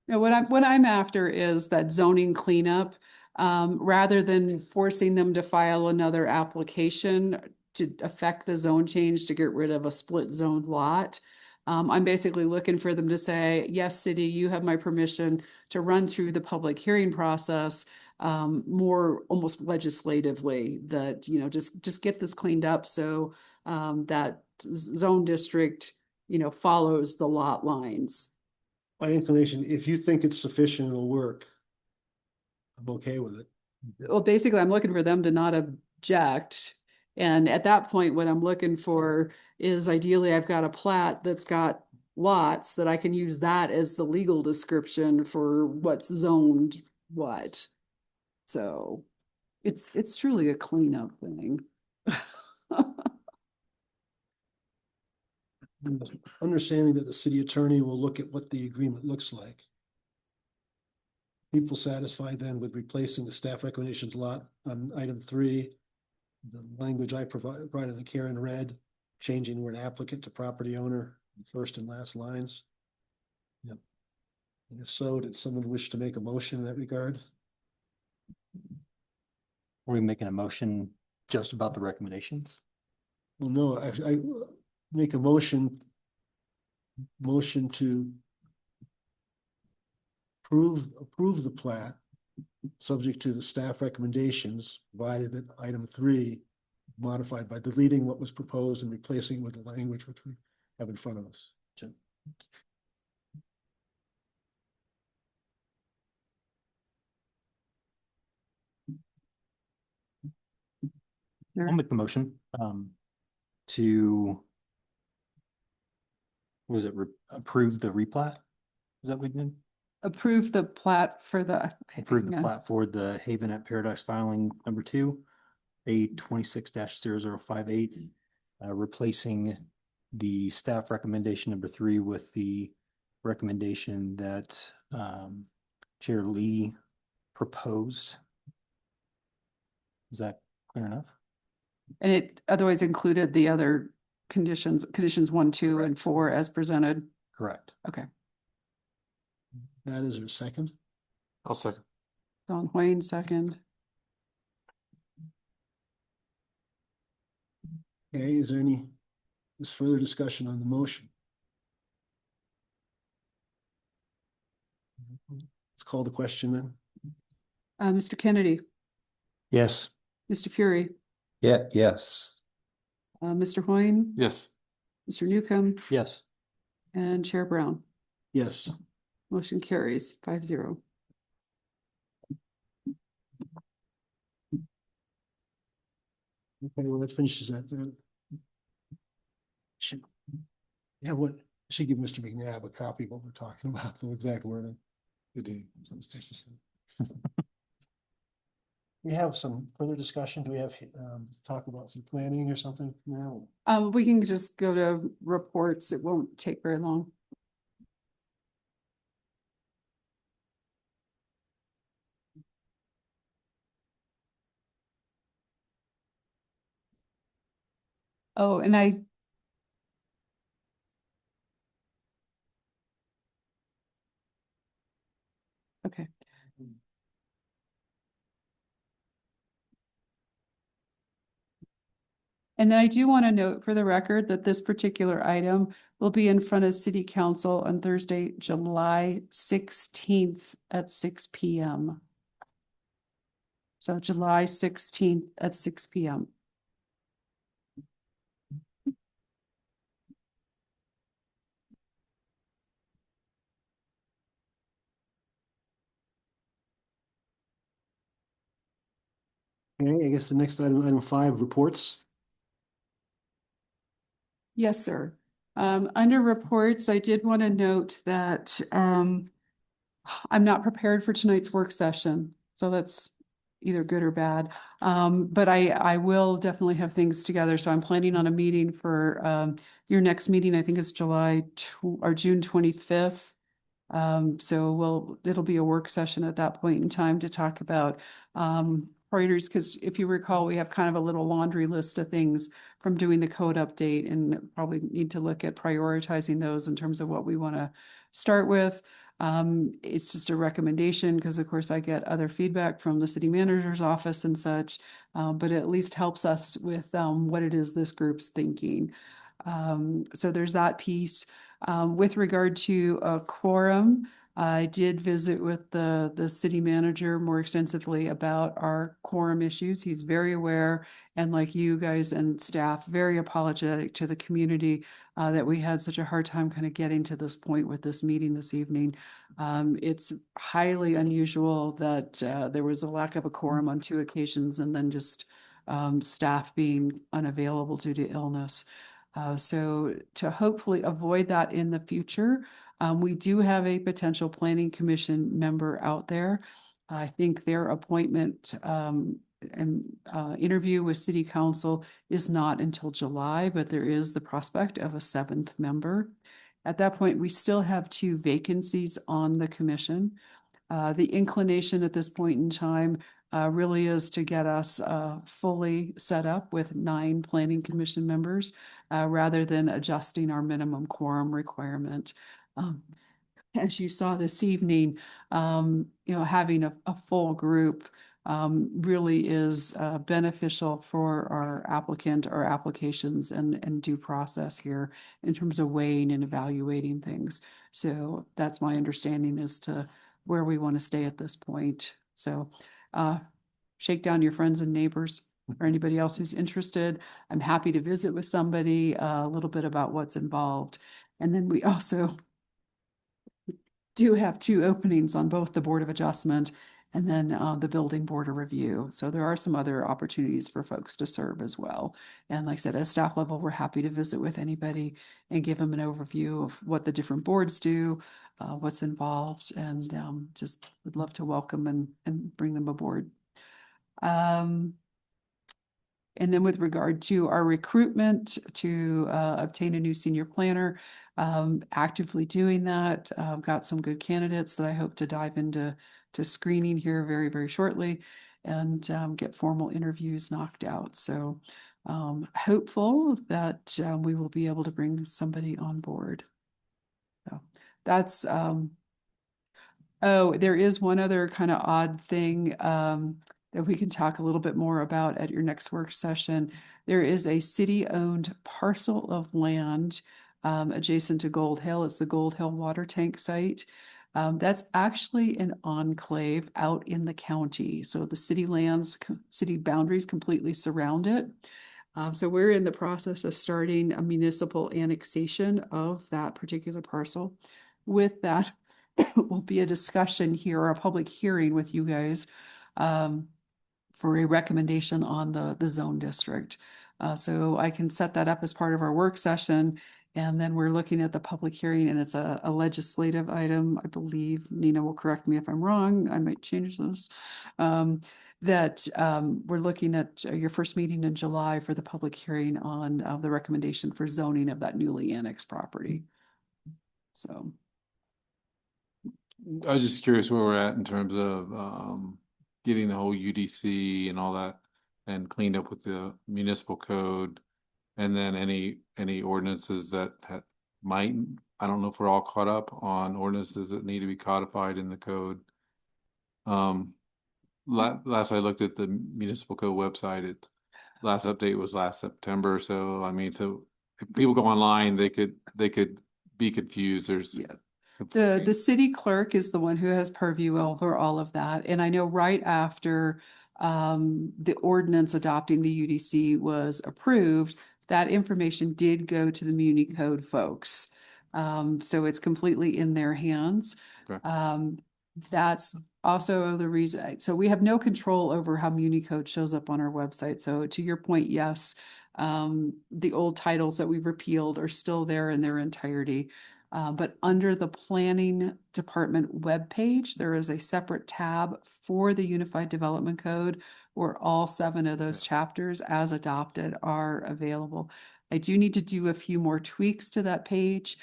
S2: No, what I'm after is that zoning cleanup, rather than forcing them to file another application to affect the zone change to get rid of a split zone lot. I'm basically looking for them to say, yes, city, you have my permission to run through the public hearing process, more almost legislatively, that, just get this cleaned up so that zone district, follows the lot lines.
S1: My inclination, if you think it's sufficient, it'll work. I'm okay with it.
S2: Well, basically, I'm looking for them to not object. And at that point, what I'm looking for is ideally I've got a plat that's got lots that I can use that as the legal description for what's zoned what. So it's truly a cleanup thing.
S1: understanding that the city attorney will look at what the agreement looks like. People satisfied then with replacing the staff recommendations lot on item 3. The language I provided that Karen read, changing the word applicant to property owner, first and last lines.
S5: Yep.
S1: And if so, did someone wish to make a motion in that regard?
S5: Are we making a motion just about the recommendations?
S1: Well, no, I make a motion to approve the plat, subject to the staff recommendations, provided that item 3 modified by deleting what was proposed and replacing with the language which we have in front of us.
S5: I'll make the motion, to, was it approve the replat? Is that what we did?
S2: Approve the plat for the.
S5: Approve the
S2: hang on.
S5: plat for the Haven at Paradise filing number 2, A26-0058, replacing the staff recommendation number 3 with the recommendation that, Chair Lee proposed. Is that clear enough?
S2: And it otherwise included the other conditions 1, 2, and 4 as presented.
S5: Correct.
S2: Okay.
S1: That is a second.
S8: I'll second.
S2: Don Wayne, second.
S1: Okay, is there any further discussion on the motion? Let's call the question then.
S2: Mr. Kennedy,
S3: Yes.
S2: Mr. Fury,
S6: Yes.
S2: Mr. Hoyne,
S8: Yes.
S2: Mr. Newcomb,
S5: Yes.
S2: and Chair Brown.
S1: Yes.
S2: Motion carries 5-0.
S1: Okay, well, that finishes that. Yeah, what, should give Mr. McNabb a copy of what we're talking about, the exact wording. Good day. We have some further discussion. Do we have talk about some planning or something now?
S2: We can just go to reports. It won't take very long. Oh, and okay. And then I do want to note for the record that this particular item will be in front of City Council on Thursday, July 16th at 6 p.m. So July 16th at 6 p.m.
S1: Okay, I guess the next item 5, reports.
S2: Yes, sir. Under reports, I did want to note that I'm not prepared for tonight's work session, so that's either good or bad. But I will definitely have things together. So I'm planning on a meeting for your next meeting, I think is June 25th. So it'll be a work session at that point in time to talk about priorities, because if you recall, we have kind of a little laundry list of things from doing the code update, and probably need to look at prioritizing those in terms of what we want to start with. It's just a recommendation because of course I get other feedback from the city manager's office and such, but it at least helps us with what it is this group's thinking. So there's that piece. With regard to a quorum, I did visit with the city manager more extensively about our quorum issues. He's very aware, and like you guys and staff, very apologetic to the community that we had such a hard time kind of getting to this point with this meeting this evening. It's highly unusual that there was a lack of a quorum on 2 occasions, and then just staff being unavailable due to illness. So to hopefully avoid that in the future, we do have a potential planning commission member out there. I think their appointment interview with city council is not until July, but there is the prospect of a seventh member. At that point, we still have 2 vacancies on the commission. The inclination at this point in time really is to get us fully set up with 9 planning commission members rather than adjusting our minimum quorum requirement. As you saw this evening, having a full group really is beneficial for our applicant, our applications and due process here in terms of weighing and evaluating things. So that's my understanding as to where we want to stay at this point. So shake down your friends and neighbors or anybody else who's interested. I'm happy to visit with somebody a little bit about what's involved. And then we also do have 2 openings on both the Board of Adjustment and then the Building Board of Review. So there are some other opportunities for folks to serve as well. And like I said, at staff level, we're happy to visit with anybody and give them an overview of what the different boards do, what's involved, and just would love to welcome and bring them aboard. And then with regard to our recruitment to obtain a new senior planner, actively doing that. Got some good candidates that I hope to dive into screening here very, very shortly and get formal interviews knocked out. So hopeful that we will be able to bring somebody on board. So that's, oh, there is one other kind of odd thing that we can talk a little bit more about at your next work session. There is a city-owned parcel of land adjacent to Gold Hill. It's the Gold Hill water tank site. That's actually an enclave out in the county. So the city lands, city boundaries completely surround it. So we're in the process of starting a municipal annexation of that particular parcel. With that will be a discussion here, or a public hearing with you guys for a recommendation on the zone district. So I can set that up as part of our work session. And then we're looking at the public hearing, and it's a legislative item. I believe Nina will correct me if I'm wrong. I might change those. We're looking at your first meeting in July for the public hearing on the recommendation for zoning of that newly annexed property. So.
S8: I was just curious where we're at in terms of getting the whole UDC and all that and cleaned up with the municipal code, and then any ordinances that might, I don't know if we're all caught up on ordinances that need to be codified in the code. Last I looked at the municipal code website, last update was last September. So I mean, so if people go online, they could be confused. There's
S2: The city clerk is the one who has purview over all of that. And I know right after the ordinance adopting the UDC was approved, that information did go to the Muni Code folks. So it's completely in their hands.
S8: Okay.
S2: That's also the reason. So we have no control over how Muni Code shows up on our website. So to your point, yes, the old titles that we've repealed are still there in their entirety. But under the planning department webpage, there is a separate tab for the Unified Development Code where all 7 of those chapters as adopted are available. I do need to do a few more tweaks to that page.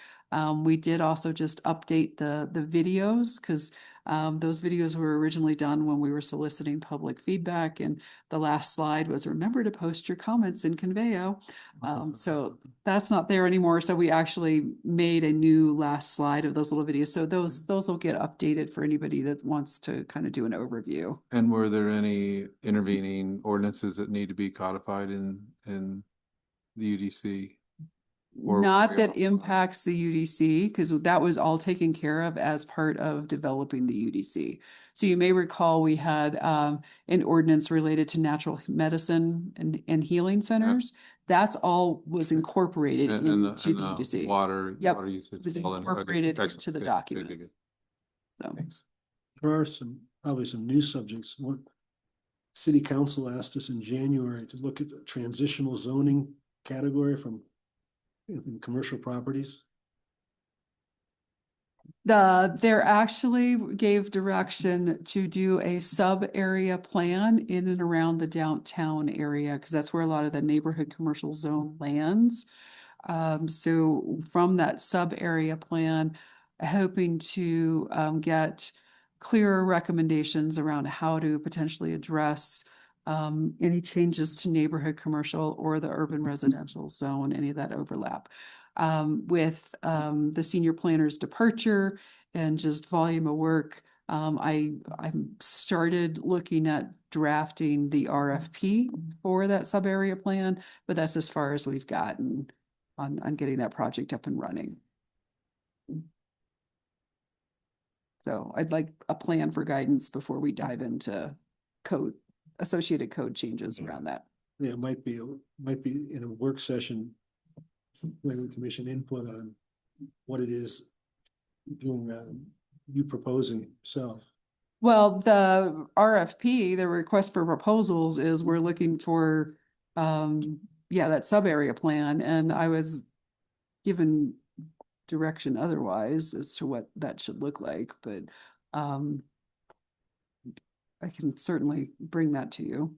S2: We did also just update the videos because those videos were originally done when we were soliciting public feedback, and the last slide was remember to post your comments in Conveo. So that's not there anymore. So we actually made a new last slide of those little videos. So those will get updated for anybody that wants to kind of do an overview.
S8: And were there any intervening ordinances that need to be codified in the UDC?
S2: Not that impacts the UDC, because that was all taken care of as part of developing the UDC. So you may recall we had an ordinance related to natural medicine and healing centers. That's all was incorporated into the UDC.
S8: Water usage.
S2: It was incorporated into the document.
S8: Good.
S2: So
S8: Thanks.
S1: There are probably some new subjects. City Council asked us in January to look at the transitional zoning category from in commercial properties.
S2: There actually gave direction to do a sub-area plan in and around the downtown area, because that's where a lot of the neighborhood commercial zone lands. So from that sub-area plan, hoping to get clearer recommendations around how to potentially address any changes to neighborhood commercial or the urban residential zone, any of that overlap. With the senior planner's departure and just volume of work, I started looking at drafting the RFP for that sub-area plan, but that's as far as we've gotten on getting that project up and running. So I'd like a plan for guidance before we dive into code, associated code changes around that.
S1: Yeah, it might be in a work session, planning commission input on what it is doing, you proposing it yourself.
S2: Well, the RFP, the request for proposals, is we're looking for, that sub-area plan, and I was given direction otherwise as to what that should look like, but I can certainly bring that to you.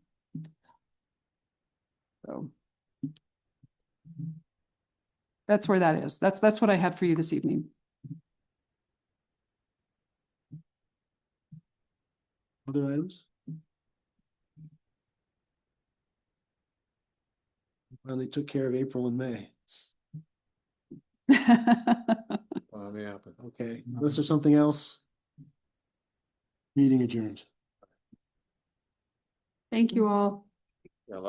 S2: So that's where that is. That's what I had for you this evening.
S1: Other items? Finally took care of April and May.
S8: Yeah, but
S1: Okay, unless there's something else. Meeting adjourned.
S2: Thank you all.